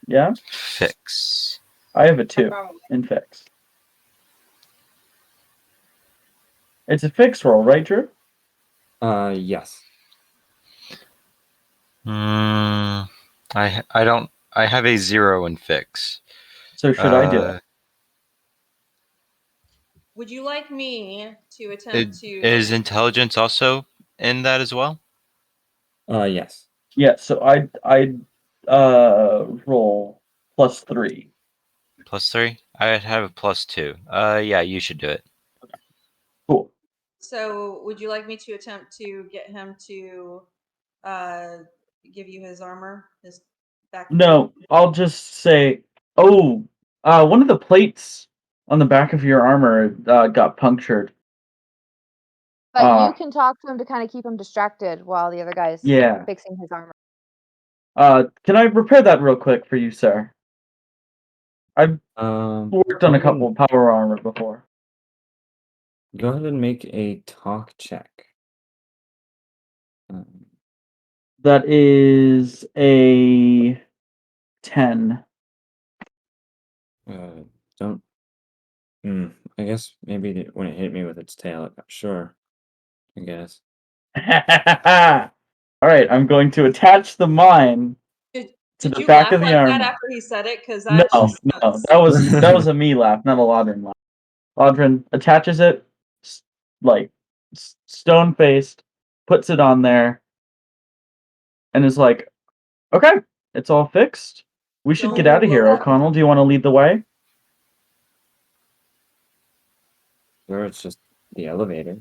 Yeah, Fix. I have a 2 in fix. It's a fix roll, right, Drew? Yes. I don't. I have a 0 in fix. So should I do it? Would you like me to attempt to? Is intelligence also in that as well? Yes. Yeah. So I roll +3. +3? I'd have a +2. Yeah, you should do it. Cool. So, would you like me to attempt to get him to give you his armor, his back? No, I'll just say, oh, one of the plates on the back of your armor got punctured. But you can talk to him to kind of keep him distracted while the other guy's fixing his armor. Can I repair that real quick for you, sir? I've worked on a couple of power armor before. Go ahead and make a talk check. That is a 10. Don't. I guess maybe when it hit me with its tail, it got sure. I guess. All right, I'm going to attach the mine to the back of the armor. That after he said it, because No, that was a me laugh, not a Lodrin laugh. Lodrin attaches it, like stone faced, puts it on there, and is like, "Okay, it's all fixed. We should get out of here." O'Connell, do you want to lead the way? Or it's just the elevator.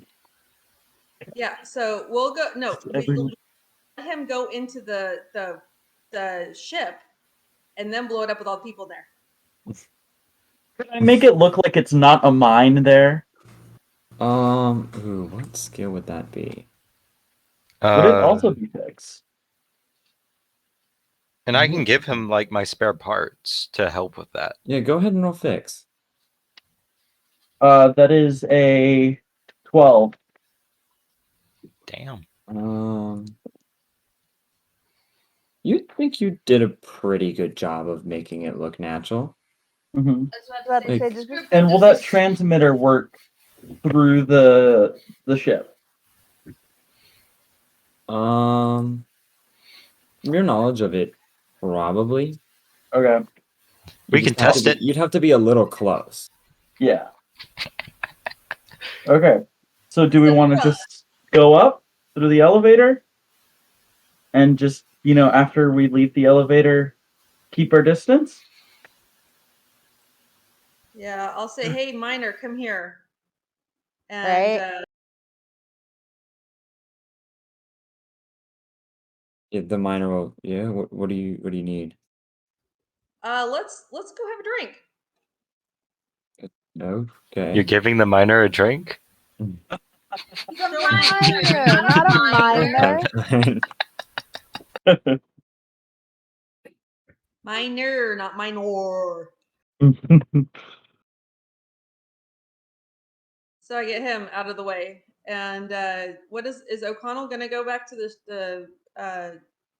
Yeah, so we'll go. No, Every- we'll let him go into the ship, and then blow it up with all the people there. Can I make it look like it's not a mine there? Ooh, what skill would that be? Would it also be fixed? And I can give him like my spare parts to help with that. Yeah, go ahead and roll fix. That is a 12. Damn. You think you did a pretty good job of making it look natural. Mm-hmm. About to say, Like- does this And will that transmitter work through the ship? Your knowledge of it, probably. Okay. We can test it. You'd have to be a little close. Yeah. Okay. So do we want to just go up through the elevator and just, after we leave the elevator, keep our distance? Yeah, I'll say, hey, Miner, come here. Right. And Yeah, the miner will. Yeah. What do you need? let's go have a drink. Okay. You're giving the miner a drink? He's a Minor, not a minor. Miner, not minor. So I get him out of the way. And what is O'Connell gonna go back to the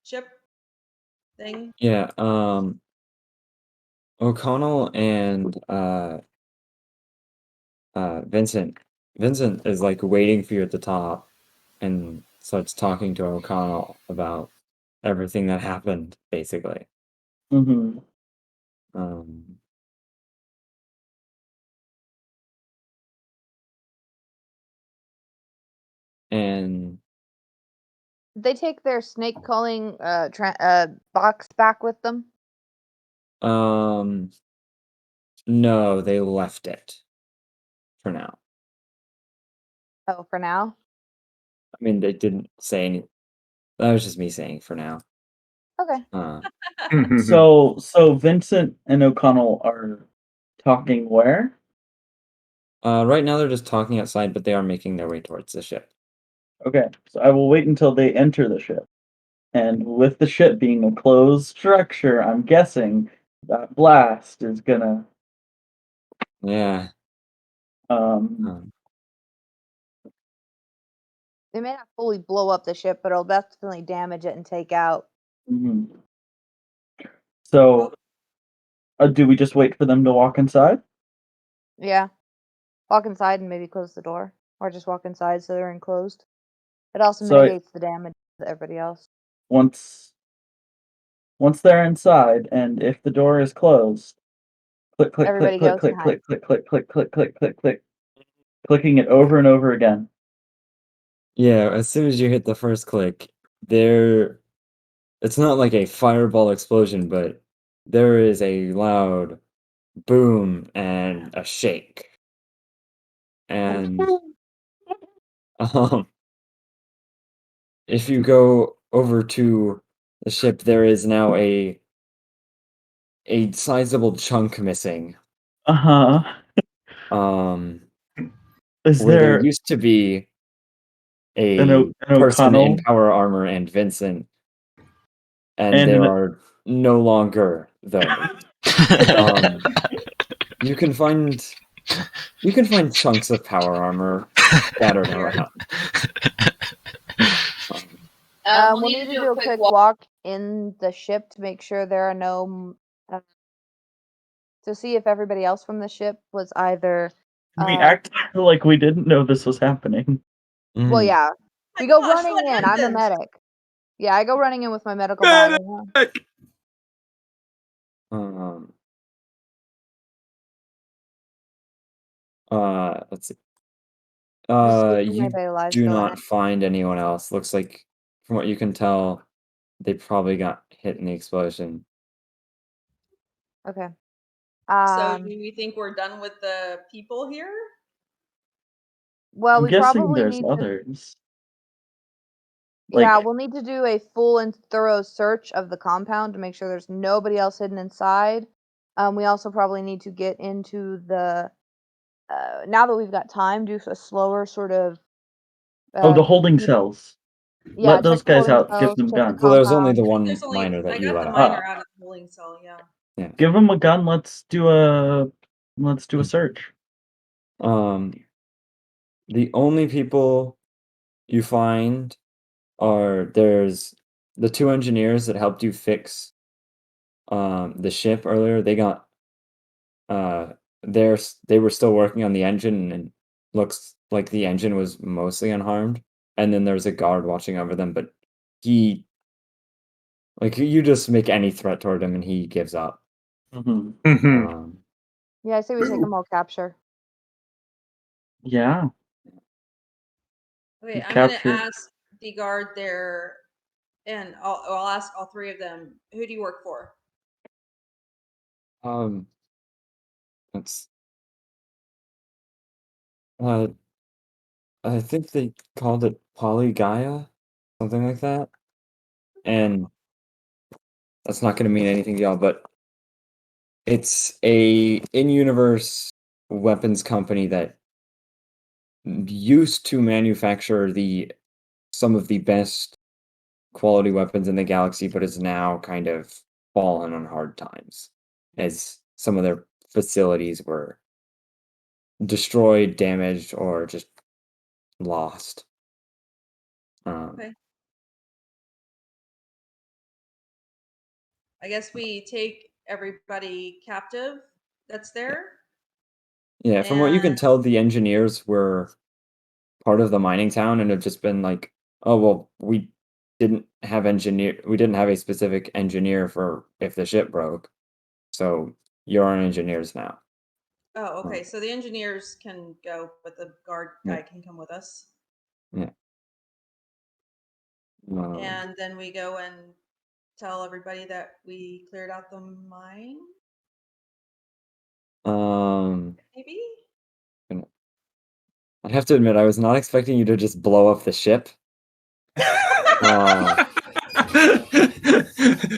ship thing? Yeah. O'Connell and Vincent. Vincent is like waiting for you at the top, and starts talking to O'Connell about everything that happened, basically. Mm-hmm. And Did they take their snake calling box back with them? no, they left it for now. Oh, for now. I mean, they didn't say any. That was just me saying for now. Okay. So Vincent and O'Connell are talking where? Right now they're just talking outside, but they are making their way towards the ship. Okay, so I will wait until they enter the ship. And with the ship being a closed structure, I'm guessing that blast is gonna Yeah. They may not fully blow up the ship, but it'll definitely damage it and take out. mhm. So do we just wait for them to walk inside? Yeah. Walk inside and maybe close the door. Or just walk inside so they're enclosed. It also So mitigates the damage to everybody else. once they're inside, and if the door is closed, click, click, Everybody click, goes click, and click, click, click, click, click, click, click, click, clicking it over and over again. Yeah, as soon as you hit the first click, it's not like a fireball explosion, but there is a loud boom and a shake. And if you go over to the ship, there is now a sizable chunk missing. Uh-huh. Is Where there there used to be an a person in O'Connell? power armor and Vincent, and And there an- are no longer those. You can find chunks of power armor scattered around. We'll need to do a quick walk in the ship to make sure there are no. To see if everybody else from the ship was either. we act like we didn't know this was happening. Well, Mm. yeah. We go running in. I'm a medic. Yeah, I go running in with my medical bag. Let's see. Just see if You anybody alive's do going not in. find anyone else. Looks like, from what you can tell, they probably got hit in the explosion. Okay. So do we think we're done with the people here? Well, I'm we guessing probably there's need to. others. Yeah, Like, we'll need to do a full and thorough search of the compound to make sure there's nobody else hidden inside. We also probably need to get into the. Now that we've got time, do a slower sort of. the holding check- cells. Yeah, Let those check the guys holding out. Give cells, them check the guns. Well, there's only compound. the one There's only miner that I you got let the out. miner out of the holding cell. Yeah. Yeah. Give them a gun. Let's do a search. The only people you find are there's the two engineers that helped you fix the ship earlier. They got they were still working on the engine and looks like the engine was mostly unharmed. And then there's a guard watching over them, but he like you just make any threat toward him and he gives up. Mm-hmm. Yeah, I say we take them all capture. Yeah. Okay, I'm Capture. gonna ask the guard there, and I'll ask all three of them. Who do you work for? That's I think they called it Gaia, something like that. And that's not going to mean anything to y'all, but it's a in-universe weapons company that used to manufacture some of the best quality weapons in the galaxy, but is now kind of fallen on hard times as some of their facilities were destroyed, damaged, or just lost. Okay. I guess we take everybody captive that's there. Yeah, from what you can And tell, the engineers were part of the mining town and have just been like, oh well, we didn't have a specific engineer for if the ship broke, so you're our engineers now. oh, okay. So the engineers can go, but the guard guy can come with us. Yeah. And then we go and tell everybody that we cleared out the mine. Maybe. I have to admit, I was not expecting you to just blow up the ship.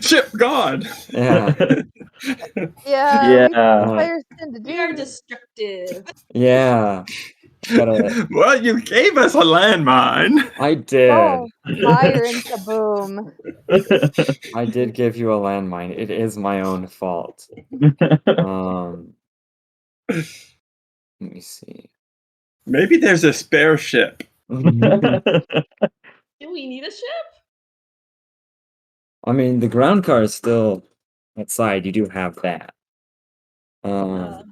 Ship God. Yeah. Yeah, Yeah. players tend to do. We are destructive. Yeah. Well, you gave us a landmine. I did. Oh, fire and kaboom. I did give you a landmine. It is my own fault. Let me see. Maybe there's a spare ship. Do we need a ship? I mean, the ground car is still outside. You do have that.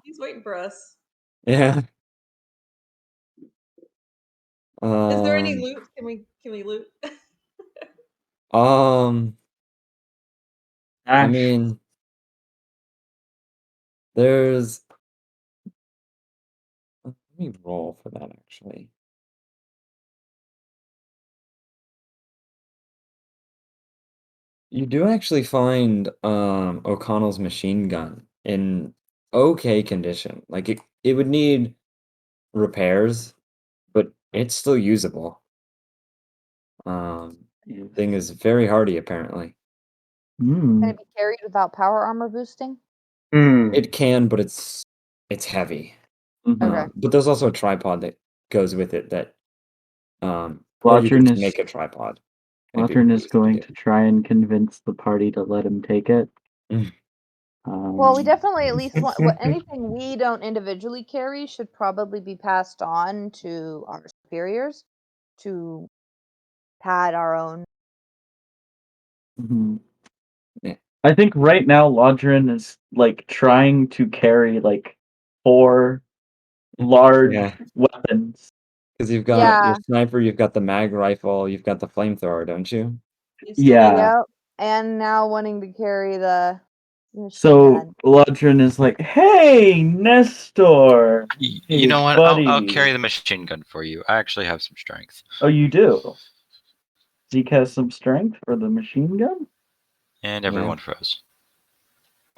He's waiting for us. Yeah. Is there any loot? Can we loot? I mean, there's. Let me roll for that actually. You do actually find O'Connell's machine gun in okay condition. Like it would need repairs, but it's still usable. Thing is very hardy apparently. Can it be carried without power armor boosting? It can, but it's heavy. Okay. But there's also a tripod that goes with it that or you Lodgren can is- make a tripod. Lodgren is going to try and convince the party to let him take it. Well, we definitely at least want anything we don't individually carry should probably be passed on to our superiors to pad our own. Yeah. I think right now Lodgren is like trying to carry like 4 large weapons. Because you've got your sniper, you've got the mag rifle, you've got the flamethrower, don't you? Yeah. Yep. And now wanting to carry the machine So gun. Lodgren is like, "Hey, Nestor. You Hey, know what? buddy. I'll carry the machine gun for you. I actually have some strength. Oh, you do? Zeke has some strength for the machine gun? And everyone froze.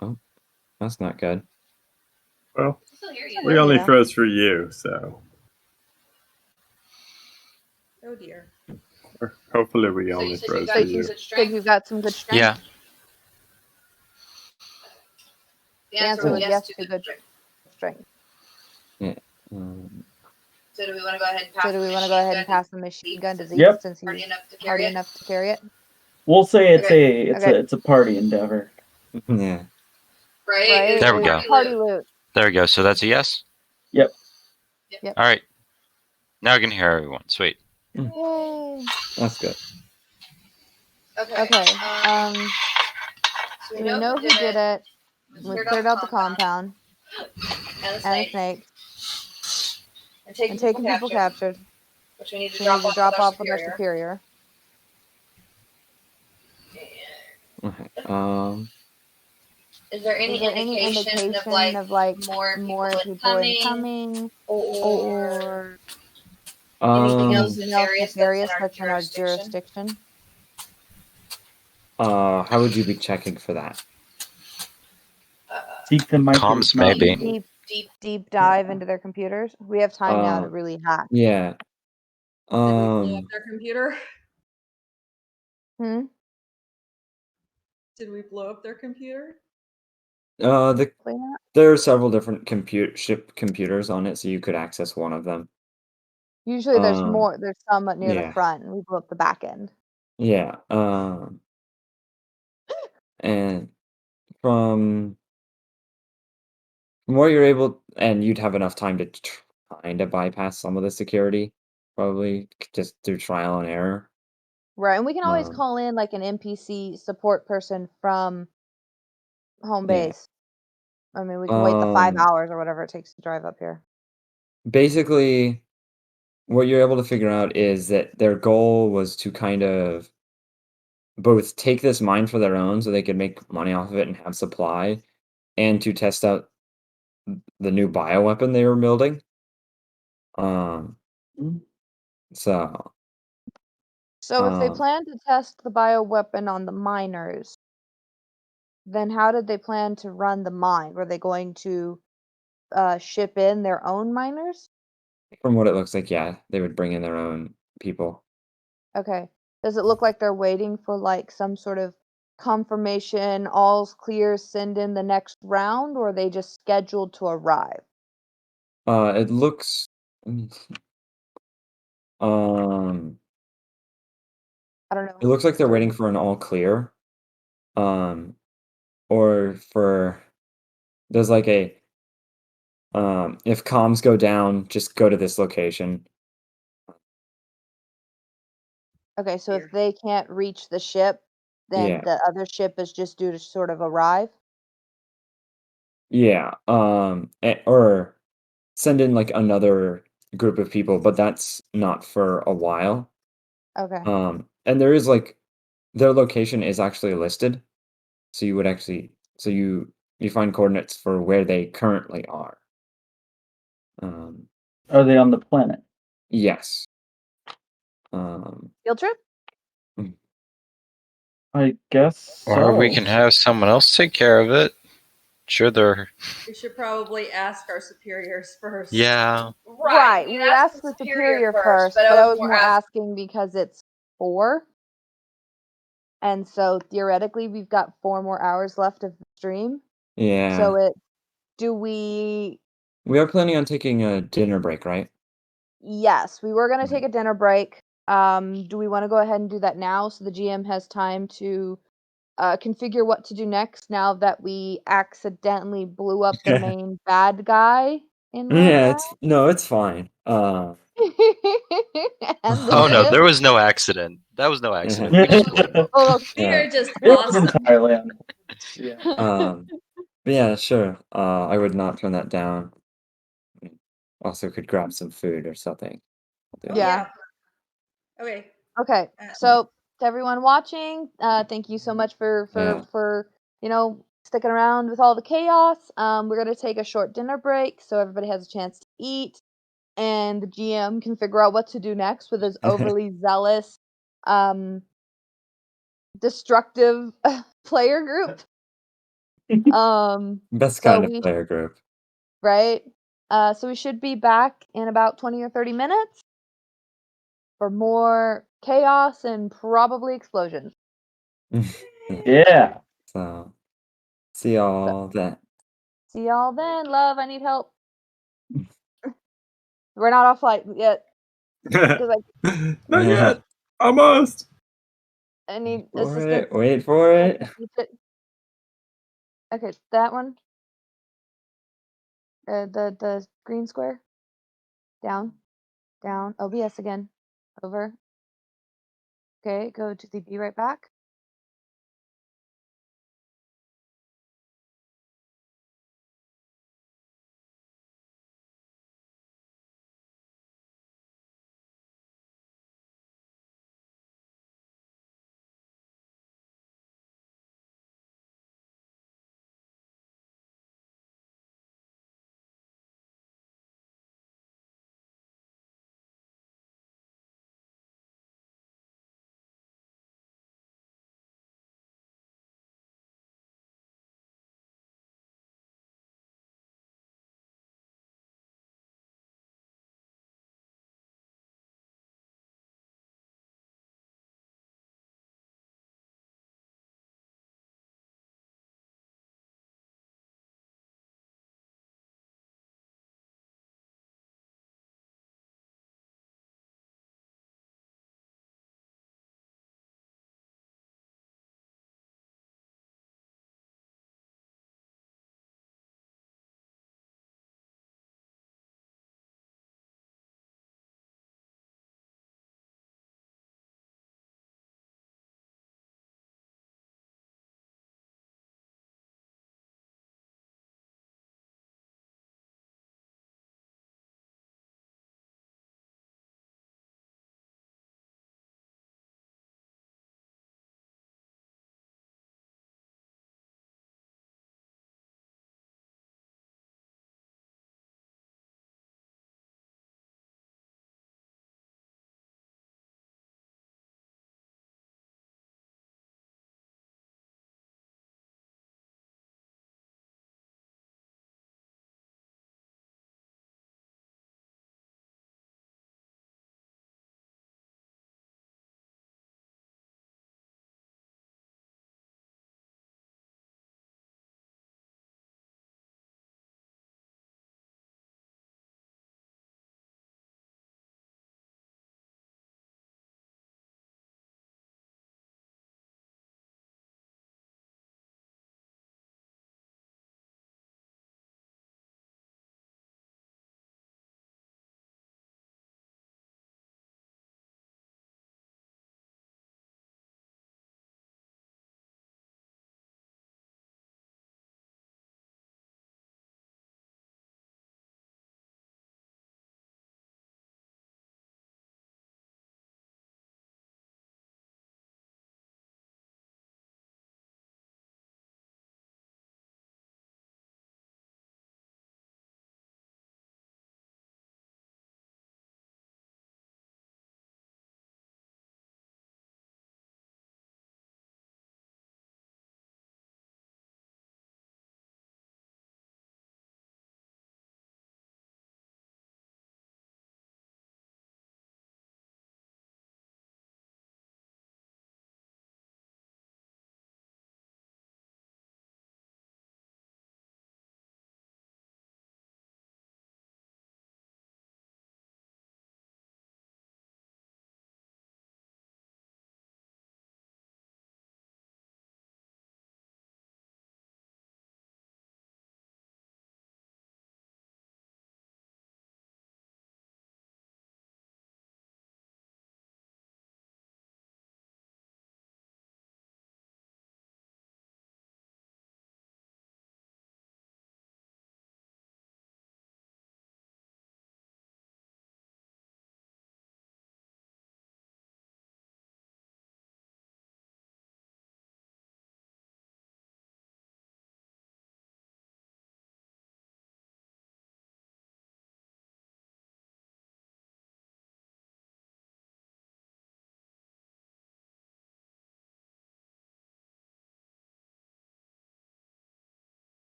Oh, that's not good. Well, we only froze for you, so. Oh dear. Hopefully we So you only said froze you've for got you. good Said strength? you've got some good strength. Yeah. The The answer was yes to good strength. Yeah. So do we want to go ahead and pass So do we want to go ahead and pass the machine gun to Zeke Yep. since he's hardy enough to carry hardy it? enough to carry it? We'll say it's Okay. it's a party endeavor. Yeah. Right? There we It's go. Party loot. There we go. So that's a yes? Yep. Yep. All right. Now I can hear everyone. Sweet. Yay. That's good. Okay. So We know who did it. We cleared out the compound And the and the snake. snakes And and taking people captured. Which we need to We need to drop off with our superior. superior. Okay. Is there any Is there any indication indication of like more more people people incoming incoming or anything else anything nefarious that's in our jurisdiction? How would you be checking for that? Seek them might Comms, be not. maybe. Deep dive into their computers. We have time now to really hack. Yeah. Did we blow up their computer? Hmm? Did we blow up their computer? There are several different ship computers on it, so you could access one of them. Usually there's Um, there's some near the yeah. front and we blew up the back end. Yeah. And from what you're able, and you'd have enough time to kind of bypass some of the security, probably just through trial and error. Right. And we can always Um, call in like an NPC support person from home Yeah. base. I mean, we can wait the 5 hours or whatever it takes to drive up here. Basically, what you're able to figure out is that their goal was to kind of both take this mine for their own so they could make money off of it and have supply, and to test out the new bioweapon they were building. So So if they Um, plan to test the bioweapon on the miners, then how did they plan to run the mine? Were they going to ship in their own miners? from what it looks like, yeah, they would bring in their own people. Okay. Does it look like they're waiting for like some sort of confirmation, all's clear, send in the next round, or are they just scheduled to arrive? It looks. Let me see. I don't know. It looks like they're Mr. waiting for an all clear. Or for there's like a if comms go down, just go to this location. Okay, so if they can't reach the ship, then Yeah. the other ship is just due to sort of arrive? Yeah. Or send in like another group of people, but that's not for a while. Okay. And there is like their location is actually listed. So you would actually you find coordinates for where they currently are. Are they on the planet? Yes. Field trip? I guess Or we so. can have someone else take care of it. Sure, they're. We should probably ask our superiors first. Yeah. Right. We would ask the superior first, but I was more asking because it's 4. And so theoretically we've got 4 more hours left of the stream. Yeah. So do we We are planning on taking a dinner break, right? Yes, we were gonna take a dinner break. Do we want to go ahead and do that now so the GM has time to configure what to do next now that we accidentally blew up the main bad guy in Yeah, Red it's fine. and the Oh no, ship? there was no accident. That was no accident. We just blew it up. Oh, We are just It was awesome. entirely on. Yeah. But yeah, sure. I would not turn that down. Also could grab some food or something. Yeah. Okay. Okay. So to everyone watching, thank you so much for sticking around with all the chaos. We're gonna take a short dinner break so everybody has a chance to eat, and the GM can figure out what to do next with his overly zealous, destructive player group. Best so kind of player group. Right. So we should be back in about 20 or 30 minutes. for more chaos and probably explosions. Yeah. So, see y'all then. See y'all then, love. I need help. We're not off flight yet because Not yet. Almost. I need For assistance. it. Wait for it. Okay, that one. The green square. Down. OBS again. Over. Okay, go to the be right back.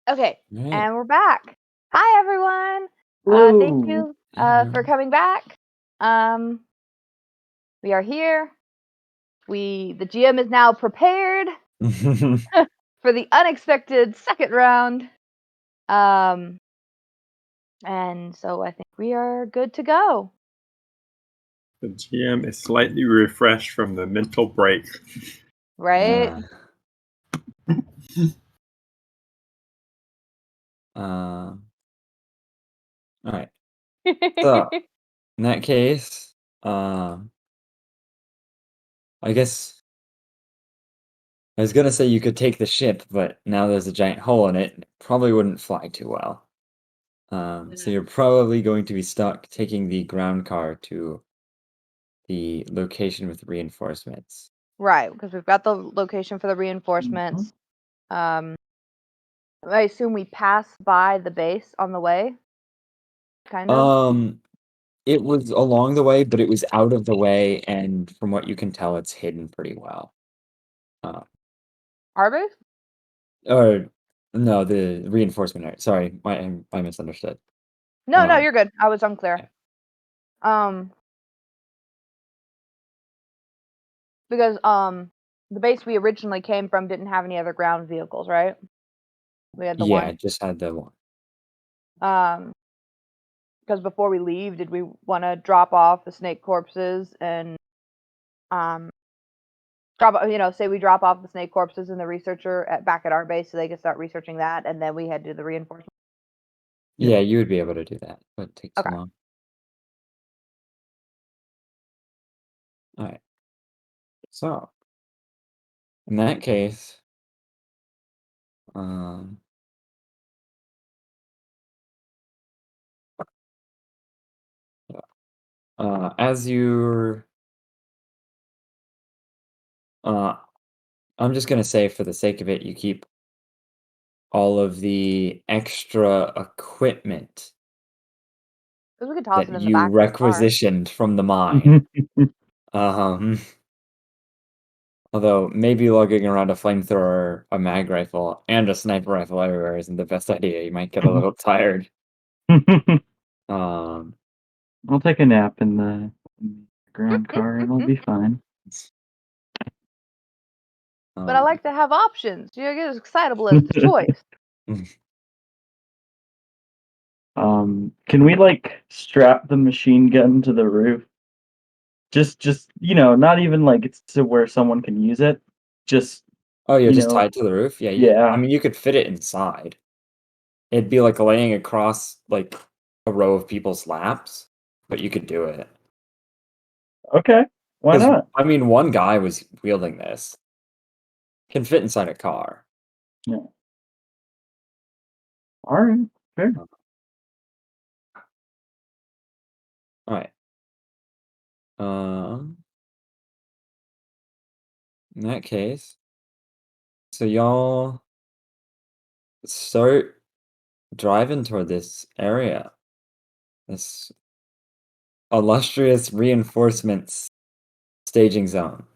Okay, Right. and we're back. Hi, everyone. Thank Hello. you for coming back. We are here. The GM is now prepared for the unexpected second round. And so I think we are good to go. The GM is slightly refreshed from the mental break. Right? All right. So in that case, I guess I was gonna say you could take the ship, but now there's a giant hole in it. It probably wouldn't fly too well. So you're probably going to be stuck taking the ground car to the location with reinforcements. Right, because we've got the location for the reinforcements. I assume we pass by the base on the way. Kind of. It was along the way, but it was out of the way, and from what you can tell, it's hidden pretty well. Our base? Or no, the reinforcement area. Sorry, I misunderstood. No, you're good. I was unclear. Yeah. Because the base we originally came from didn't have any other ground vehicles, right? We had the Yeah, one. just had the one. Because before we leave, did we want to drop off the snake corpses and say we drop off the snake corpses and the researcher back at our base so they can start researching that, and then we head to the reinforcement? Yeah, you would be able to do that, but it takes too Okay. long. All right. So, in that case, as you're, I'm just gonna say for the sake of it, you keep all of the extra equipment Because we could toss it that in the you back of the car. requisitioned from the mine. Although maybe lugging around a flamethrower, a mag rifle, and a sniper rifle everywhere isn't the best idea. You might get a little tired. I'll take a nap in the ground car and it'll be fine. But I like to have options. You get as excitable as the choice. Can we strap the machine gun to the roof? Just not even it's to where someone can use it. Just Oh, you're you just know, tied to the roof? Yeah, yeah. I mean, you could fit it inside. It'd be like laying across like a row of people's laps, but you could do it. Okay, why 'Cause, not? I mean, one guy was wielding this. Can fit inside a car. Yeah. All right, fair. All right. In that case, so y'all start driving toward this area. This illustrious reinforcements staging zone.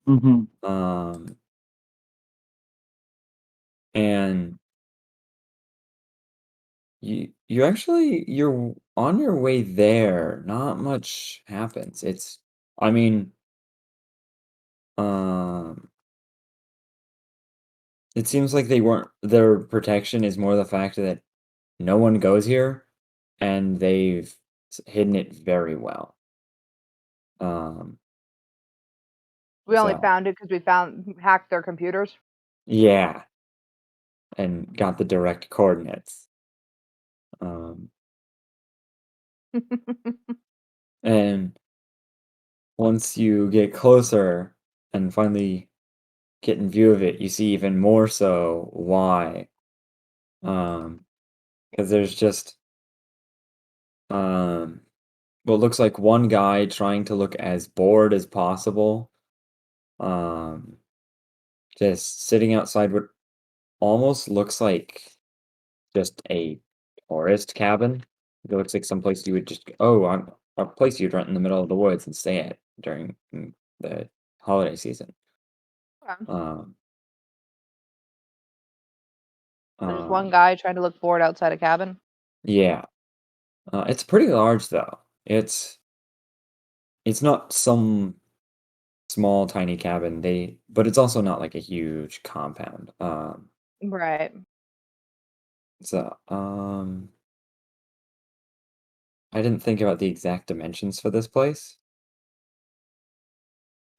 Mm-hmm. And you're on your way there. Not much happens. I mean, it seems like their protection is more the fact that no one goes here, and they've hidden it very well. We only So found it because we hacked their computers. yeah, and got the direct coordinates. And once you get closer and finally get in view of it, you see even more so why. Because there's just what looks like one guy trying to look as bored as possible. Just sitting outside what almost looks like just a tourist cabin. It looks like someplace you would just on a place you'd rent in the middle of the woods and stay at during the holiday season. Okay. There's one guy trying to look bored outside a cabin. Yeah. It's pretty large though. It's not some small tiny cabin. But it's also not like a huge compound. Right. So I didn't think about the exact dimensions for this place.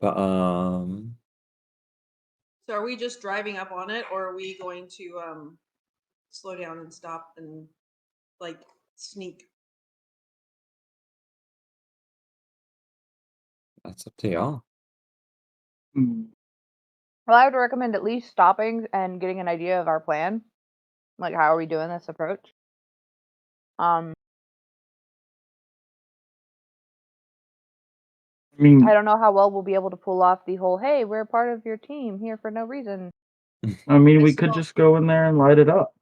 But So are we just driving up on it, or are we going to slow down and stop and like sneak? that's up to y'all. Hmm. Well, I would recommend at least stopping and getting an idea of our plan. Like, how are we doing this approach? I mean, I don't know how well we'll be able to pull off the whole, hey, we're part of your team here for no reason. we could just go in there and light it up.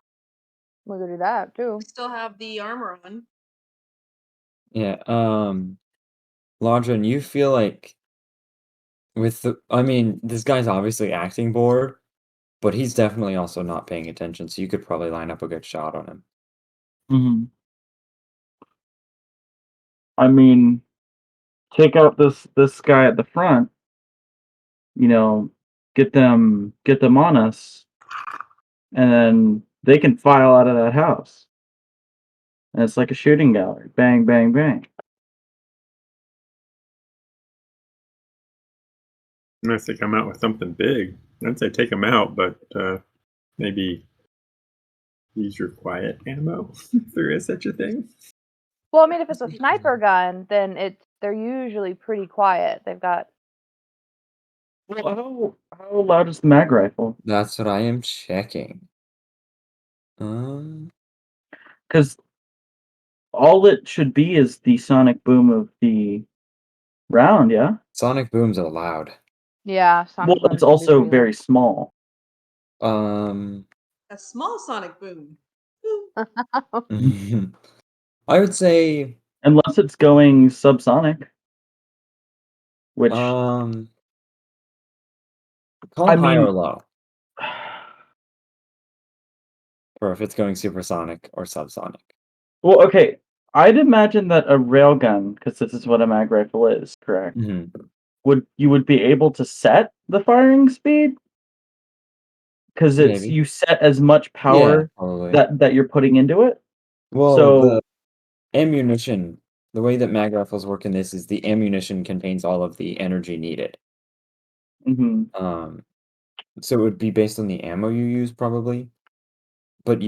We could do that, too. We still have the armor on. Yeah, Lodrin, you feel like this guy's obviously acting bored, but he's definitely also not paying attention, so you could probably line up a good shot on him. Mm-hmm. I mean, take out this guy at the front. Get them on us, and then they can file out of that house. And it's like a shooting gallery. Bang, bang, bang. Unless they come out with something big, I'd say take them out, but maybe use your quiet ammo if there is such a thing. Well, I mean, if it's a sniper gun, then they're usually pretty quiet. They've got... Well, how loud is the mag rifle? That's what I am checking. Because all it should be is the sonic boom of the round, yeah? Sonic booms are loud. Yeah, sonic Well, boom it's should be also pretty very small. Um, A small sonic boom. I would say, Unless it's going subsonic. Which, call I high or mean, low, or if it's going supersonic or subsonic. well, okay. I'd imagine that a railgun, because this is what a mag rifle is, correct? Mhm. You would be able to set the firing speed? Because Maybe. you set as much Yeah, power probably. that you're putting into it. Well, So the ammunition, the way that mag rifles work in this is the ammunition contains all of the energy needed. mhm. So it would be based on the ammo you use, probably. But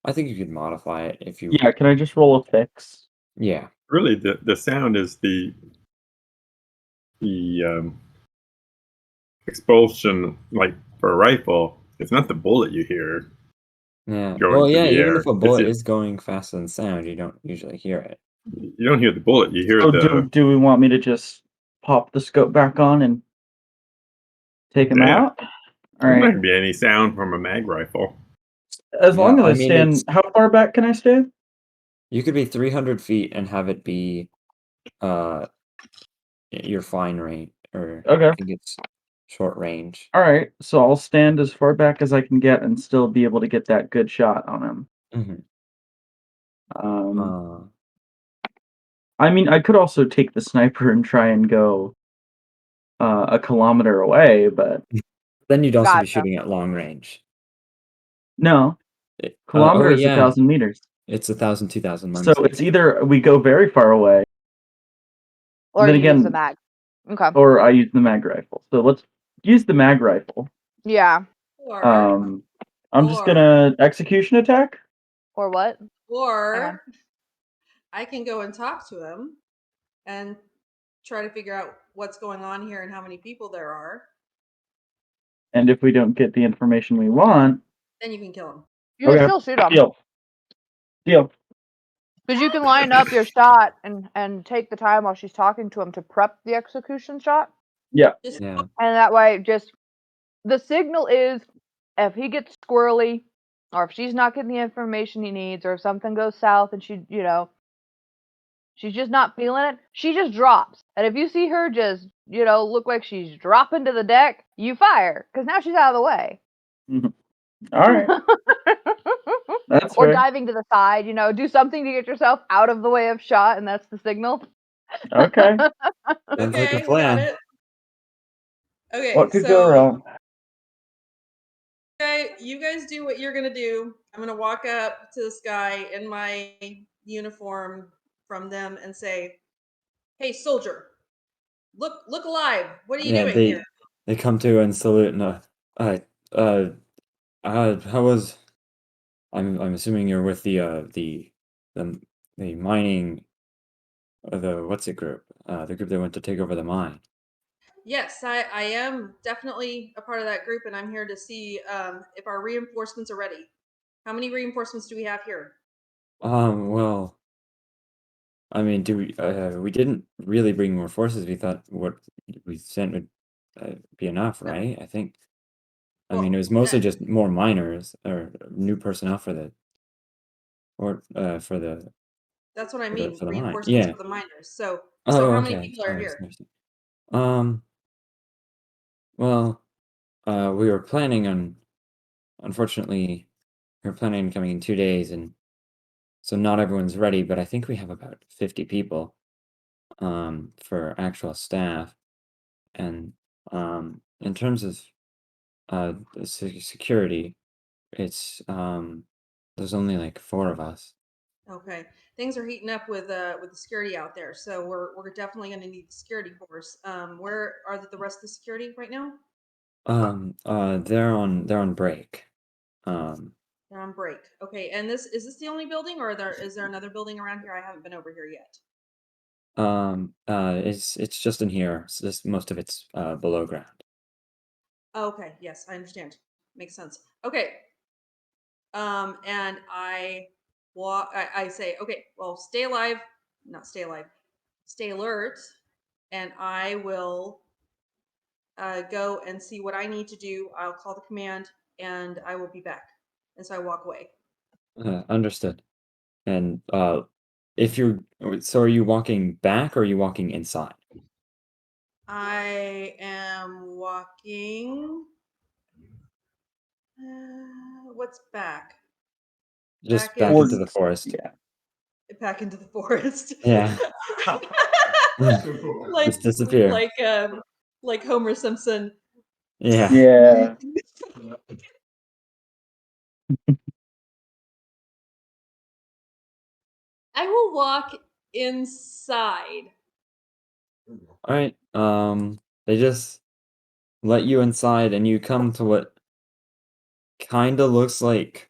I think you could modify it if you. Yeah, can I just roll a fix? Yeah. Really, the sound is the expulsion, like for a rifle. It's not the bullet you hear Yeah. going Well, through yeah. the Even air. if a It's bullet is going faster than sound, you don't usually hear it. you don't hear the bullet. You hear So the. do we want me to just pop the scope back on and take him Yeah. out? All There's not right. gonna be any sound from a mag rifle. As long Yeah, as I I mean, stand, how far back can I stand? You could be 300 feet and have it be your flying rate, or Okay. I think it's short range. All right. So I'll stand as far back as I can get and still be able to get that good shot on him. Mhm. I mean, I could also take the sniper and try and go a kilometer away, but Then you'd also be Gotcha. shooting at long range. no. Oh Kilometer is yeah, 1,000 meters. it's 1,000, 2,000. So it's either we go very far away, Or then you use the again, mag. Okay. or I use the mag rifle. So let's use the mag rifle. Yeah. Or I'm just gonna execution attack. Or what? or I can go and talk to him and try to figure out what's going on here and how many people there are. And if we don't get the information we want, Then you can kill him. You can okay, still shoot them. deal. Because you can line up your shot and take the time while she's talking to him to prep the execution shot. Yeah. Yeah. And that way, just the signal is if he gets squirrely, or if she's not getting the information he needs, or if something goes south and she's just not feeling it, she just drops. And if you see her just, look like she's dropping to the deck, you fire, because now she's out of the way. Mhm. All right. That's or fair. diving to the side, do something to get yourself out of the way of shot, and that's the signal. Okay. Sounds like a Okay, got plan. it. Okay, What could go wrong? Okay, you guys do what you're gonna do. I'm gonna walk up to this guy in my uniform from them and say, "Hey, soldier, look alive! What are you Yeah, doing here?" they come to and salute and how was I'm assuming you're with the mining the what's it group? The group that went to take over the mine. Yes, I am definitely a part of that group, and I'm here to see if our reinforcements are ready. How many reinforcements do we have here? Well, I mean, we didn't really bring more forces. We thought what we sent would be enough, No. right? I think. I Well, mean, it was mostly just more miners or new personnel for the for the that's what I mean. for the mine. Reinforcements Yeah. for the miners. So Oh, how many okay. people I are here? misunderstood. Um. Well, we were planning on. Unfortunately, we were planning on coming in 2 days, and so not everyone's ready. But I think we have about 50 people. For actual staff, and in terms of the security, it's there's only like 4 of us. Okay, things are heating up with the security out there, so we're definitely going to need the security force. Where are the rest of the security right now? They're on break. Um, They're on break. Okay, and this the only building, or is there another building around here? I haven't been over here yet. it's just in here. It's just most of it's below ground. Okay, yes, I understand. Makes sense. Okay. And I walk. I say, okay, well, stay alive, not stay alive, stay alert, and I will go and see what I need to do. I'll call the command, and I will be back. And so I walk away. Understood. And if you're so, are you walking back or are you walking inside? I am walking. What's back? Just Back back into is the forest. Yeah. back into the forest. Yeah. like Just disappear. like Homer Simpson. Yeah. Yeah. I will walk inside. All right. They just let you inside, and you come to what kind of looks like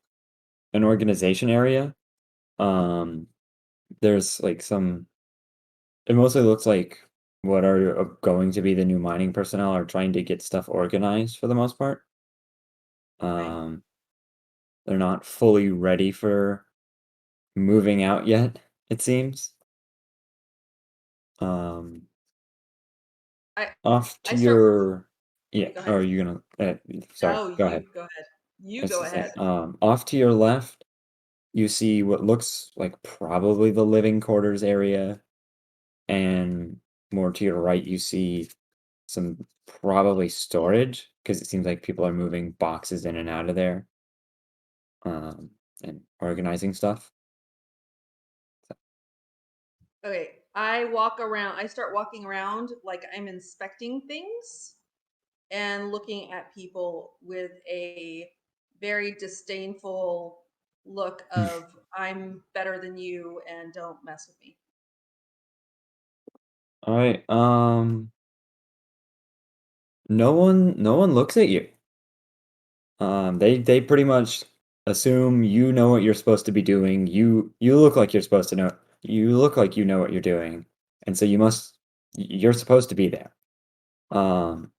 an organization area. Um, there's like some. It mostly looks like what are going to be the new mining personnel are trying to get stuff organized for the most part. Um, they're not fully ready for moving out yet, it seems. Um, I off I to start. your yeah. Go Or ahead. are you gonna? Sorry. No, Go ahead. you go ahead. I You was go just saying, ahead. off to your left, you see what looks like probably the living quarters area, and more to your right, you see some probably storage because it seems like people are moving boxes in and out of there, and organizing stuff. Okay, I walk around. I start walking around like I'm inspecting things and looking at people with a very disdainful look of I'm better than you and don't mess with me. All right. No one looks at you. They pretty much assume you know what you're supposed to be doing. You look like you're supposed to know. You look like you know what you're doing, and so you're supposed to be there. Um,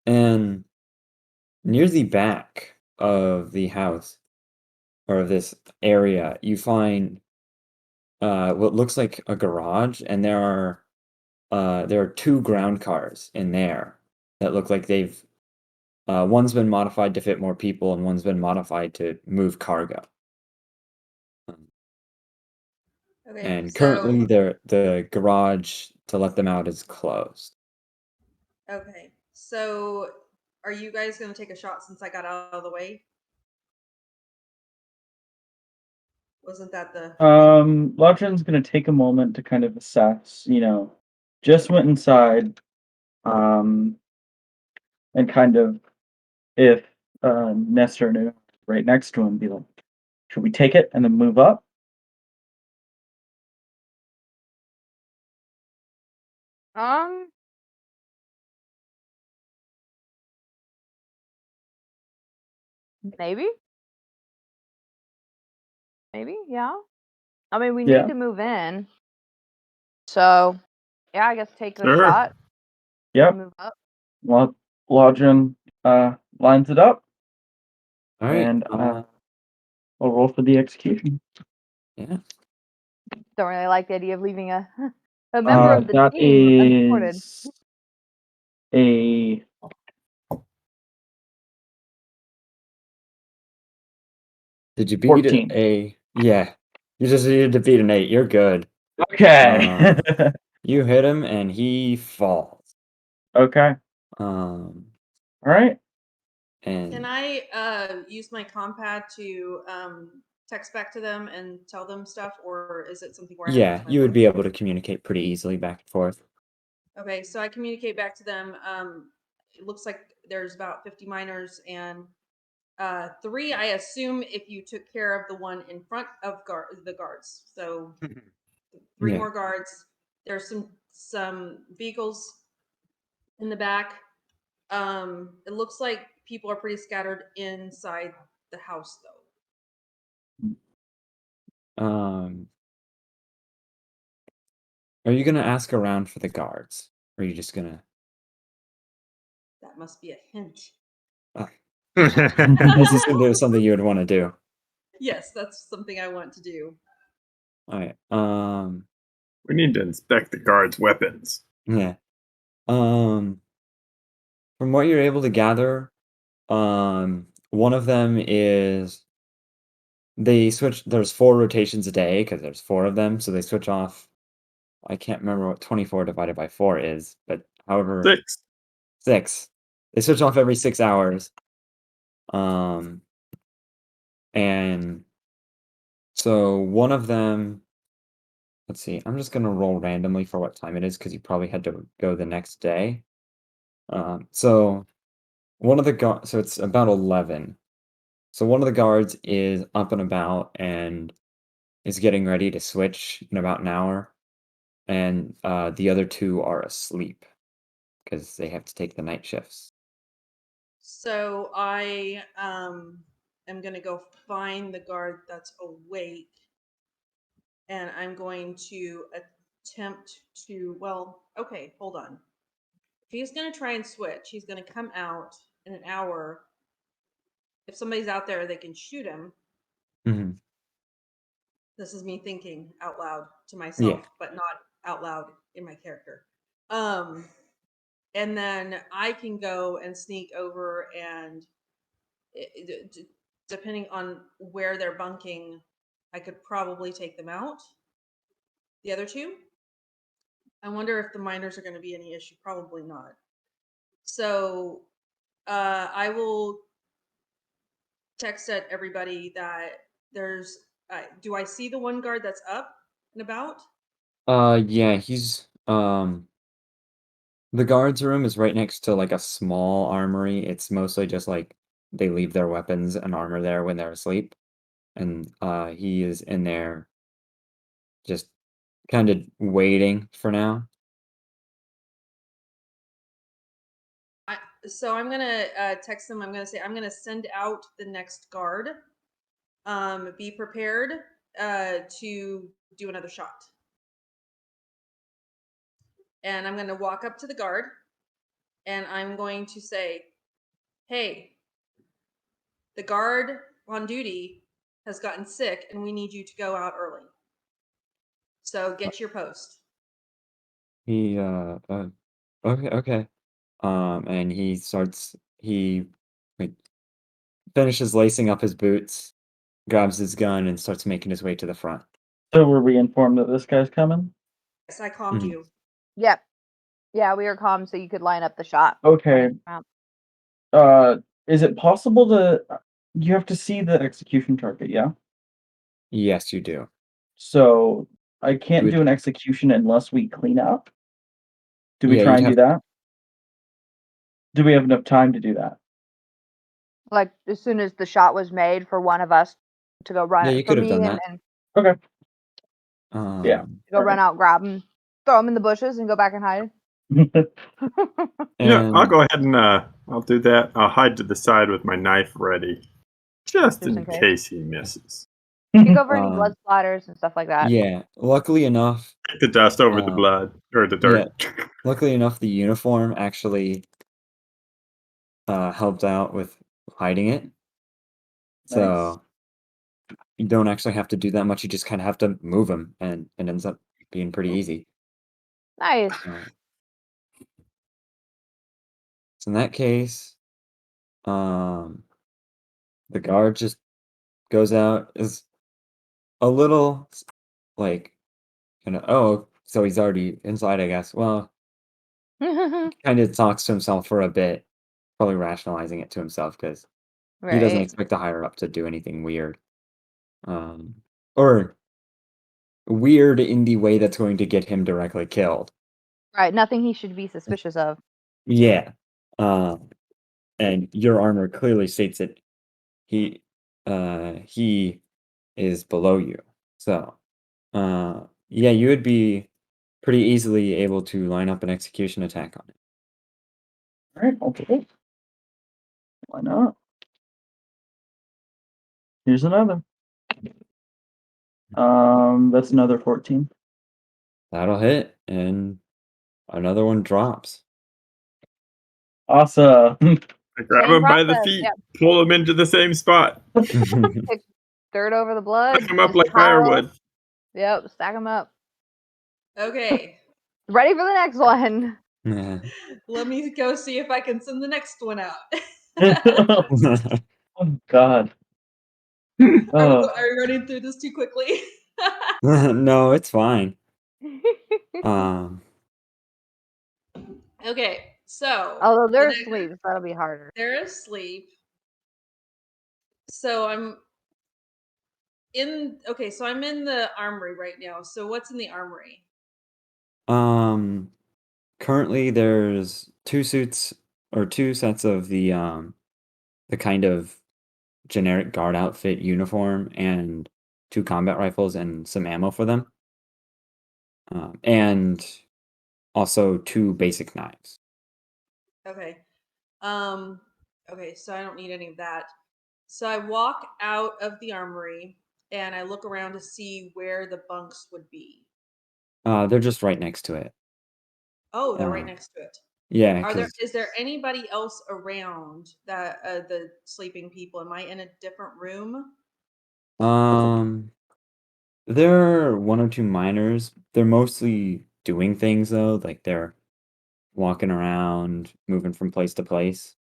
and near the back of the house or of this area, you find what looks like a garage, and there are two ground cars in there that look like one's been modified to fit more people, and one's been modified to move cargo. Okay, And so currently, the garage to let them out is closed. okay, so are you guys gonna take a shot since I got out of the way? Wasn't that the Lodrin's gonna take a moment to kind of assess, just went inside, and kind of, if Nestor knew right next to him, be like, should we take it and then move up? Maybe. Maybe, yeah. I mean, we Yeah. need to move in. So, yeah, I guess take the Sure. shot. Yep. Move up. Lodrin lines it up, All right. and I'll roll for the execution. Yeah. Don't really like the idea of leaving a member of the That team unsupported. is a Did you beat 14. a? Yeah. You just needed to beat an 8. You're good. Okay. You hit him and he falls. Okay. All right. And Can I use my compad to text back to them and tell them stuff, or is it something where I have to yeah, use my you would phone? be able to communicate pretty easily back and forth. Okay, so I communicate back to them. It looks like there's about 50 miners, and 3, I assume, if you took care of the one in front of the guards. So 3 Yeah. more guards. There's some vehicles in the back. It looks like people are pretty scattered inside the house, though. Are you gonna ask around for the guards? Or are you just gonna? That must be a hint. This is something you would want to do. Yes, that's something I want to do. All right. We need to inspect the guards' weapons. Yeah. From what you're able to gather, one of them is they switch. There's 4 rotations a day because there's 4 of them, so they switch off. I can't remember what 24 divided by 4 is, but however 6. 6. They switch off every 6 hours. And so one of them, let's see, I'm just gonna roll randomly for what time it is because you probably had to go the next day. So one of the so it's about 11. So one of the guards is up and about and is getting ready to switch in about an hour, and the other 2 are asleep because they have to take the night shifts. So I am gonna go find the guard that's awake, and I'm going to attempt to. Well, okay, hold on. If he's gonna try and switch, he's gonna come out in an hour. If somebody's out there, they can shoot him. Mm-hmm. This is me thinking out loud to myself, Yeah. but not out loud in my character. And then I can go and sneak over, and depending on where they're bunking, I could probably take them out. The other 2. I wonder if the miners are going to be any issue. Probably not. So I will text at everybody that there's. Do I see the one guard that's up and about? Yeah, he's the guards room is right next to like a small armory. It's mostly just like they leave their weapons and armor there when they're asleep. And he is in there just kind of waiting for now. So I'm gonna text them. I'm gonna say I'm gonna send out the next guard. Be prepared to do another shot. And I'm gonna walk up to the guard, and I'm going to say, "Hey, the guard on duty has gotten sick, and we need you to go out early. So get to your post." He okay. And he like, finishes lacing up his boots, grabs his gun, and starts making his way to the front. So were we informed that this guy's coming? Yes, I calmed Mhm. you. Yep. Yeah, we were calm so you could line up the shot. Okay. Is it possible to? You have to see the execution target, yeah? Yes, you do. So I can't You do would, an execution unless we clean up. Do we yeah, try you'd and do have that? Do we have enough time to do that? Like as soon as the shot was made for one of us to go yeah, run you for could have done me that. and Okay. Yeah. to go run Alright. out, grab him, throw him in the bushes, and go back and hide. Yeah, I'll And go ahead and I'll do that. I'll hide to the side with my knife ready, just Just in in case. case he misses. Peek over any blood um, splatters and stuff like that. yeah, luckily enough, Take the dust over the uh, blood or the yeah, dirt. luckily enough, the uniform actually helped out with hiding it. Nice. So you don't actually have to do that much. You just kind of have to move him, and it ends up being pretty easy. Nice. So in that case, the guard just goes out, is a little like, oh, so he's already inside, I guess. Well, kind of talks to himself for a bit, probably rationalizing it to himself because he doesn't Right. expect the higher up to do anything weird. Or weird in the way that's going to get him directly killed. Right. Nothing he should be suspicious of. Yeah. And your armor clearly states that he he is below you. So, yeah, you would be pretty easily able to line up an execution attack on it. Alright, I'll do it. Why not? Here's another. That's another 14. That'll hit, and another one drops. Awesome. I grab Same him by the process. feet, Yep. pull him into the same spot, Pick dirt over the blood. stack him up Just like pile. firewood. Yep. Stack them up. Okay, Ready for the next one. Yeah. let me go see if I can send the next one out. Oh God. Are we running through this too quickly? No, it's fine. Okay, so Although the they're next- asleep, so that'll be harder. they're asleep. So I'm in. Okay, so I'm in the armory right now. So what's in the armory? Currently there's two suits or two sets of the kind of generic guard outfit uniform and two combat rifles and some ammo for them. And also two basic knives. Okay. Okay, so I don't need any of that. So I walk out of the armory and I look around to see where the bunks would be. They're just right next to it. Oh, they're right Uh, next to it. Yeah, Are there because is there anybody else around that the sleeping people? Am I in a different room? there are one or two miners. They're mostly doing things though, like they're walking around, moving from place to place.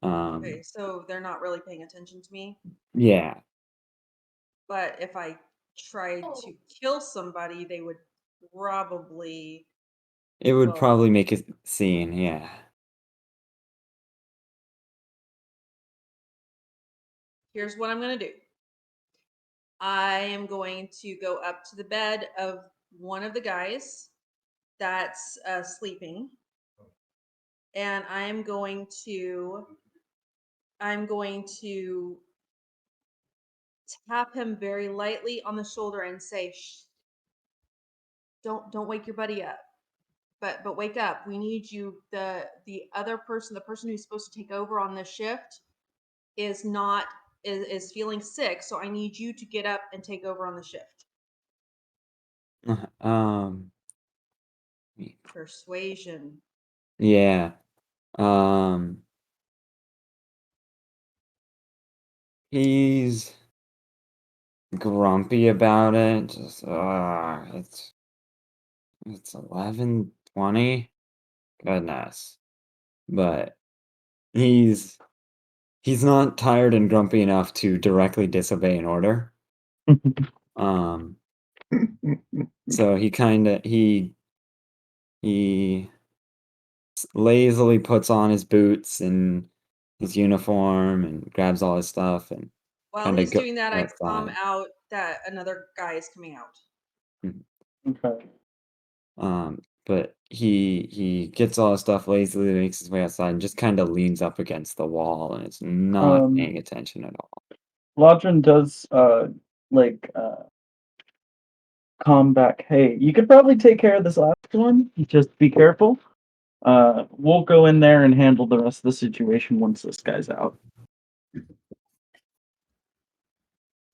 Okay, so they're not really paying attention to me. Yeah, But if I tried to kill somebody, they would probably it would well probably make a scene. Yeah. here's what I'm gonna do. I am going to go up to the bed of one of the guys that's sleeping, and I'm going to tap him very lightly on the shoulder and say, "Shh, don't wake your buddy up. But wake up. We need you. The other person, the person who's supposed to take over on this shift, is not is feeling sick. So I need you to get up and take over on the shift." Um, Persuasion. yeah. He's grumpy about it. Just it's 11:20. Goodness. But he's not tired and grumpy enough to directly disobey an order. Um so he lazily puts on his boots and his uniform and grabs all his stuff and While Kinda he's go doing that, I calm outside. out that another guy is coming out. Okay. But he gets all his stuff lazily, makes his way outside, and just kind of leans up against the wall, and is not paying attention at all. Lodrin does like calm back. Hey, you could probably take care of this last one. Just be careful. We'll go in there and handle the rest of the situation once this guy's out.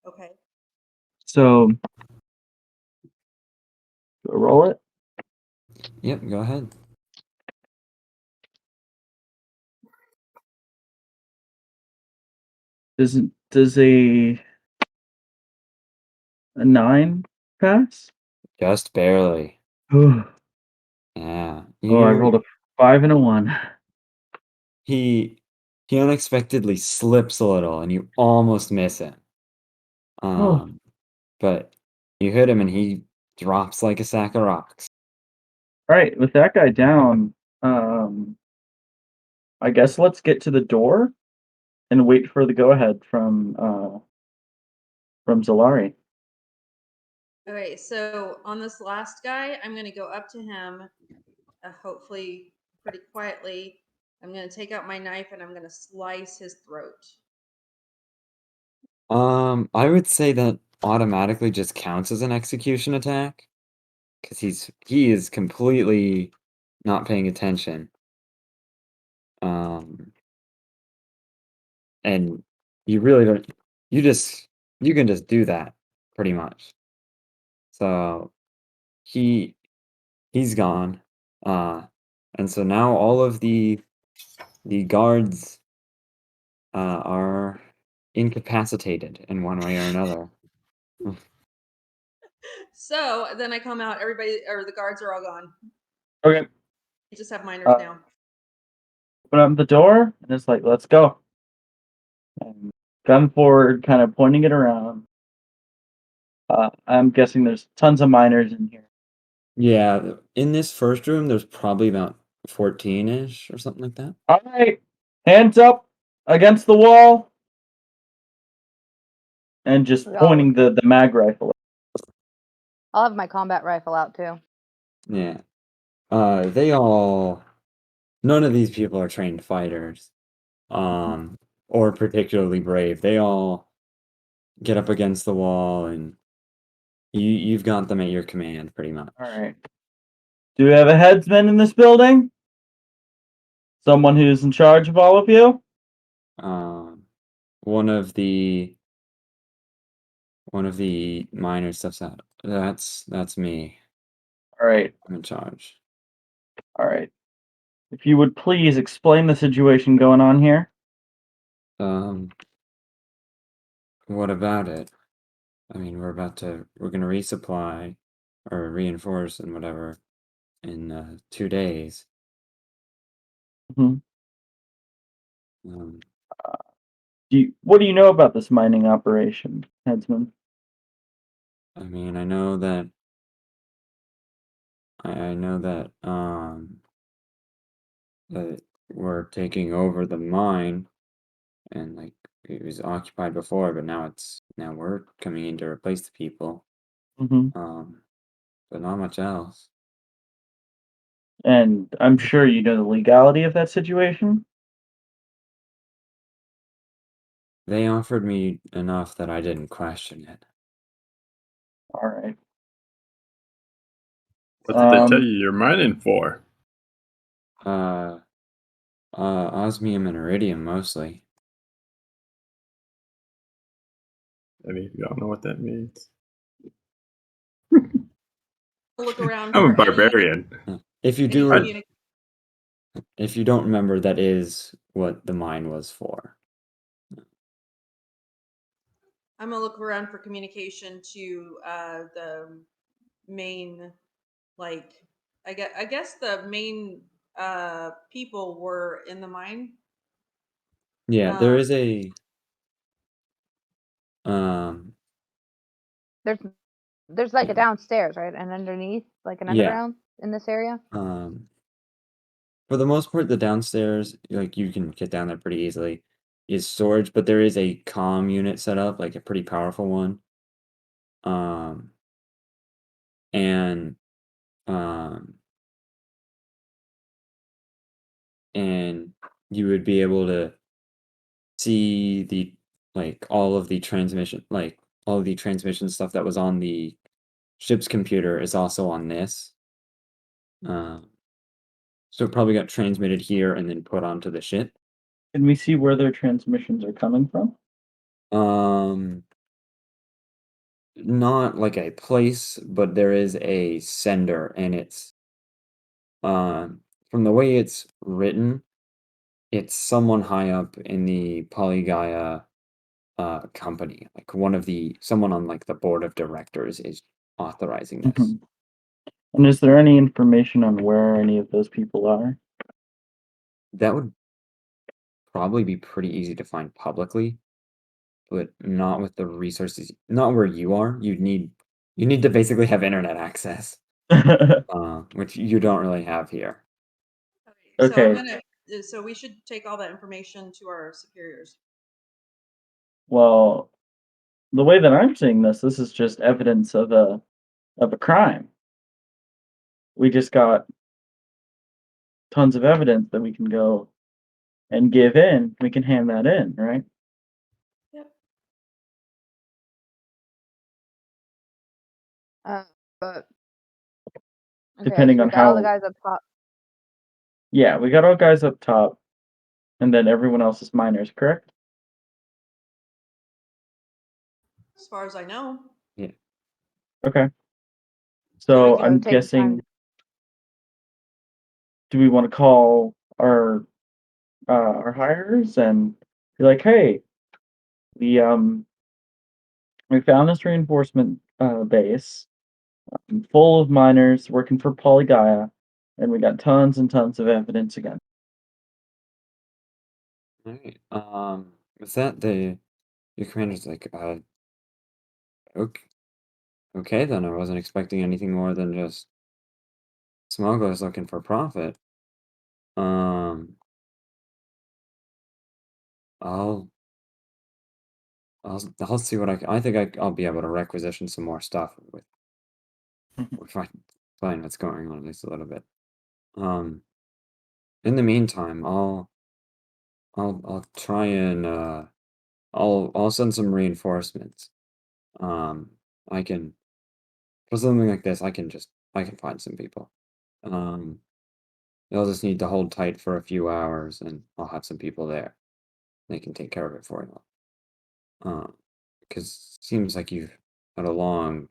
Okay. So, roll it. Yep, go ahead. Does a 9 pass? Just barely. Oh, Yeah. I rolled a 5 and a 1. He unexpectedly slips a little, and you almost miss him. Oh. But you hit him, and he drops like a sack of rocks. All right, with that guy down, I guess let's get to the door and wait for the go-ahead from Zalari. Okay, so on this last guy, I'm going to go up to him, hopefully pretty quietly. I'm going to take out my knife and I'm going to slice his throat. I would say that automatically just counts as an execution attack, because he is completely not paying attention. And you really don't. You can just do that pretty much. So he's gone. And so now all of the guards are incapacitated in one way or another. So then I come out, everybody, or the guards are all gone. Okay. You just have miners now. Open up the door, and it's like, let's go. And gun forward, kind of pointing it around. I'm guessing there's tons of miners in here. Yeah, in this first room, there's probably about 14-ish or something like that. All right, hands up against the wall, and just pointing the mag rifle. I'll have my combat rifle out too. Yeah. None of these people are trained fighters, or particularly brave. They all get up against the wall, and you've got them at your command, pretty much. All right. Do we have a headsman in this building? Someone who's in charge of all of you? One of the miners steps out. That's me. All right. I'm in charge. All right. If you would please explain the situation going on here. What about it? I mean, we're gonna resupply or reinforce and whatever in 2 days. Mhm. Um, What do you know about this mining operation, headsman? I mean, I know that that we're taking over the mine, and like it was occupied before, but now we're coming in to replace the people. But not much else. And I'm sure you know the legality of that situation. They offered me enough that I didn't question it. All right. What did they tell you you're mining for? Osmium and iridium mostly. Any of y'all know what that means? Look around. I'm a for any- barbarian. If you any do, communi- if you don't remember, that is what the mine was for. I'm gonna look around for communication to the main, like I guess the main people were in the mine. Yeah, there is a There's like a downstairs, right? And underneath, like an Yeah. underground in this area. For the most part, the downstairs, like you can get down there pretty easily. is storage, but there is a comm unit set up, like a pretty powerful one. Um, and um, and you would be able to see the all of the transmission stuff that was on the ship's computer is also on this. So it probably got transmitted here and then put onto the ship. Can we see where their transmissions are coming from? Not like a place, but there is a sender, and it's from the way it's written, it's someone high up in the Polygaia company. Like someone on like the board of directors is authorizing this. Mhm. And is there any information on where any of those people are? That would probably be pretty easy to find publicly, but not with the resources. Not where you are. You need to basically have internet access, which you don't really have here. So I'm Okay. gonna. So we should take all that information to our superiors. Well, the way that I'm seeing this is just evidence of a crime. We just got tons of evidence that we can go and give in. We can hand that in, right? Yep. But okay, Depending so on we got all the how. guys up top. Yeah, we got all guys up top, and then everyone else is miners, correct? As far as I know. Yeah. Okay. So So I'm take the time. guessing. Do we want to call our hires and be like, hey, we found this reinforcement base full of miners working for Polygaia, and we got tons and tons of evidence again. Alright. Was that your commander's like, okay then, I wasn't expecting anything more than just smugglers looking for profit. I'll I'll see what I think I'll be able to requisition some more stuff with find what's going on at least a little bit. In the meantime, I'll try and I'll send some reinforcements. I can for something like this, I can find some people. They'll just need to hold tight for a few hours, and I'll have some people there. They can take care of it for you. Because seems like you've had a long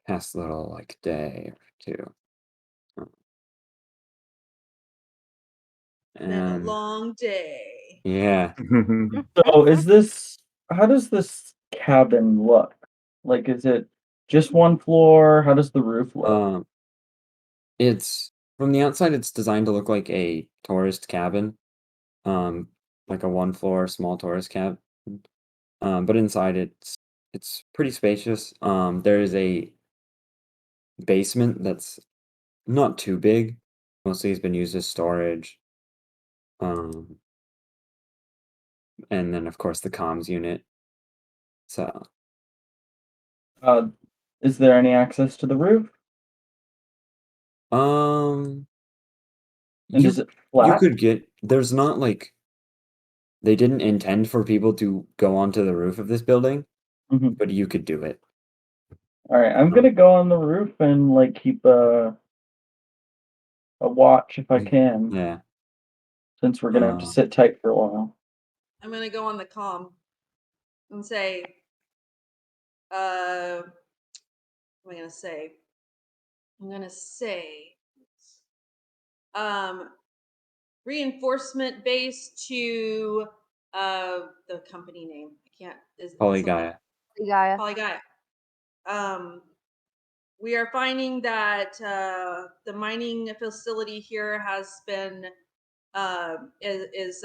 past little like day or two. Been a And long day. yeah, So is this? How does this cabin look? Like, is it just one floor? How does the roof look? it's from the outside, it's designed to look like a tourist cabin, um, like a one floor small tourist cabin. But inside it's pretty spacious. There is a basement that's not too big. Mostly has been used as storage. Um, and then of course the comms unit. So Uh, is there any access to the roof? um And you is it you flat? could get there's not like they didn't intend for people to go onto the roof of this building, Hmm. but you could do it. All right, I'm gonna go on the roof and like keep a watch if I can, Yeah. since we're gonna have to sit tight for a while. I'm gonna go on the comm and say, what am I gonna say? I'm gonna say, reinforcement base to the company name. I can't. Is Polygaia. Gaia. Polygaia. We are finding that the mining facility here has been is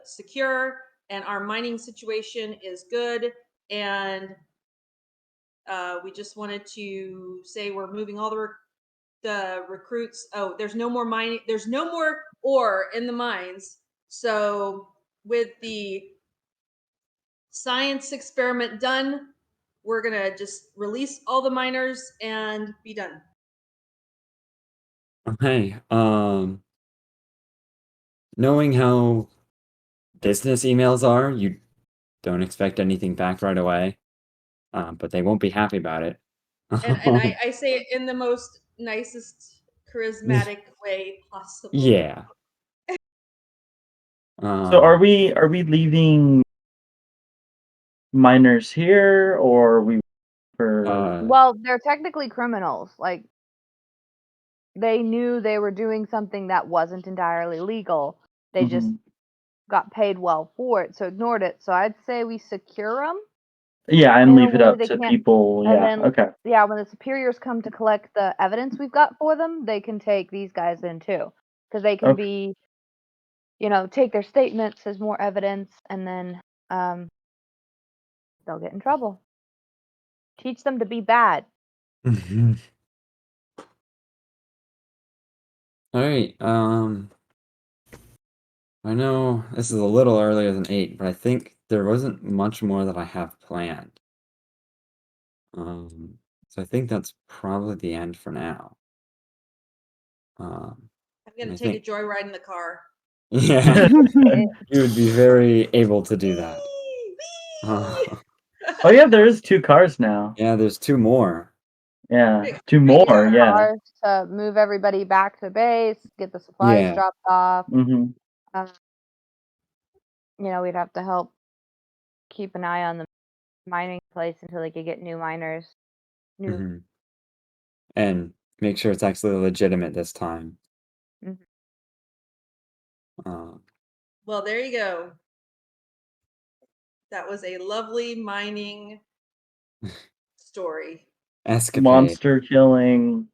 secure, and our mining situation is good, and we just wanted to say we're moving all the recruits. Oh, there's no more mining. There's no more ore in the mines, so with the science experiment done, we're gonna just release all the miners and be done. Okay. Knowing how business emails are, you don't expect anything back right away. But they won't be happy about it. And I say it in the most nicest, charismatic way possible. Yeah. So are we leaving miners here, or are we for? Well, they're technically criminals. Like, they knew they were doing something that wasn't entirely legal. They just Mhm. got paid well for it, so ignored it. So I'd say we secure them. Yeah, and in a leave it way up they to can't- people. And Yeah. then, Okay. yeah, when the superiors come to collect the evidence we've got for them, they can take these guys in too, because they can Okay. be, take their statements as more evidence, and then they'll get in trouble. Teach them to be bad. All right. I know this is a little earlier than 8, but I think there wasn't much more that I have planned. So I think that's probably the end for now. I'm gonna I take think, a joyride in the car. yeah, you would be very able to do that. Oh yeah, there is 2 cars now. Yeah, there's 2 more. Yeah, Big 2 crazy more. Yeah. Cars to move everybody back to base, get the supplies Yeah. dropped off. Hmm. We'd have to help keep an eye on the mining place until they could get new miners. Mhm. And make sure it's actually legitimate this time. Mhm. Well, there you go. That was a lovely mining story. Escapade. Monster killing,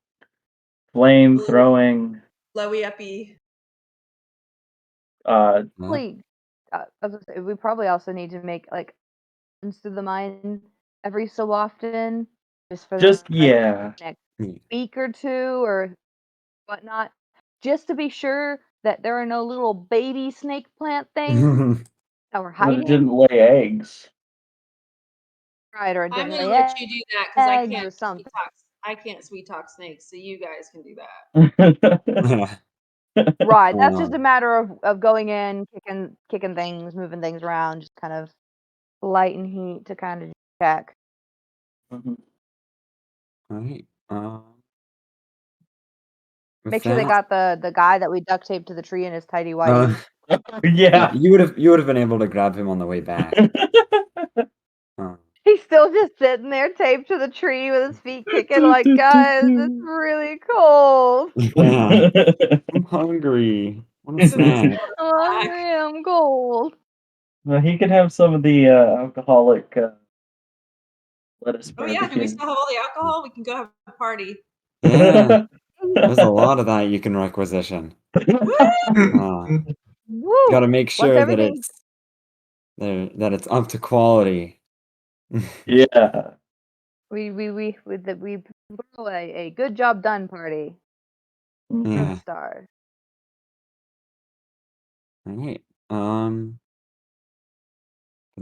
flame throwing. Blowy uppy. Huh? Probably, I was gonna say, we probably also need to make like into the mine every so often, just for Just the yeah. next Yeah. week or two or whatnot, just to be sure that there are no little baby snake plant things that were But it hiding. didn't lay eggs. Right, or it I'm didn't gonna lay let you do that because I eggs can't or something. sweet talk. I can't sweet talk snakes, so you guys can do that. Right, that's just a Um, matter of going in, kicking things, moving things around, just kind of light and heat to kind of check. Mhm. all right. With Make sure they that, got the guy that we duct taped to the tree in his tidy whities. Yeah. you would have been able to grab him on the way back. He's still just sitting there taped to the tree with his feet kicking like, guys, it's really cold. Yeah, I'm hungry. Want a snack? Oh, I'm cold. Well, he could have some of the alcoholic lettuce Oh yeah, do we barbecue. still have all the alcohol? We can go have a party. Yeah, there's a lot of that you can requisition. Woo! Got to make Once sure that everything it's up to quality. Yeah. we throw a good job done party for the Yeah. stars. All right. In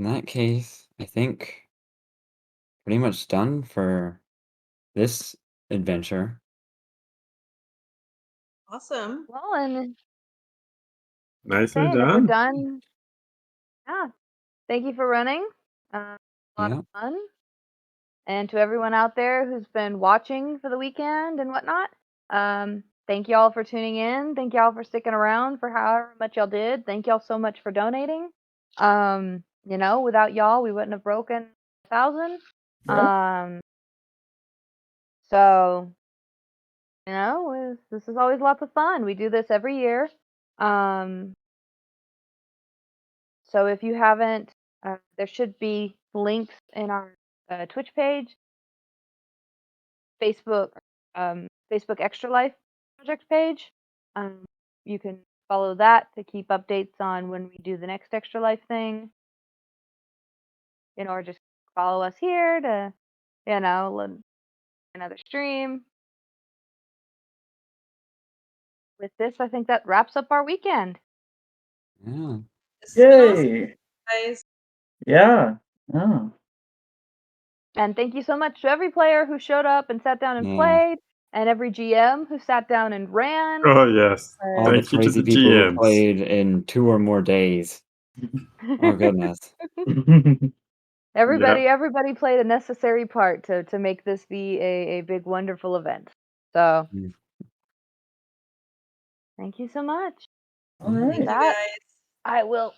that case, I think pretty much done for this adventure. Awesome. Well, and Nicely saying if we're done. done, yeah. Thank you for running. A lot Yeah. of fun. And to everyone out there who's been watching for the weekend and whatnot, thank y'all for tuning in. Thank y'all for sticking around for however much y'all did. Thank y'all so much for donating. Without y'all, we wouldn't have broken 1,000. So, this is always lots of fun. We do this every year. So if you haven't, there should be links in our Twitch page, Facebook Extra Life project page. You can follow that to keep updates on when we do the next Extra Life thing. Or just follow us here to, another stream. With this, I think that wraps up our weekend. Yeah. This has been awesome, Yay! guys. Yeah. Oh. And thank you so much to every player who showed up and sat down and Yeah. played, and every GM who sat down and ran. Oh yes. All the Thank you to crazy the people who GMs. played in 2 or more days. Oh goodness. Everybody played a necessary part to make this be a big, wonderful event. So Mm. thank you so much. All With Thank right. you, that, guys. I will.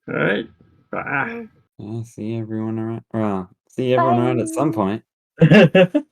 All right. Bye. Mm, Yeah, see everyone around. Well, see everyone around at some Bye. point.